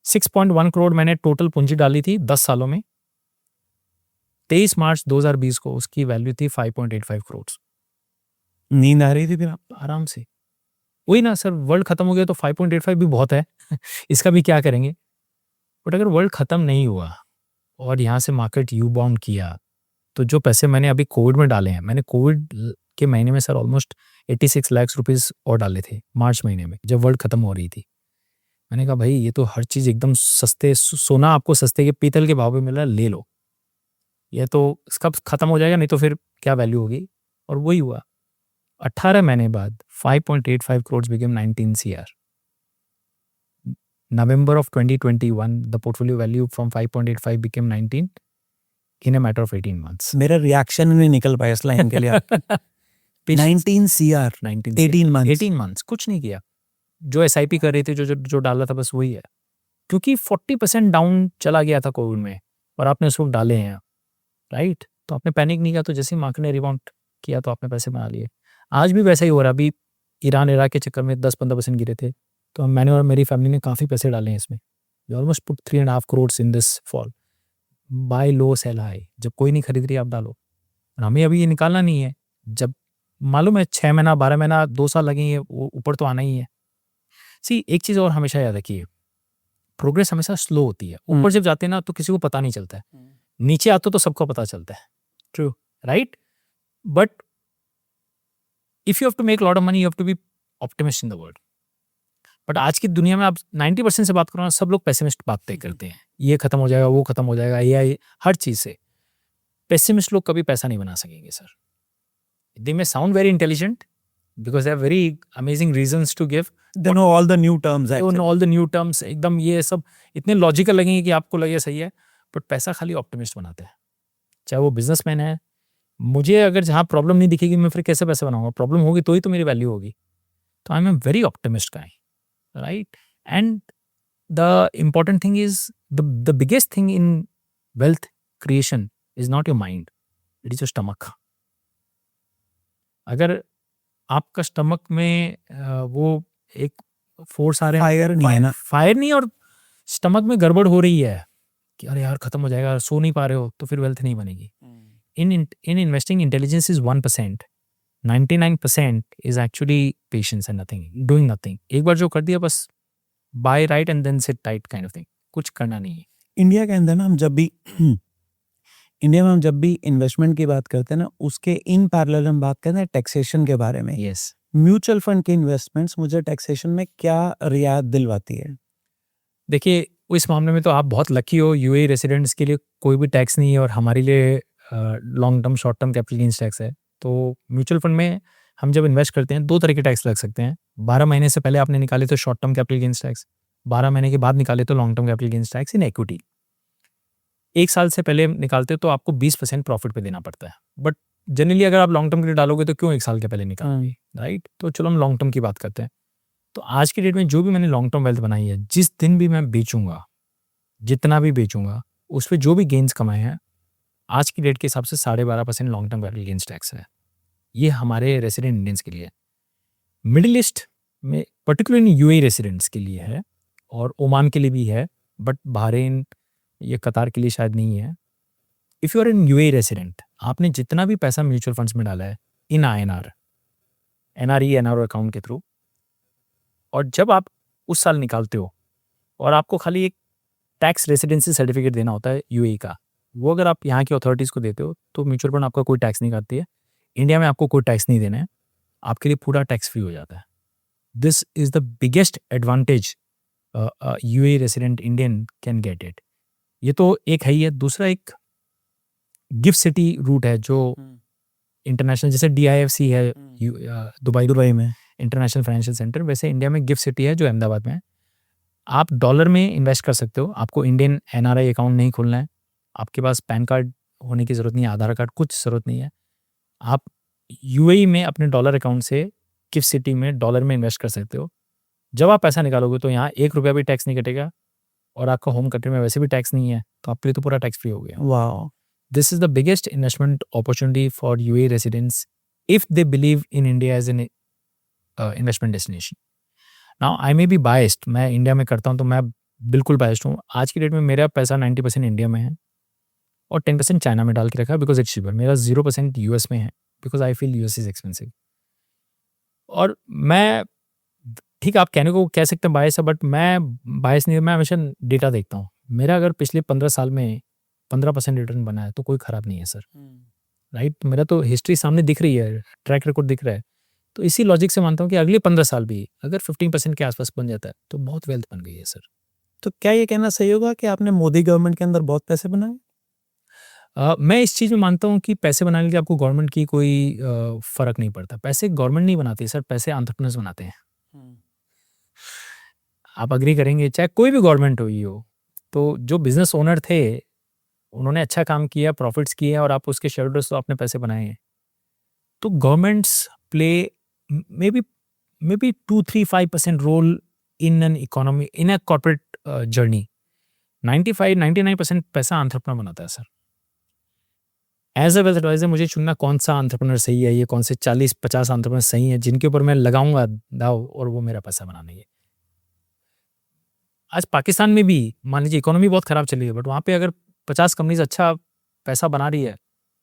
6.1 करोड़ मैंने टोटल पूंजी डाली थी 10 सालों में। 23 मार्च 2020 को उसकी वैल्यू थी 5.85 करोड़। नींद आ रही थी फिर आप आराम से। वही ना सर, वर्ल्ड खत्म हो गया तो 5.85 भी बहुत है इसका भी क्या करेंगे। बट अगर वर्ल्ड खत्म नहीं हुआ और यहाँ से मार्केट यू बाउंड किया, तो जो पैसे मैंने अभी कोविड में डाले हैं, मैंने कोविड के महीने में सर ऑलमोस्ट 86 लाख रुपीस और डाले थे मार्च महीने में जब वर्ल्ड खत्म हो रही थी। मैंने कहा भाई ये तो हर चीज़ एकदम सस्ते, सोना आपको सस्ते के पीतल के भाव में मिल रहा है, ले लो। ये तो कब खत्म हो जाएगा, नहीं तो फिर क्या वैल्यू होगी। और वही हुआ। 18 महीने बाद 5.85 crore became 19 CR। November of 2021 the portfolio value from 5.85 became 19 in a matter of 18 months। मेरा रिएक्शन नहीं निकल पाया इस लाइन के लिए। 19 CR 18 months कुछ नहीं किया। जो SIP कर रहे थे, जो डाला था, बस वही है। क्योंकि 40% डाउन चला गया था कोविड में और आपने उस वक्त डाले हैं, राइट। तो आपने पैनिक नहीं किया, तो जैसे ही मार्केट ने रिबाउंड किया तो आपने पैसे बना लिए। आज भी वैसा ही हो रहा है। अभी ईरान इराक के चक्कर में 10-15% गिरे थे, तो मैंने और मेरी फैमिली ने काफ़ी पैसे डाले हैं इसमें। Almost put 3.5 crore in this fall. Buy low sell high. जब कोई नहीं खरीद रही आप डालो। और हमें अभी ये निकालना नहीं है। जब मालूम है 6 महीना, 12 महीना, 2 साल लगेंगे, वो ऊपर तो आना ही है। सी एक चीज़ और हमेशा याद रखिए, प्रोग्रेस हमेशा स्लो होती है। ऊपर जब जाते हैं ना तो किसी को पता नहीं चलता है, नीचे आते तो सबको पता चलता है। True, right. But if you have to make lot of money, you have to be optimist in the world. But आज की दुनिया में आप 90% से बात करो ना, सब लोग पेसिमिस्ट बातें करते हैं। ये खत्म हो जाएगा, वो खत्म हो जाएगा, AI, हर चीज से। पेसिमिस्ट लोग कभी पैसा नहीं बना सकेंगे sir. They may sound very intelligent because they have very amazing reasons to give. They know all the new terms actually. All the new terms एकदम ये सब इतने लॉजिकल लगेंगे कि आपको लगे सही है। बट पैसा खाली ऑप्टिमिस्ट बनाते हैं, चाहे वो बिजनेसमैन है। मुझे अगर जहाँ प्रॉब्लम नहीं दिखेगी, मैं फिर कैसे पैसे बनाऊंगा? प्रॉब्लम होगी तो ही तो मेरी वैल्यू होगी। तो I am a very optimist guy, right. And the important thing is the biggest thing in wealth creation is not your mind, it is your stomach. अगर आपका स्टमक में वो एक फोर्स आ रहे हैं, फायर नहीं है ना। फायर नहीं, और स्टमक में गड़बड़ हो रही है कि अरे यार खत्म हो जाएगा, सो नहीं पा रहे हो, तो फिर वेल्थ नहीं बनेगी। in investing, intelligence is 1%. 99% is actually patience and nothing, doing nothing. एक बार जो कर दिया बस buy right and then sit tight kind of thing. कुछ करना नहीं है। इंडिया के अंदर ना हम जब भी इंडिया में हम जब भी इन्वेस्टमेंट की बात करते हैं ना, उसके इन पैरेलल हम बात करते हैं टैक्सेशन के बारे में। Yes. म्यूचुअल फंड के इन्वेस्टमेंट्स मुझे टैक्सेशन में क्या रियायत दिलवाती है? देखिए इस मामले में तो आप बहुत लकी हो, यूएई रेसिडेंट्स के लिए कोई भी टैक्स नहीं है और हमारे लिए long term short term capital gains tax है। तो म्यूचुअल फंड में हम जब इन्वेस्ट करते हैं 2 तरह के टैक्स लग सकते हैं। 12 महीने से पहले आपने निकाले तो short term capital gains tax, 12 महीने के बाद निकाले तो long term capital gains tax in equity. 1 साल से पहले निकालते हो तो आपको 20% प्रॉफिट पे देना पड़ता है। बट जनरली अगर आप लॉन्ग टर्म के लिए डालोगे तो क्यों 1 साल के पहले निकालोगे, राइट? तो चलो हम लॉन्ग टर्म की बात करते हैं। तो आज की डेट में जो भी मैंने लॉन्ग टर्म वेल्थ बनाई है, जिस दिन भी मैं बेचूंगा, जितना भी बेचूंगा, उस पर जो भी गेन्स कमाए हैं, आज की डेट के हिसाब से 12.5% long term capital gains tax है। ये हमारे रेसिडेंट इंडियंस के लिए है। मिडिल ईस्ट में पर्टिकुलरली यूएई रेसिडेंट्स के लिए है और ओमान के लिए भी है, बट बहरीन ये कतार के लिए शायद नहीं है। If you are in UAE resident, आपने जितना भी पैसा म्यूचुअल फंड्स में डाला है in INR, NRE NRO account के थ्रू, और जब आप उस साल निकालते हो और आपको खाली एक टैक्स रेसिडेंसी सर्टिफिकेट देना होता है यूएई का, वो अगर आप यहाँ की अथॉरिटीज़ को देते हो तो म्यूचुअल फंड आपका कोई टैक्स नहीं काटती है। इंडिया में आपको कोई टैक्स नहीं देना है, आपके लिए पूरा टैक्स फ्री हो जाता है। This is the biggest advantage UAE resident Indian can get it. ये तो एक है ही है। दूसरा एक गिफ्ट सिटी रूट है जो इंटरनेशनल, जैसे DIFC है दुबई में इंटरनेशनल फाइनेंशियल सेंटर, वैसे इंडिया में गिफ्ट सिटी है जो अहमदाबाद में है। आप डॉलर में इन्वेस्ट कर सकते हो, आपको इंडियन एनआरआई अकाउंट नहीं खोलना है, आपके पास पैन कार्ड होने की ज़रूरत नहीं है, आधार कार्ड कुछ ज़रूरत नहीं है। आप यूएई में अपने डॉलर अकाउंट से गिफ्ट सिटी में डॉलर में इन्वेस्ट कर सकते हो। जब आप पैसा निकालोगे तो यहाँ 1 रुपया भी टैक्स नहीं कटेगा और आपका होम कंट्री में वैसे भी टैक्स नहीं है, तो आपके लिए तो पूरा टैक्स फ्री हो गया। Wow! This is the biggest investment opportunity for UAE residents if they believe in India as an investment destination. Now, I may be biased. मैं इंडिया में करता हूँ तो मैं बिल्कुल biased हूँ। आज की डेट में मेरा पैसा 90% इंडिया में है और 10% चाइना में डाल के रखा है बिकॉज इट्स चीपर। मेरा 0% यूएस में है because I feel US is expensive. और मैं, ठीक आप कहने को कह सकते हैं बायस है, बट मैं बायस नहीं, मैं हमेशा डेटा देखता हूँ। मेरा अगर पिछले 15 साल में 15% रिटर्न बना है तो कोई ख़राब नहीं है सर, राइट? मेरा तो हिस्ट्री सामने दिख रही है, ट्रैक रिकॉर्ड दिख रहा है। तो इसी लॉजिक से मानता हूँ कि अगले 15 साल भी अगर 15% के आसपास बन जाता है तो बहुत वेल्थ बन गई है सर। तो क्या ये कहना सही होगा कि आपने मोदी गवर्नमेंट के अंदर बहुत पैसे बनाए? मैं इस चीज़ में मानता हूँ कि पैसे बनाने के लिए आपको गवर्नमेंट की कोई फ़र्क नहीं पड़ता। पैसे गवर्नमेंट नहीं बनाती सर, पैसे एंटरप्रेन्योर्स बनाते हैं। आप अग्री करेंगे, चाहे कोई भी गवर्नमेंट हुई हो, तो जो बिजनेस ओनर थे उन्होंने अच्छा काम किया, प्रॉफिट्स किए और आप उसके शेयर होल्डर्स तो आपने पैसे बनाए हैं। तो governments play maybe 2-3-5% role in an economy, in a corporate journey. 95-99% पैसा एंटरप्रेन्योर बनाता है sir. As a wealth advisor मुझे चुनना कौन सा एंटरप्रेन्योर सही है, ये कौन से 40-50 एंटरप्रेन्योर सही हैं जिनके ऊपर मैं लगाऊंगा दाव और वो मेरा पैसा बनाने है। आज पाकिस्तान में भी मान लीजिए इकोनॉमी बहुत ख़राब चली है, बट वहाँ पे अगर 50 कंपनीज अच्छा पैसा बना रही है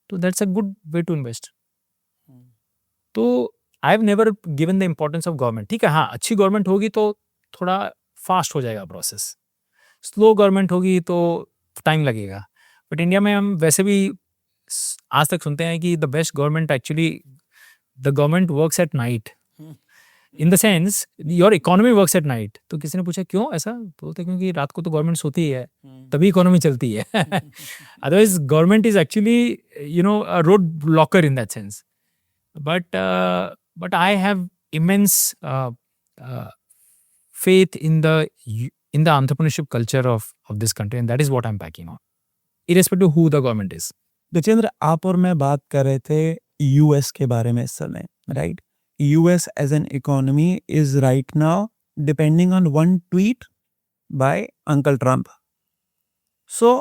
तो that's a good way to invest. तो I have never given the importance of government. ठीक है, हाँ, अच्छी गवर्नमेंट होगी तो थोड़ा फास्ट हो जाएगा प्रोसेस, स्लो गवर्नमेंट होगी तो टाइम लगेगा। बट इंडिया में हम वैसे भी आज तक सुनते हैं कि the best government actually the government works at night, in the sense your economy works at night. तो किसी ने पूछा क्यों ऐसा, बोलते क्योंकि रात को तो गवर्नमेंट सोती है तभी इकोनॉमी चलती है। Otherwise government is actually a road blocker in that sense. But I have immense faith in the entrepreneurship culture of this country, and that is what I'm backing on, irrespective of who the government is. Vijendra, आप और मैं बात कर रहे थे US के बारे में इस समय, right? US as an economy is right now depending on one tweet by uncle Trump. So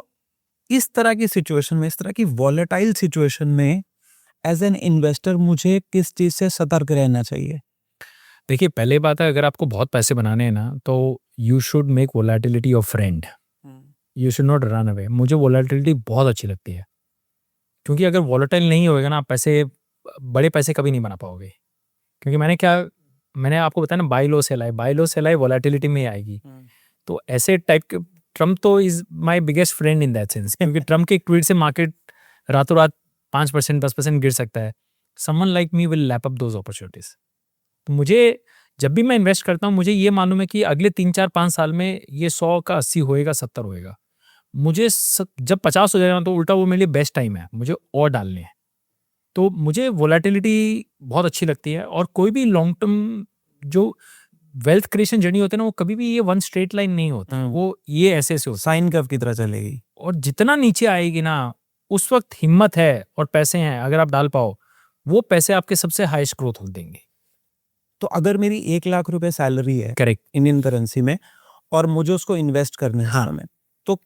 इस तरह की सिचुएशन में, इस तरह की वॉलेटाइल सिचुएशन में एज एन इन्वेस्टर मुझे किस चीज से सतर्क रहना चाहिए? देखिए, पहले बात है, अगर आपको बहुत पैसे बनाने हैं ना, तो you should make volatility your friend, you should not run away. मुझे वोलेटिलिटी बहुत अच्छी लगती है, क्योंकि अगर वोलेटाइल नहीं होएगा ना, आप पैसे, बड़े पैसे कभी नहीं बना पाओगे। क्योंकि मैंने आपको बताया ना, बाय लो सेल आई वोलेटिलिटी में आएगी। तो ऐसे टाइप के ट्रम्प तो is my biggest friend in that sense, क्योंकि ट्रम्प के एक ट्वीट से मार्केट रातों रात 5% 10% गिर सकता है। Someone like me will lap up those opportunities. तो मुझे, जब भी मैं इन्वेस्ट करता हूँ, मुझे ये मालूम है कि अगले 3 4 5 साल में ये 100 का 80 होएगा, 70 होएगा। मुझे जब 50 हो जाएगा तो उल्टा वो मेरे लिए बेस्ट टाइम है, मुझे और डालने हैं। तो मुझे वोलेटिलिटी बहुत अच्छी लगती है, और कोई भी लॉन्ग टर्म जो वेल्थ क्रिएशन जर्नी होती है ना, वो कभी भी ये वन स्ट्रेट लाइन नहीं होता, वो ये ऐसे होता है, साइन कर्व की तरह चलेगी। और जितना नीचे आएगी ना, उस वक्त हिम्मत है और पैसे हैं, अगर आप डाल पाओ, वो पैसे आपके सबसे हाईएस्ट ग्रोथ हो देंगे। तो अगर मेरी 1 लाख रुपए सैलरी है करेक्ट। इंडियन करेंसी में, और मुझे उसको इन्वेस्ट करना है हाँ। समय, तो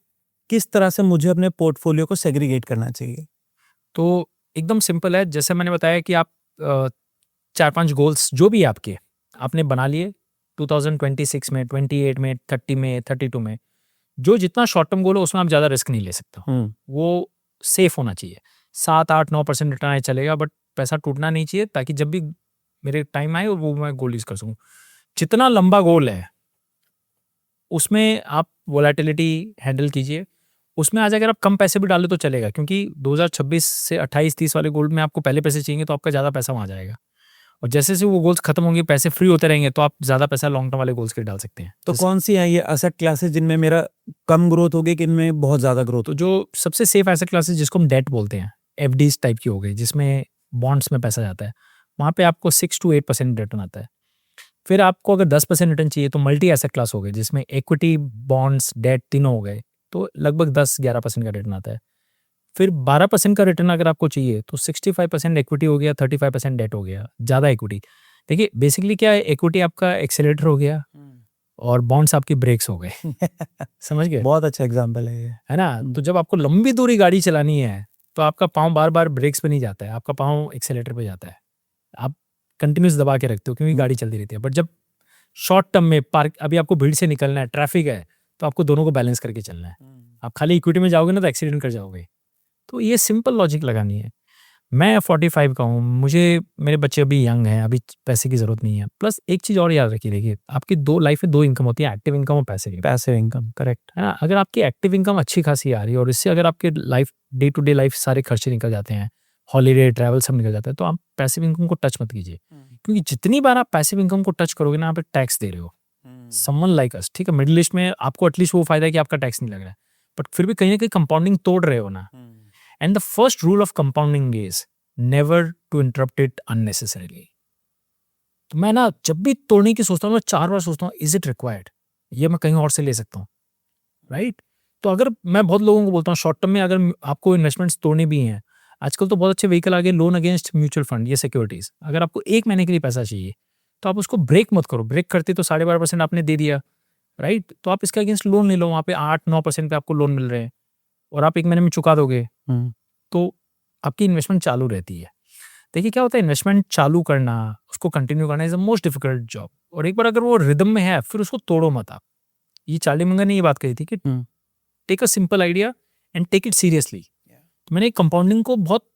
किस तरह से मुझे अपने पोर्टफोलियो को सेग्रीगेट करना चाहिए? तो एकदम सिंपल है, जैसे मैंने बताया कि आप 4 5 गोल्स जो भी आपके आपने बना लिए 2026 में, 28 में, 30 में, 32 में, जो जितना शॉर्ट टर्म गोल हो उसमें आप ज़्यादा रिस्क नहीं ले सकते हो। वो सेफ होना चाहिए। 7 8 9% रिटर्न आए चलेगा, बट पैसा टूटना नहीं चाहिए, ताकि जब भी मेरे टाइम आए और वो मैं गोल यूज़ कर सकूँ। जितना लंबा गोल है उसमें आप वोलेटिलिटी हैंडल कीजिए। उसमें आज अगर आप कम पैसे भी डालें तो चलेगा, क्योंकि 2026 से 28 30 वाले गोल्ड में आपको पहले पैसे चाहिए, तो आपका ज़्यादा पैसा वहाँ जाएगा। और जैसे जैसे वो गोल्स खत्म होंगे, पैसे फ्री होते रहेंगे, तो आप ज़्यादा पैसा लॉन्ग टर्म वाले गोल्स के लिए डाल सकते हैं। तो कौन सी है ये एसेट क्लासेस जिनमें मेरा कम ग्रोथ होगी कि इनमें बहुत ज्यादा ग्रोथ तो जो सबसे सेफ एसेट क्लासेस, जिसको हम डेट बोलते हैं, एफडीज टाइप की हो गई, जिसमें बॉन्ड्स में पैसा जाता है, वहाँ पे आपको 6 to 8% रिटर्न आता है। फिर आपको अगर 10% रिटर्न चाहिए तो मल्टी एसेट क्लास हो गए, जिसमें इक्विटी, बॉन्ड्स, डेट तीनों हो गए, तो लगभग 10 11% का रिटर्न आता है। फिर 12% का रिटर्न अगर आपको चाहिए तो 65% इक्विटी हो गया, 35% डेट हो गया, ज़्यादा इक्विटी। देखिए, बेसिकली क्या है, इक्विटी आपका एक्सेलेरेटर हो गया और बॉन्ड्स आपकी ब्रेक्स हो गए। समझ गए? बहुत अच्छा एग्जांपल है ये। है ना? तो जब आपको लंबी दूरी गाड़ी चलानी है, तो आपका पाँव बार बार ब्रेक्स पे नहीं जाता है, आपका पाँव एक्सेलेरेटर पे जाता है। आप कंटिन्यूस दबा के रखते हो, क्योंकि गाड़ी चलती रहती है। बट जब शॉर्ट टर्म में पार्क, अभी आपको भीड़ से निकलना है, ट्रैफिक है, तो आपको दोनों को बैलेंस करके चलना है। आप खाली इक्विटी में जाओगे ना तो एक्सीडेंट कर जाओगे। तो ये सिंपल लॉजिक लगानी है। मैं 45 का हूँ, मुझे, मेरे बच्चे अभी यंग हैं, अभी पैसे की ज़रूरत नहीं है। प्लस एक चीज़ और याद रखिए, देखिए, आपकी लाइफ में 2 इनकम होती है, एक्टिव इनकम और passive income. Passive income, correct. है ना? अगर आपकी एक्टिव इनकम अच्छी खासी आ रही है, और इससे अगर आपके life, day to day life सारे खर्चे निकल जाते हैं, हॉलीडे, ट्रैवल सब निकल जाता है, तो आप पैसिव इनकम को टच मत कीजिए। क्योंकि जितनी बार आप पैसिव इनकम को टच करोगे ना, आप टैक्स दे रहे हो। समवन लाइक अस, ठीक है, मिडिल ईस्ट में आपको एटलीस्ट वो फायदा है कि आपका टैक्स नहीं लग रहा है, बट फिर भी कहीं ना कहीं कंपाउंडिंग तोड़ रहे हो ना। And the first rule of compounding is never to interrupt it unnecessarily. तो मैं ना जब भी तोड़ने की सोचता हूँ, मैं 4 बार सोचता हूँ, इज इट रिक्वायर्ड, ये मैं कहीं और से ले सकता हूँ, राइट? तो अगर मैं बहुत लोगों को बोलता हूँ, शॉर्ट टर्म में अगर आपको इन्वेस्टमेंट्स तोड़ने भी हैं, आजकल तो बहुत अच्छे व्हीकल आ गए, लोन अगेंस्ट म्यूचुअल फंड, ये सिक्योरिटीज। अगर आपको 1 महीने के लिए पैसा चाहिए, तो आप उसको ब्रेक मत करो। ब्रेक करते तो 12.5% आपने दे दिया, राइट? तो आप इसके अगेंस्ट लोन ले लो, वहाँ पे 8 9% पे आपको लोन मिल रहे हैं, और आप 1 महीने में चुका दोगे, तो आपकी इन्वेस्टमेंट चालू रहती है। देखिए, क्या होता है, इन्वेस्टमेंट चालू करना, उसको कंटिन्यू करना is the most difficult job. और एक बार अगर वो रिदम में है, फिर उसको तोड़ो मत आप। ये चार्ली मंगर ने ये बात कही थी कि take a simple idea and take it seriously. तो मैंने कंपाउंडिंग को बहुत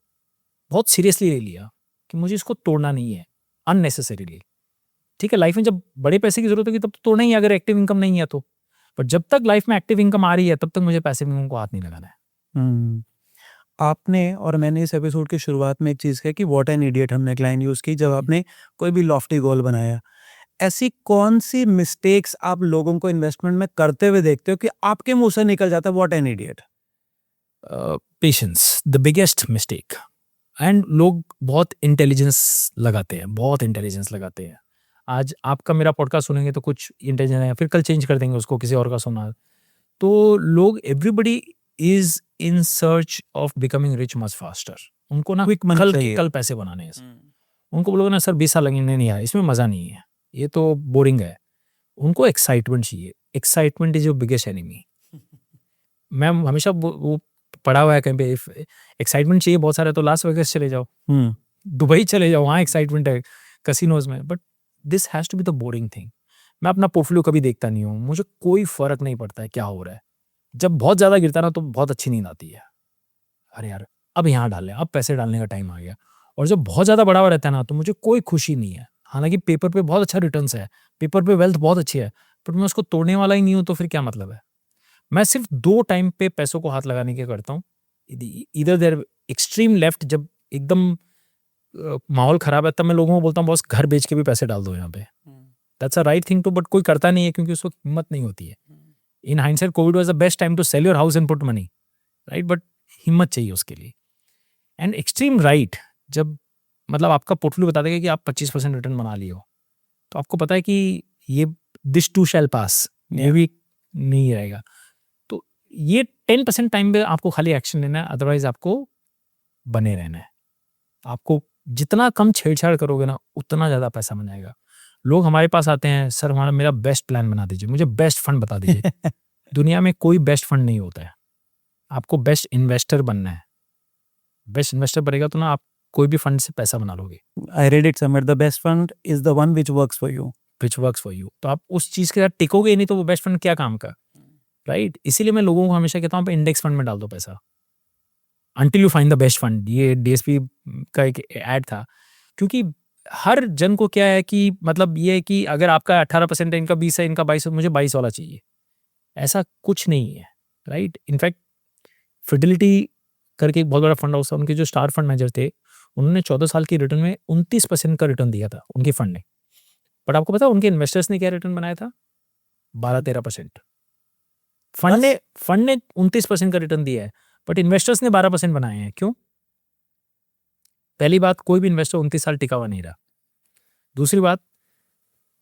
बहुत सीरियसली ले लिया कि मुझे इसको तोड़ना नहीं है अननेसेसरीली। ठीक है, लाइफ में जब बड़े पैसे की जरूरत होगी तब तो तोड़ना ही है, अगर एक्टिव इनकम नहीं है तो। पर जब तक लाइफ में एक्टिव इनकम आ रही है, तब तक मुझे पैसिव इनकम को हाथ नहीं लगाना है। आपने और मैंने इस एपिसोड की शुरुआत में एक चीज़ कही कि व्हाट एन इडियट हमने एक लाइन यूज़ की जब आपने कोई भी लॉफ्टी गोल बनाया। ऐसी कौन सी मिस्टेक्स आप लोगों को इन्वेस्टमेंट में करते हुए देखते हो कि आपके मुंह से निकल जाता है what an idiot? Patience, the biggest mistake. And लोग बहुत इंटेलिजेंस लगाते हैं, बहुत इंटेलिजेंस लगाते हैं। आज आपका मेरा पॉडकास्ट सुनेंगे तो कुछ इंटेलिजेंस है, फिर कल चेंज कर देंगे उसको, किसी और का सुना। तो लोग, everybody is in search of becoming rich much faster. उनको ना Quick money कल चाहिए। कल पैसे बनाने हैं। उनको बोलोगे ना सर 20 साल लगेंगे, नहीं यार इसमें मज़ा नहीं है, ये तो बोरिंग है। उनको एक्साइटमेंट चाहिए। Excitement is your biggest enemy. मैं हमेशा वो पड़ा हुआ है कहीं पे, एक्साइटमेंट चाहिए बहुत सारा तो लास वेगास चले जाओ, हम्म दुबई चले जाओ, वहाँ एक्साइटमेंट है कसिनोज में। But this has to be the boring thing. मैं अपना पोर्टफोलियो कभी देखता नहीं हूँ, मुझे कोई फर्क नहीं पड़ता है क्या हो रहा है। जब बहुत ज़्यादा गिरता ना तो बहुत अच्छी नींद आती है, अरे यार अब यहाँ डाल लें, अब पैसे डालने का टाइम आ गया। और जब बहुत ज़्यादा बढ़ा हुआ रहता है ना तो मुझे कोई खुशी नहीं है। हालांकि पेपर पे बहुत अच्छा रिटर्न्स है, पेपर पे वेल्थ बहुत अच्छी है, बट मैं उसको तोड़ने वाला ही नहीं हूँ, तो फिर क्या मतलब है। मैं सिर्फ 2 टाइम पे पैसों को हाथ लगाने के करता हूँ। इधर देयर एक्सट्रीम लेफ्ट, जब एकदम माहौल खराब है तब मैं लोगों को बोलता हूँ बॉस घर बेच के भी पैसे डाल दो यहाँ पे, that's a right thing to, but कोई करता नहीं है क्योंकि उसको हिम्मत नहीं होती है। In hindsight COVID was the best time to sell your house and put money, right, but हिम्मत चाहिए उसके लिए। एंड एक्सट्रीम राइट, जब मतलब आपका पोर्टफोलियो बता देगा कि आप 25% रिटर्न बना लिए हो, तो आपको पता है कि ये दिस टू शैल पास, ये भी नहीं रहेगा। तो ये 10% टाइम पे आपको खाली एक्शन लेना है, अदरवाइज आपको बने रहना है। आपको जितना कम छेड़छाड़ करोगे ना उतना ज़्यादा पैसा बन जाएगा। लोग हमारे पास आते हैं, सर हमारा मेरा बेस्ट प्लान बना दीजिए, मुझे बेस्ट फंड बता दीजिए। दुनिया में कोई बेस्ट फंड नहीं होता है, आपको बेस्ट इन्वेस्टर बनना है। बेस्ट इन्वेस्टर बनेगा तो ना आप कोई भी फंड से पैसा बना लोगे, I read it somewhere, the best fund is the one which works for you. Which works for you. तो आप उस चीज़ के साथ टिकोगे ही नहीं तो वो बेस्ट फंड क्या काम का, राइट। इसीलिए मैं लोगों को हमेशा कहता हूँ इंडेक्स फंड में डाल दो पैसा, until you find the best fund. ये डीएसपी का एक ऐड था, क्योंकि हर जन को क्या है कि मतलब ये है कि अगर आपका 18% है, इनका 20 है, इनका 22 है, मुझे 22 वाला चाहिए। ऐसा कुछ नहीं है, राइट। इनफैक्ट फिडिलिटी करके एक बहुत बड़ा फंड हाउस था, उनके जो स्टार फंड मैनेजर थे उन्होंने 14 साल की रिटर्न में 29% का रिटर्न दिया था उनके फंड ने। बट आपको पता है उनके इन्वेस्टर्स ने क्या रिटर्न बनाया था? 12-13%। फंड ने 29% का रिटर्न दिया है, बट इन्वेस्टर्स ने 12% बनाए हैं। क्यों? पहली बात, कोई भी इन्वेस्टर 29 साल टिका हुआ नहीं रहा। दूसरी बात,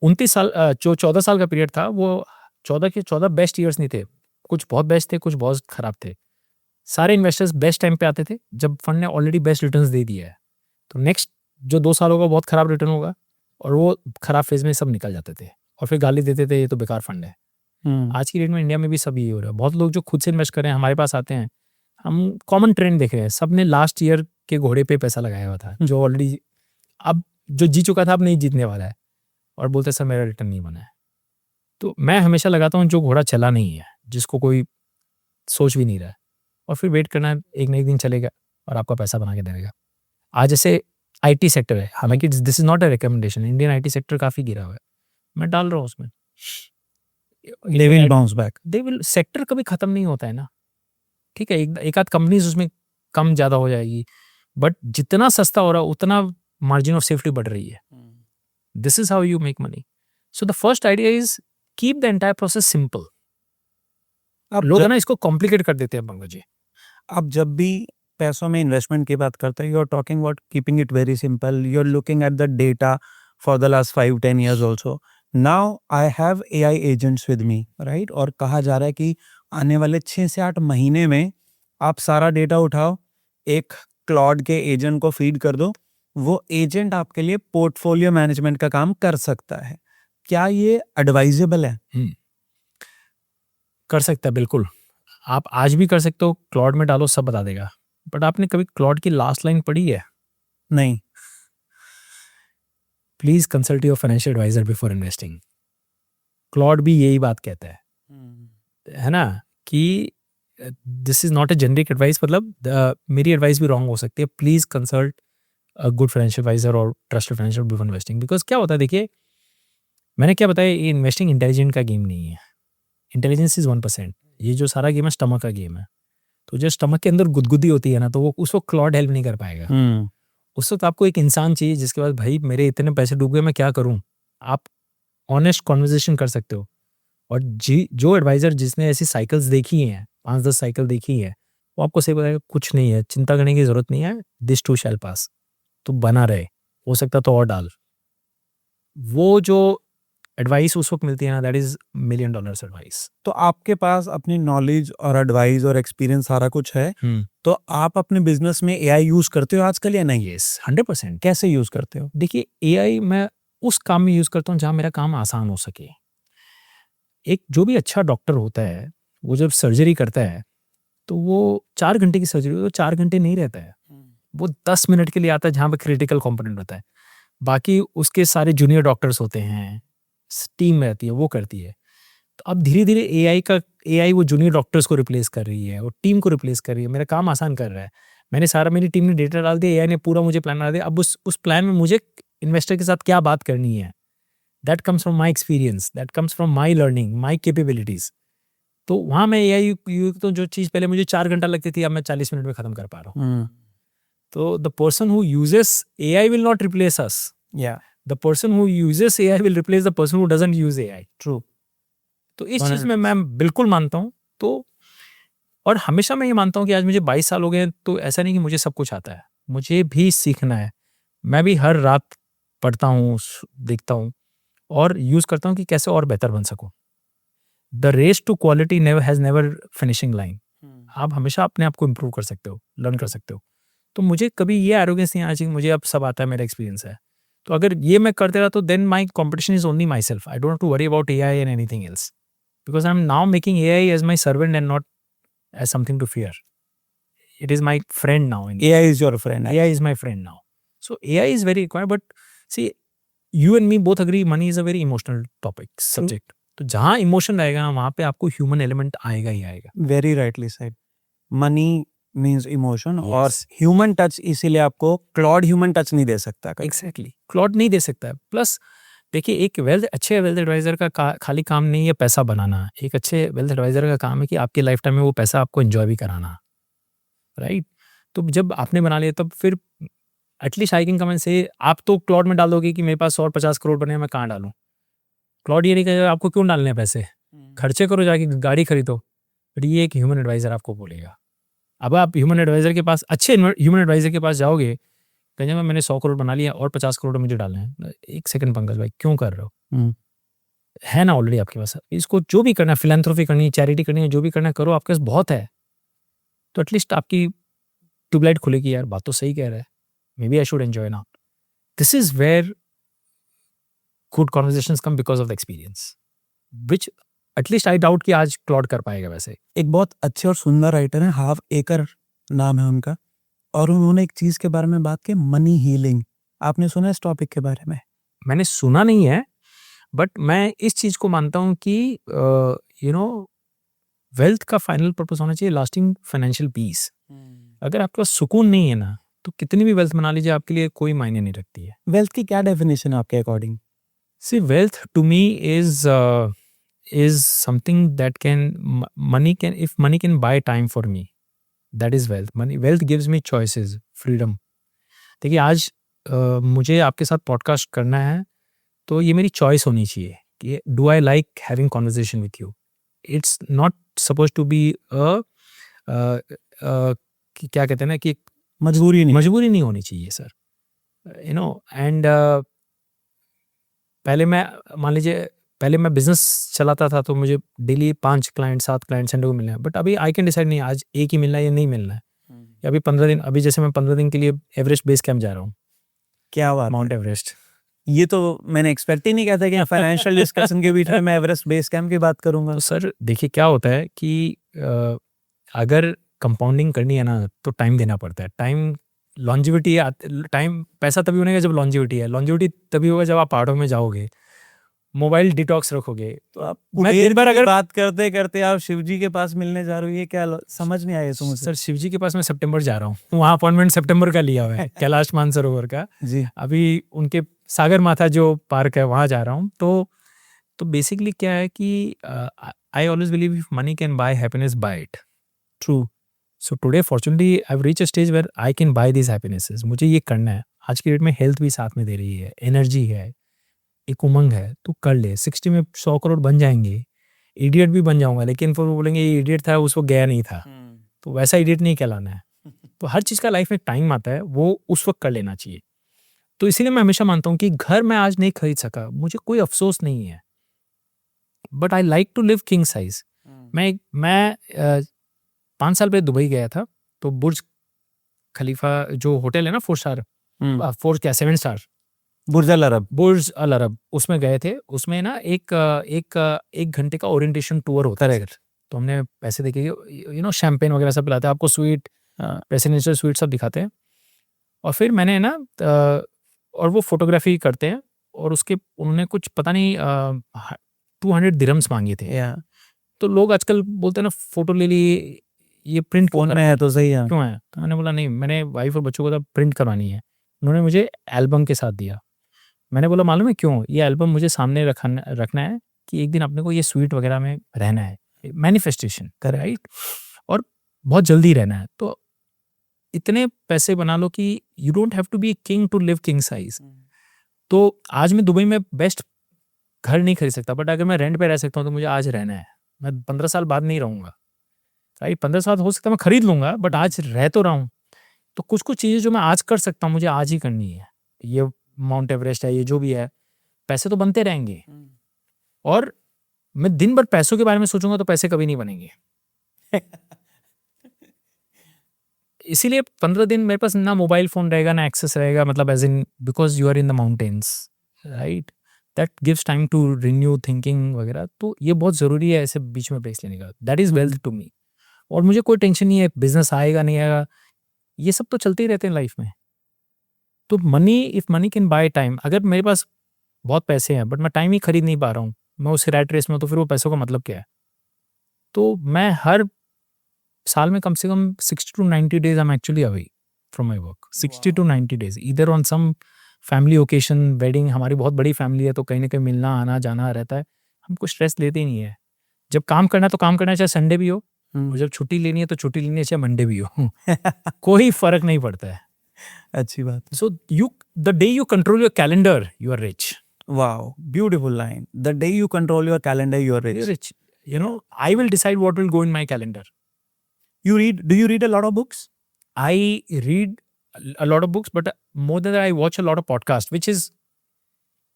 29 साल जो 14 साल का पीरियड था वो 14 के 14 बेस्ट ईयर्स नहीं थे, कुछ बहुत बेस्ट थे, कुछ बहुत खराब थे। सारे इन्वेस्टर्स बेस्ट टाइम पे आते थे जब फंड ने ऑलरेडी बेस्ट रिटर्न्स दे दिया है। तो नेक्स्ट जो 2 साल होगा बहुत खराब रिटर्न होगा, और वो खराब फेज में सब निकल जाते थे और फिर गाली देते थे ये तो बेकार फंड है। आज की डेट में इंडिया में भी सब ये हो रहा है। बहुत लोग जो खुद से इन्वेस्ट कर रहे हैं हमारे पास आते हैं, हम कॉमन ट्रेंड देख रहे हैं, सब ने लास्ट ईयर के घोड़े पे पैसा लगाया हुआ था, जो ऑलरेडी अब जो जीत चुका था अब नहीं जीतने वाला है, और बोलते सर मेरा रिटर्न नहीं बना है। तो मैं हमेशा लगाता हूँ जो घोड़ा चला नहीं है, जिसको कोई सोच भी नहीं रहा है, और फिर वेट करना है, एक न एक दिन चलेगा और आपका पैसा बना के देगा। आज जैसे आईटी सेक्टर है, हालांकि this is not a recommendation, Indian IT sector काफ़ी गिरा हुआ है, मैं डाल रहा हूँ उसमें। They will bounce back. Sector कभी खत्म नहीं होता है ना, ठीक है, एक आध कंपनीज उसमें कम ज़्यादा हो जाएगी, बट जितना सस्ता हो रहा है उतना मार्जिन ऑफ सेफ्टी बढ़ रही है। This is how you make money. So the first idea is keep the entire process simple. अब लोग है ना इसको कॉम्प्लिकेट कर देते हैं पंकज जी। आप जब भी पैसों में इन्वेस्टमेंट की बात करते हैं, you are talking about keeping it very simple, you are looking at the data for the last 5-10 years also. Now I have AI agents with me, right, और कहा जा रहा है कि आने वाले 6 से 8 महीने में आप सारा डेटा उठाओ, एक क्लॉड के एजेंट को फीड कर दो, वो एजेंट आपके लिए पोर्टफोलियो मैनेजमेंट का काम कर सकता है। क्या ये एडवाइजेबल है? कर सकता है, बिल्कुल। आप आज भी कर सकते हो, क्लॉड में डालो सब बता देगा। बट आपने कभी क्लॉड की लास्ट लाइन पढ़ी है? नहीं। Please consult your financial advisor before investing. Claude भी यही बात कहता है ना, कि this is not a generic advice, मतलब मेरी एडवाइस भी रॉन्ग हो सकती है। Please consult a good financial advisor और trusted financial before investing. Because क्या होता है, देखिए मैंने क्या बताया, ये इन्वेस्टिंग इंटेलिजेंट का गेम नहीं है। Intelligence is 1%। ये जो सारा गेम है स्टमक का गेम है। तो जो स्टमक के अंदर गुदगुदी होती है ना, तो वो उसको क्लॉड हेल्प नहीं कर पाएगा। उस वक्त आपको एक इंसान चाहिए जिसके पास भाई मेरे इतने पैसे डूब गए, मैं क्या करूं, आप ऑनेस्ट कॉन्वर्जेशन कर सकते हो। और जो एडवाइजर जिसने ऐसी साइकिल्स देखी हैं, 5-10 साइकिल देखी है, वो आपको सही बताएगा कुछ नहीं है, चिंता करने की जरूरत नहीं है, दिस टू शैल पास। तो बना रहे, हो सकता तो और डाल। वो जो एडवाइस उस वक्त मिलती है ना, दैट इज $1 million एडवाइस। तो आपके पास अपनी नॉलेज और एडवाइस और एक्सपीरियंस सारा कुछ है, तो आप अपने बिजनेस में AI यूज करते हो आजकल या नहीं? यस, 100%। कैसे यूज करते हो? देखिए AI मैं उस काम में यूज करता हूँ जहाँ मेरा काम आसान हो सके। एक जो भी अच्छा डॉक्टर होता है वो जब सर्जरी करता है तो वो 4 घंटे की सर्जरी तो 4 घंटे नहीं रहता है, वो 10 मिनट के लिए आता है जहाँ पे क्रिटिकल कंपोनेंट होता है। बाकी उसके सारे जूनियर डॉक्टर्स होते हैं, टीम रहती है वो करती है। तो अब धीरे धीरे एआई वो जूनियर डॉक्टर्स को रिप्लेस कर रही है, वो टीम को रिप्लेस कर रही है, मेरा काम आसान कर रहा है। मेरी टीम ने डेटा डाल दिया, एआई ने पूरा मुझे प्लान बना दिया। अब उस प्लान में मुझे इन्वेस्टर के साथ क्या बात करनी है, that comes from my experience, that comes from my learning, my capabilities. तो वहाँ मैं एआई तो जो चीज़ पहले मुझे 4 घंटा लगती थी, अब मैं 40 मिनट में खत्म कर पा रहा हूँ। तो the person who uses AI will not replace us, the person who uses AI will replace the person who doesn't use AI. True. तो इस चीज़ में मैं बिल्कुल मानता हूँ। तो और हमेशा मैं ये मानता हूँ कि आज मुझे 22 साल हो गए, तो ऐसा नहीं कि मुझे सब कुछ आता है, मुझे भी सीखना है। मैं भी हर रात पढ़ता हूँ, देखता हूँ और यूज़ करता हूँ कि कैसे और बेहतर बन सकूँ। The race to quality has never finishing line. आप हमेशा अपने आप को इम्प्रूव कर सकते हो, लर्न कर सकते हो। तो मुझे कभी ये एरोगेंस नहीं आना चाहिए मुझे अब सब आता है, मेरा एक्सपीरियंस है। तो अगर ये मैं करते रहा तो then my competition is only myself. I don't have to worry about AI and anything else, because I'm now making AI as my servant and not as something to fear. It is my friend now. AI is your friend. AI is my friend now. So AI is very required, but see, you and me both agree money is a very emotional topic, subject. तो जहाँ emotion रहेगा ना वहाँ पे आपको human element आएगा ही आएगा। Very rightly said. Money means emotion और ह्यूमन टच, इसीलिए आपको क्लॉड ह्यूमन टच नहीं दे सकता। एग्जैक्टली, क्लॉड नहीं दे सकता है। प्लस देखिए, एक अच्छे वेल्थ एडवाइजर का खाली काम नहीं है पैसा बनाना। एक अच्छे वेल्थ एडवाइजर का काम है कि आपके लाइफ टाइम में वो पैसा आपको एंजॉय भी कराना, राइट। तो जब आपने बना लिया तब फिर at least I can come and से, आप तो क्लॉड में डाल दोगे कि मेरे पास 150 करोड़ बने, मैं कहाँ डालूं। क्लॉड ये नहीं कहेगा आपको क्यों डालने हैं पैसे, खर्चे करो, जाके गाड़ी खरीदो। बट ये एक ह्यूमन एडवाइजर आपको बोलेगा। अब आप ह्यूमन एडवाइजर के पास, अच्छे ह्यूमन एडवाइजर के पास जाओगे, कहेंगे मैंने 100 करोड़ बना लिया और 50 करोड़ मुझे डालने हैं। एक सेकंड पंकज भाई, क्यों कर रहे हो? है ना ऑलरेडी आपके पास। इसको जो भी करना है, फिलैंथ्रोपी करनी है, चैरिटी करनी है, जो भी करना है करो, आपके पास बहुत है। तो एटलीस्ट आपकी ट्यूबलाइट खुलेगी, यार बात तो सही कह रहा है, maybe I should enjoy now. This is where good conversations come because of the experience, which at least I doubt कि आज क्लॉड कर पाएगा। वैसे एक बहुत अच्छे और सुंदर राइटर है, हाफ एकर नाम है उनका, और उन्होंने एक चीज के बारे में बात की, मनी हीलिंग। आपने सुना इस टॉपिक के बारे में? मैंने सुना नहीं है, बट मैं इस चीज को मानता हूँ कि यू नो वेल्थ का फाइनल पर्पस होना चाहिए लास्टिंग फाइनेंशियल पीस। अगर आपके पास सुकून नहीं है ना, तो कितनी भी वेल्थ बना लीजिए आपके लिए कोई मायने नहीं रखती है। वेल्थ की क्या डेफिनेशन है आपके according? See, wealth to me is something that money can buy time for me, that is wealth. Wealth gives me choices, freedom. देखिए, आज मुझे आपके साथ पॉडकास्ट करना है, तो ये मेरी चॉइस होनी चाहिए कि do I like having conversation with you. It's not suppose to be क्या कहते हैं ना कि मजबूरी नहीं होनी चाहिए सर, यू नो। एंड पहले मैं बिजनेस चलाता था, तो मुझे डेली 5 क्लाइंट 7 क्लाइंट संडे को मिलना है। बट अभी आई कैन डिसाइड, नहीं आज एक ही मिलना है या नहीं मिलना है, या अभी 15 दिन, अभी जैसे मैं 15 दिन के लिए एवरेस्ट बेस कैंप जा रहा हूँ। क्या बात, माउंट एवरेस्ट। ये तो मैंने एक्सपेक्ट ही नहीं किया था कि फाइनेंशियल डिस्कशन के बीच में मैं एवरेस्ट बेस कैंप की बात करूंगा। तो सर देखिए, क्या होता है कि अगर कंपाउंडिंग करनी है ना, तो टाइम देना पड़ता है। टाइम लॉन्जिविटी है, टाइम पैसा तभी होने का जब लॉन्जिविटी है। लॉन्जिविटी तभी होगा जब आप पहाड़ों में जाओगे, मोबाइल डिटॉक्स रखोगे। तो आप मैं दिन भर अगर बात करते करते आप शिवजी के पास मिलने जा रहे हो, ये क्या समझ नहीं आया मुझे। सर शिवजी के पास मैं सितंबर जा रहा हूँ, वहाँ अपॉइंटमेंट सितंबर का लिया हुआ है कैलाश मानसरोवर का जी। अभी उनके सागर माथा जो पार्क है वहाँ जा रहा हूँ। तो बेसिकली क्या है कि I always believe if money can buy happiness, buy it. True. So today fortunately I have reached a stage where I can buy this happinesses. मुझे ये करना है। आज की डेट में हेल्थ भी साथ में दे रही है, एनर्जी है, एक उमंग है, तो कर ले। 60 में 100 करोड़ बन जाएंगे, इडियट भी बन जाऊंगा, लेकिन फिर वो बोलेंगे ये इडियट था, उसको गया नहीं था। तो वैसा इडियट नहीं कहलाना है। तो हर चीज़ का लाइफ में टाइम आता है, वो उस वक्त कर लेना चाहिए। तो इसीलिए मैं हमेशा मानता हूँ कि घर मैं आज नहीं खरीद सका, मुझे कोई अफसोस नहीं है, but I like to live king size. मैं 5 साल पहले दुबई गया था, तो बुर्ज खलीफा जो होटल है ना 7 स्टार, बुर्ज अल अरब, उसमें गए थे। उसमें ना एक घंटे का ओरिएंटेशन टूर होता है। तो हमने पैसे देके शैम्पेन वगैरह सब पिलाते हैं आपको, स्वीट प्रेसिडेंशियल स्वीट सब दिखाते हैं। और फिर मैंने ना और वो फोटोग्राफी करते हैं, और उसके उन्होंने कुछ पता नहीं 200 दिरहम्स मांगे थे। या तो लोग आजकल बोलते हैं ना, फोटो ले ली, ये प्रिंट फोन में है तो सही है। क्यों है? तो मैंने बोला नहीं, मैंने वाइफ और बच्चों को तो प्रिंट करवानी है। उन्होंने मुझे एल्बम के साथ दिया। मैंने बोला मालूम है क्यों? ये एल्बम मुझे सामने रखना है कि एक दिन अपने को ये स्वीट वगैरह में रहना है, मैनिफेस्टेशन, राइट? और बहुत जल्दी रहना है। तो इतने पैसे बना लो कि you don't have to be king to live king size. तो आज मैं दुबई में बेस्ट घर नहीं खरीद सकता, बट अगर मैं रेंट पे रह सकता हूँ तो मुझे आज रहना है। मैं 15 साल बाद नहीं रहूँगा, राइट? 15 साल हो सकता है मैं खरीद लूँगा, बट आज रह तो रहा हूँ। तो कुछ चीज़ें जो मैं आज कर सकता हूँ, मुझे आज ही करनी है। ये माउंट एवरेस्ट है, ये जो भी है, पैसे तो बनते रहेंगे। और मैं दिन भर पैसों के बारे में सोचूंगा तो पैसे कभी नहीं बनेंगे। इसीलिए 15 दिन मेरे पास ना मोबाइल फोन रहेगा ना एक्सेस रहेगा, मतलब as in because you are in the mountains, right? That gives time to renew thinking वगैरह। तो ये बहुत ज़रूरी है ऐसे बीच में ब्रेक्स लेने का। That is wealth to me. और मुझे कोई टेंशन नहीं है बिजनेस आएगा नहीं आएगा, ये सब तो चलते ही रहते हैं लाइफ में। तो money, if money can by time, अगर मेरे पास बहुत पैसे हैं बट मैं टाइम ही खरीद नहीं पा रहा हूँ, मैं उस रैट रेस में हूं, तो फिर वो पैसों का मतलब क्या है? तो मैं हर साल में कम से कम 60 to 90 days I am actually away from my work. 60 to 90 days either on some family occasion, wedding. हमारी बहुत बड़ी फैमिली है तो कहीं ना कहीं मिलना आना जाना रहता है। हमको स्ट्रेस लेते ही नहीं है। जब काम करना है तो काम करना है, चाहे संडे भी हो, और जब छुट्टी लेनी है तो छुट्टी लेनी है, चाहे मंडे भी हो। कोई फर्क नहीं पड़ता है। अच्छी बात है। So the day you control your calendar, you are rich. Wow, beautiful line. The day you control your calendar, you're rich. You're rich. I will decide what will go in my calendar. Do you read a lot of books? I read a lot of books, but more than that, I watch a lot of podcasts, which is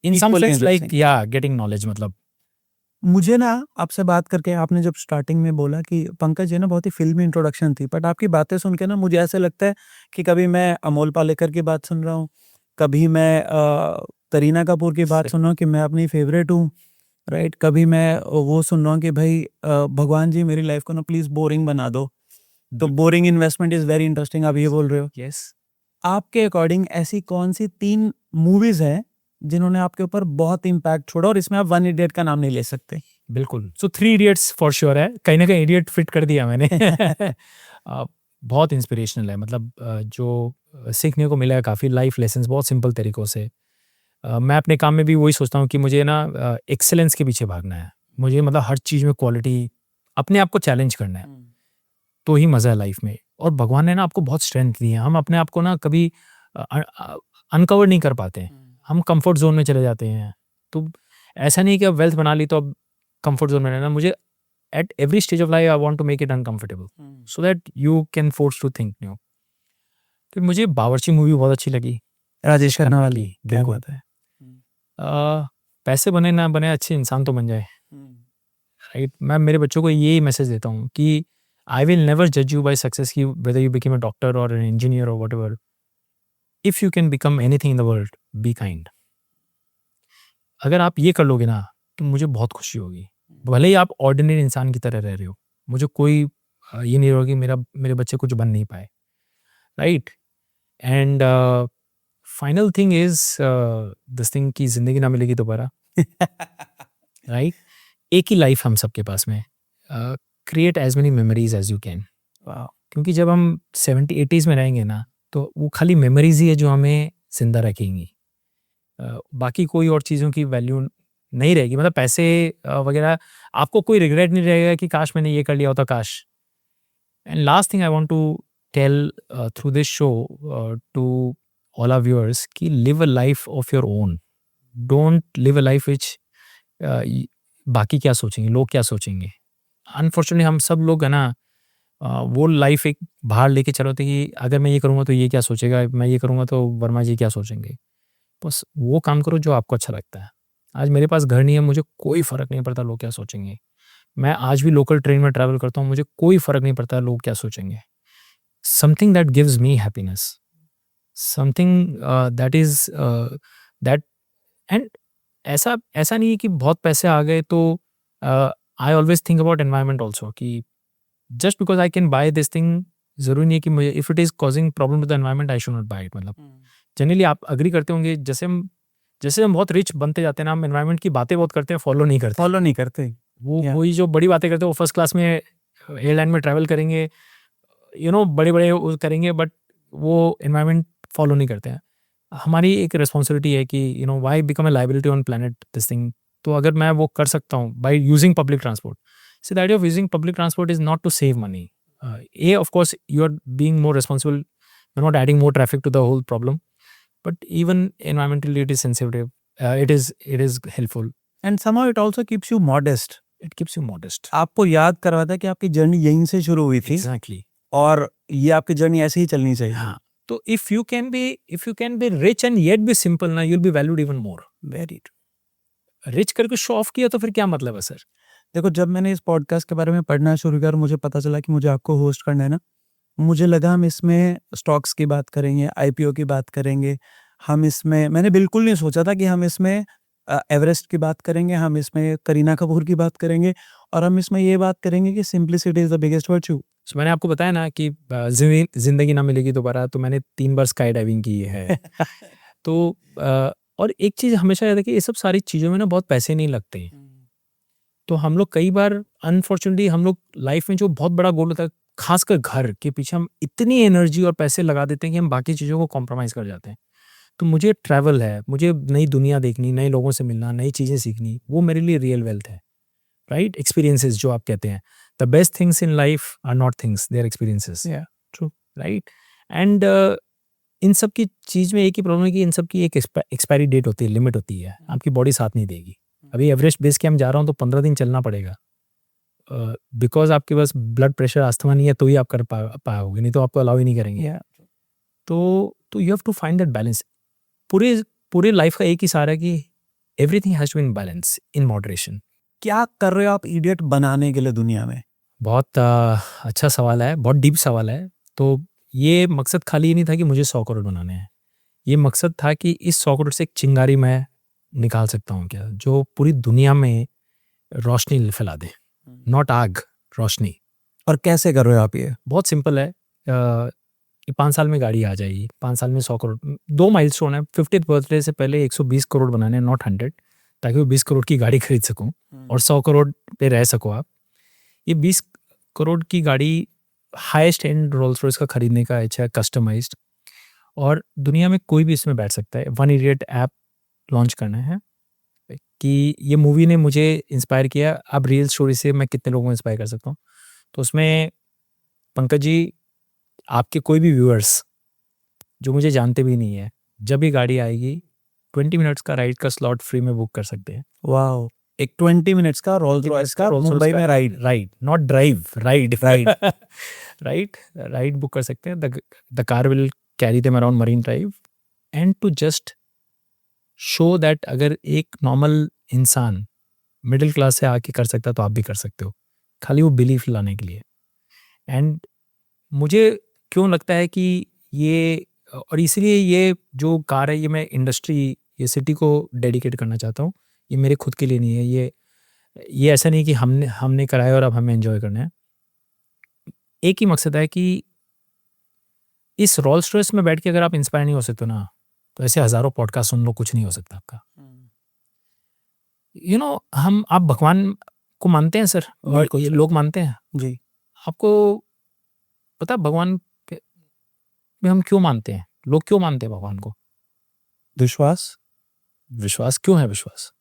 in some Equally sense like, interesting. yeah, getting knowledge. मतलब मुझे ना आपसे बात करके, आपने जब starting में बोला कि पंकज ये ना बहुत ही फिल्मी इंट्रोडक्शन थी, बट आपकी बातें सुन के ना मुझे ऐसे लगता है कि कभी मैं अमोल पालेकर की बात सुन रहा हूँ, कभी मैं करीना कपूर की बात सुन रहा हूँ कि मैं अपनी फेवरेट हूँ, राइट? कभी मैं वो सुन रहा हूँ कि भाई भगवान जी मेरी लाइफ को ना प्लीज बोरिंग बना दो। तो boring investment is very interesting, आप ये बोल रहे हो। yes, आपके अकॉर्डिंग ऐसी कौन सी 3 मूवीज हैं जिन्होंने आपके ऊपर बहुत इम्पैक्ट छोड़ा, और इसमें आप वन इडियट का नाम नहीं ले सकते? बिल्कुल। सो 3 इडियट्स फॉर श्योर है, कहीं ना कहीं इडियट फिट कर दिया मैंने। बहुत इंस्पिरेशनल है, मतलब जो सीखने को मिला है काफ़ी लाइफ लेसन्स बहुत सिंपल तरीक़ों से। मैं अपने काम में भी वही सोचता हूँ कि मुझे ना एक्सेलेंस के पीछे भागना है। मुझे मतलब हर चीज़ में क्वालिटी, अपने आप को चैलेंज करना है, तो ही मज़ा है लाइफ में। और भगवान ने ना आपको बहुत स्ट्रेंथ दी है। हम अपने आप को ना कभी अनकवर नहीं कर पाते हैं, हम कंफर्ट जोन में चले जाते हैं। तो ऐसा नहीं कि अब वेल्थ बना ली तो अब कंफर्ट जोन में रहना। मुझे at every stage of life I want to make it uncomfortable so that you can force to think new. तो मुझे बावर्ची मूवी बहुत अच्छी लगी, राजेश खन्ना वाली, क्या बिल्कुल। बात है। पैसे बने ना बने, अच्छे इंसान तो बन जाए, राइट? मैं मेरे बच्चों को यही मैसेज देता हूँ कि आई विल नेवर जज यू बाय सक्सेस, की whether you become a doctor और एन इंजीनियर और whatever. If you can become anything in the world, be kind. अगर आप ये कर लोगे ना तो मुझे बहुत खुशी होगी। भले ही आप ऑर्डिनरी इंसान की तरह रह रहे हो, मुझे कोई ये नहीं होगा कि मेरे बच्चे कुछ बन नहीं पाए, right? And final thing is this thing की जिंदगी ना मिलेगी दोबारा, राइट? एक ही लाइफ हम सबके पास में, create as many memories as you can. क्योंकि जब हम 70-80s में रहेंगे ना तो वो खाली मेमोरीज ही है जो हमें जिंदा रखेंगी। बाकी कोई और चीज़ों की वैल्यू नहीं रहेगी। मतलब पैसे वगैरह, आपको कोई रिग्रेट नहीं रहेगा कि काश मैंने ये कर लिया होता, काश। And last thing I want to tell through this show to all our viewers कि live a life of your own. Don't live a life which बाकी क्या सोचेंगे, लोग क्या सोचेंगे। अनफॉर्चुनेटली हम सब लोग है ना वो लाइफ एक बाहर लेके चलो थे कि अगर मैं ये करूँगा तो ये क्या सोचेगा, मैं ये करूँगा तो वर्मा जी क्या सोचेंगे। बस वो काम करो जो आपको अच्छा लगता है। आज मेरे पास घर नहीं है, मुझे कोई फ़र्क नहीं पड़ता लोग क्या सोचेंगे। मैं आज भी लोकल ट्रेन में ट्रैवल करता हूँ, मुझे कोई फ़र्क नहीं पड़ता लोग क्या सोचेंगे। Something that gives me happiness, something that is that. And ऐसा नहीं है कि बहुत पैसे आ गए तो I always think about environment also कि just because I can buy this thing जरूरी नहीं है कि मुझे if it is causing problem to the environment I should not buy it. मतलब जनरली आप अग्री करते होंगे, जैसे हम बहुत रिच बनते जाते हैं ना, हम एनवायरनमेंट की बातें बहुत करते हैं, फॉलो नहीं करते. वो Yeah. वही जो बड़ी बातें करते हैं वो फर्स्ट क्लास में एयरलाइन में ट्रैवल करेंगे, बड़े बड़े वो करेंगे, बट वो एनवायरनमेंट फॉलो नहीं करते हैं. हमारी एक रिस्पॉन्सिबिलिटी है कि why become a liability on planet this thing. तो अगर मैं वो कर सकता हूँ by using public transport. See the idea of using public transport is not to save money. Of course you are being more responsible, you are not adding more traffic to the whole problem, but even environmentally it is sensitive, it is helpful. And somehow it also keeps you modest. It keeps you modest. आपको याद करवाता है कि आपकी journey यहीं से शुरू हुई थी Exactly. और ये आपकी जर्नी ऐसे ही चलनी चाहिए. हाँ. तो if you can be rich and yet be simple ना, you'll be valued even more. Very true. Rich करके शो ऑफ किया तो फिर क्या मतलब है सर? देखो, जब मैंने इस पॉडकास्ट के बारे में पढ़ना शुरू किया और मुझे पता चला कि मुझे आपको होस्ट करना है ना, मुझे लगा हम इसमें स्टॉक्स की बात करेंगे, आईपीओ की बात करेंगे. मैंने बिल्कुल नहीं सोचा था कि हम इसमें एवरेस्ट की बात करेंगे, हम इसमें करीना कपूर की बात करेंगे और हम इसमें ये बात करेंगे कि simplicity is the biggest virtue. So, मैंने आपको बताया ना कि जिंदगी ना मिलेगी दोबारा, तो मैंने 3 बार स्काई डाइविंग की है. तो और एक चीज़ हमेशा याद है कि ये सब सारी चीज़ों में ना बहुत पैसे नहीं लगते हैं. तो हम लोग कई बार अनफॉर्चुनेटली हम लोग लाइफ में जो बहुत बड़ा गोल होता है, खासकर घर के पीछे हम इतनी एनर्जी और पैसे लगा देते हैं कि हम बाकी चीज़ों को कॉम्प्रोमाइज़ कर जाते हैं. तो मुझे ट्रैवल है, मुझे नई दुनिया देखनी, नए लोगों से मिलना, नई चीज़ें सीखनी, वो मेरे लिए रियल वेल्थ है. राइट? एक्सपीरियंसेस जो आप कहते हैं, the best things in life are not things, they are experiences. True. Right? And इन सब की चीज़ में एक ही प्रॉब्लम है कि इन सब की एक एक्सपायरी डेट होती है, लिमिट होती है. आपकी बॉडी साथ नहीं देगी. अभी एवरेस्ट बेस कैंप जा रहा हूँ तो 15 दिन चलना पड़ेगा, बिकॉज आपके पास ब्लड प्रेशर, अस्थमा नहीं है तो ही आप कर पाओगे, नहीं तो आपको अलाउ ही नहीं करेंगे. तो you have to find that balance. पूरे लाइफ का एक ही सारा है कि everything has to be in balance, in moderation. क्या कर रहे हो आप इडियट बनाने के लिए दुनिया में? बहुत अच्छा सवाल है, बहुत डीप सवाल है. तो ये मकसद खाली ये नहीं था कि मुझे 100 करोड़ बनाने हैं. ये मकसद था कि इस 100 करोड़ से एक चिंगारी मैं निकाल सकता हूँ क्या, जो पूरी दुनिया में रोशनी फैला दे. नॉट आग, रोशनी. और कैसे कर रहे हो आप ये? बहुत सिंपल है. 5 साल में गाड़ी आ जाएगी, 5 साल में 100 करोड़. 2 माइलस्टोन है. 50th बर्थडे से पहले 120 करोड़ बनाने हैं, नॉट 100, ताकि वो 20 करोड़ की गाड़ी खरीद सकूं और 100 करोड़ पे रह सको आप. ये 20 करोड़ की गाड़ी हाईएस्ट एंड रोल्स रॉयस का खरीदने का अच्छा कस्टमाइज्ड, और दुनिया में कोई भी इसमें बैठ सकता है. वन इडियट ऐप लॉन्च करना है कि ये मूवी ने मुझे इंस्पायर किया. अब रियल स्टोरी से मैं कितने लोगों को इंस्पायर कर सकता हूँ. तो उसमें पंकज जी, आपके कोई भी व्यूअर्स जो मुझे जानते भी नहीं है, जब भी गाड़ी आएगी 20 मिनट्स का राइड का स्लॉट फ्री में बुक कर सकते हैं. वाओ. एक 20 मिनट्स का रोल्स रॉयस का मुंबई में ride, not drive, ride. Ride book कर सकते हैं. The car will carry them around Marine Drive, and to just show that अगर एक नॉर्मल इंसान मिडिल क्लास से आके कर सकता है तो आप भी कर सकते हो, खाली वो बिलीफ लाने के लिए. एंड मुझे क्यों लगता है कि ये, और इसलिए ये जो कार है ये मैं इंडस्ट्री, ये सिटी को डेडिकेट करना चाहता हूँ. ये मेरे खुद के लिए नहीं है. ये ऐसा नहीं कि हमने कराया और अब हमें एंजॉय करना है. एक ही मकसद है कि इस रोल्स रॉयस में बैठ के अगर आप इंस्पायर नहीं हो सकते ना, तो ऐसे हजारों पॉडकास्ट सुन लो, कुछ नहीं हो सकता आपका. आप भगवान को मानते हैं सर, और ये लोग मानते हैं जी. आपको पता है भगवान में हम क्यों मानते हैं, लोग क्यों मानते हैं भगवान को? विश्वास क्यों है? विश्वास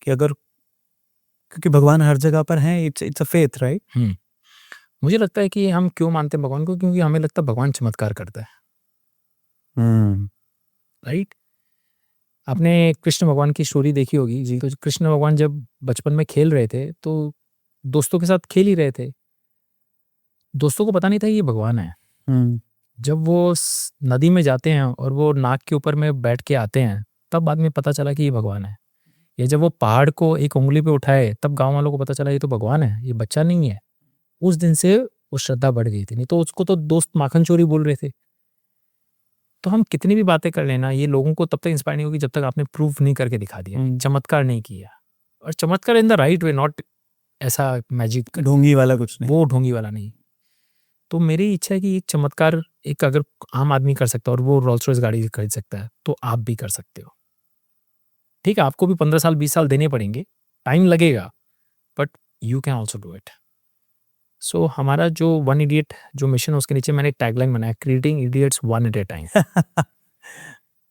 कि अगर, क्योंकि भगवान हर जगह पर हैं. It's a faith, right? मुझे लगता है कि हम क्यों मानते हैं भगवान को, क्योंकि हमें लगता है भगवान चमत्कार करता है. राइट? आपने कृष्ण भगवान की स्टोरी देखी होगी जी. तो कृष्ण भगवान जब बचपन में खेल रहे थे तो दोस्तों के साथ खेल ही रहे थे. दोस्तों को पता नहीं था ये भगवान है. जब वो नदी में जाते हैं और वो नाक के ऊपर में बैठ के आते हैं, तब बाद में पता चला कि ये भगवान है. या जब वो पहाड़ को एक उंगली पे उठाए, तब गांव वालों को पता चला ये तो भगवान है, ये बच्चा नहीं है. उस दिन से वो श्रद्धा बढ़ गई थी. नहीं तो उसको तो दोस्त माखन चोरी बोल रहे थे. तो हम कितनी भी बातें कर लेना, ये लोगों को तब तक इंस्पायर नहीं होगी जब तक आपने प्रूफ नहीं करके दिखा दिया, चमत्कार नहीं किया. और चमत्कार in the right way, not ऐसा मैजिक ढोंगी वाला कुछ नहीं। वो ढोंगी वाला नहीं। तो मेरी इच्छा है कि एक चमत्कार एक अगर आम आदमी कर सकता है और वो रोल्स रॉयस गाड़ी खरीद सकता है तो आप भी कर सकते हो। ठीक है, आपको भी 15 साल 20 साल देने पड़ेंगे, टाइम लगेगा, but you can also do it. So हमारा जो वन इडियट जो मिशन है उसके नीचे मैंने एक टैगलाइन बनाया, creating idiots one at a time.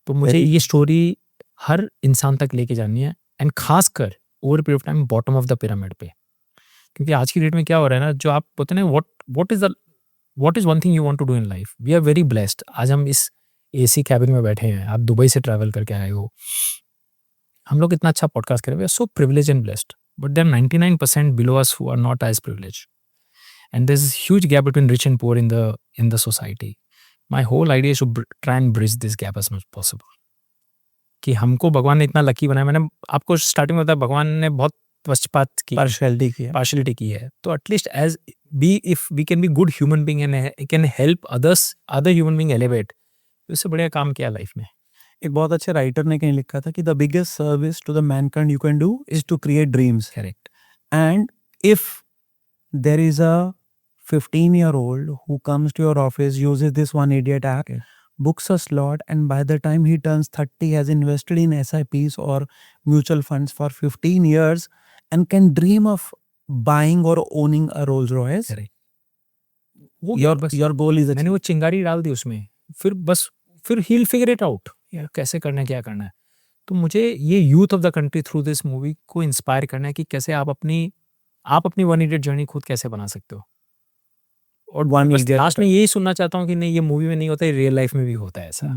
तो मुझे Very ये स्टोरी हर इंसान तक लेके जानी है, एंड खासकर over period of time bottom of the pyramid पे। क्योंकि आज की डेट में क्या हो रहा है ना, जो आप बोलते हैं what is one thing you want to do in life. We are very blessed, आज हम इस एसी कैबिन में बैठे हैं, आप दुबई से ट्रैवल करके आए हो, हम लोग इतना अच्छा पॉडकास्ट कर रहे हैं, we are so privilege and blessed, but there 99% below us who are not as privilege, and there is huge gap between rich and poor in the society. My whole idea is to try and bridge this gap as much possible. कि हमको भगवान ने इतना lucky बनाया, मैंने आपको starting में बताया भगवान ने बहुत पक्षपात की, पार्शियलिटी की है, तो at least as be if we can be good human being and can help other human being elevate, उससे बढ़िया काम किया लाइफ में। एक बहुत अच्छे राइटर ने कहीं लिखा था कि the biggest service to the mankind you can do is to create dreams. Correct. And if there is a 15-year-old who comes to your office, uses this one idiot app, Okay. books a slot, and by the time he turns 30 has invested in SIPs or mutual funds for 15 years and can dream of buying or owning a Rolls Royce, correct, वो your goal is मैंने वो चिंगारी डाल दी उसमें, फिर he'll figure it out कैसे करना है, क्या करना है। तो मुझे ये youth of the country through this movie को इंस्पायर करना है कि कैसे आप अपनी वन इडियट जर्नी खुद कैसे बना सकते हो। और one बस idiot. लास्ट में यही सुनना चाहता हूँ कि नहीं, ये मूवी में नहीं होता है, रियल लाइफ में भी होता है ऐसा।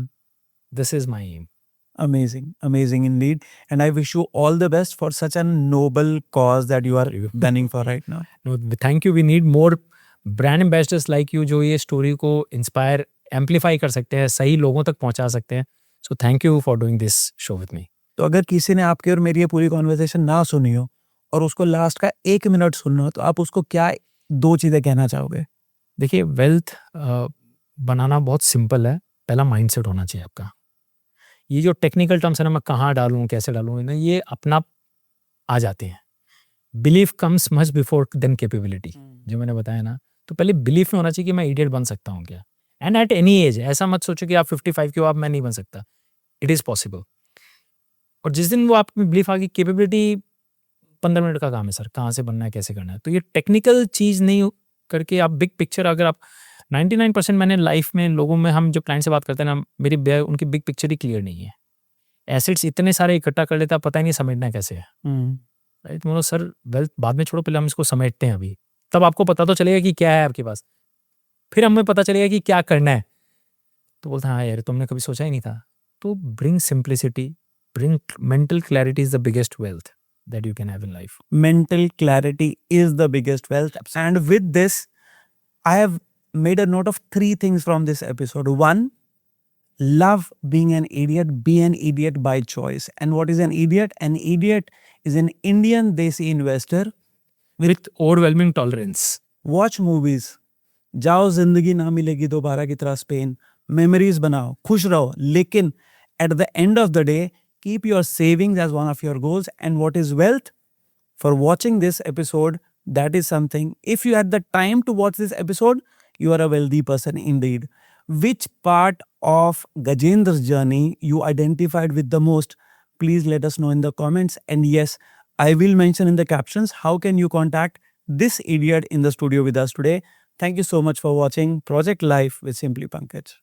This is my aim. Amazing indeed. And I wish you all the best for such a noble cause that you are gunning for right now. No thank you, we need more brand ambassadors like you जो ये story को inspire amplify कर सकते हैं, सही लोगों तक पहुंचा सकते हैं। So thank you for doing this show with me. तो अगर किसी ने आपकी और मेरी ये पूरी कॉन्वर्सेशन ना सुनी हो और उसको लास्ट का 1 मिनट सुनना हो, तो आप उसको क्या 2 चीजें कहना चाहोगे? देखिए, वेल्थ बनाना बहुत सिंपल है, पहला माइंडसेट होना चाहिए आपका। ये जो टेक्निकल टर्म्स है ना, मैं कहाँ डालूँ कैसे डालूँ ना, ये अपना आ जाते हैं। Belief comes much before then capability, जो मैंने बताया ना। तो पहले बिलीफ में होना चाहिए कि मैं इडियट बन सकता हूँ क्या, एंड एट एनी एज। ऐसा मत सोचो कि आप 55 के हो आप मैं नहीं बन सकता, इट इज़ पॉसिबल। और जिस दिन वो आप में बिलीफ आ गई, कैपेबिलिटी 15 मिनट का काम है सर, कहाँ से बनना है कैसे करना है। तो ये टेक्निकल चीज़ नहीं करके आप बिग पिक्चर, अगर आप 99% मैंने लाइफ में लोगों में, हम जो क्लाइंट से बात करते हैं ना, उनकी बिग पिक्चर ही क्लियर नहीं है। एसेट्स इतने सारे इकट्ठा कर लेता, पता ही नहीं समझना कैसे है, राइट। मतलब सर वेल्थ बाद में छोड़ो, पहले हम इसको समेटते हैं अभी, तब आपको पता तो चलेगा कि क्या है आपके पास, फिर हमें पता चलेगा कि क्या करना है। तो बोलते हैं हाँ यार, तुमने कभी सोचा ही नहीं था। तो bring simplicity, bring mental clarity is the biggest wealth that you can have in life. Mental clarity is the biggest wealth. And with this, I have made a note of 3 things from this episode. 1, love being an idiot. Be an idiot by choice. And what is an idiot? An idiot is an Indian desi investor With overwhelming tolerance. Watch movies. जाओ, जिंदगी ना मिलेगी दोबारा की तरह Spain, memories बनाओ, खुश रहो, लेकिन at the end of the day, keep your savings as one of your goals. And what is wealth? For watching this episode, that is something. If you had the time to watch this episode, you are a wealthy person indeed. Which part of Gajendra's journey you identified with the most? Please let us know in the comments. And yes, I will mention in the captions how can you contact this idiot in the studio with us today. Thank you so much for watching Project Life with Simply Pankaj.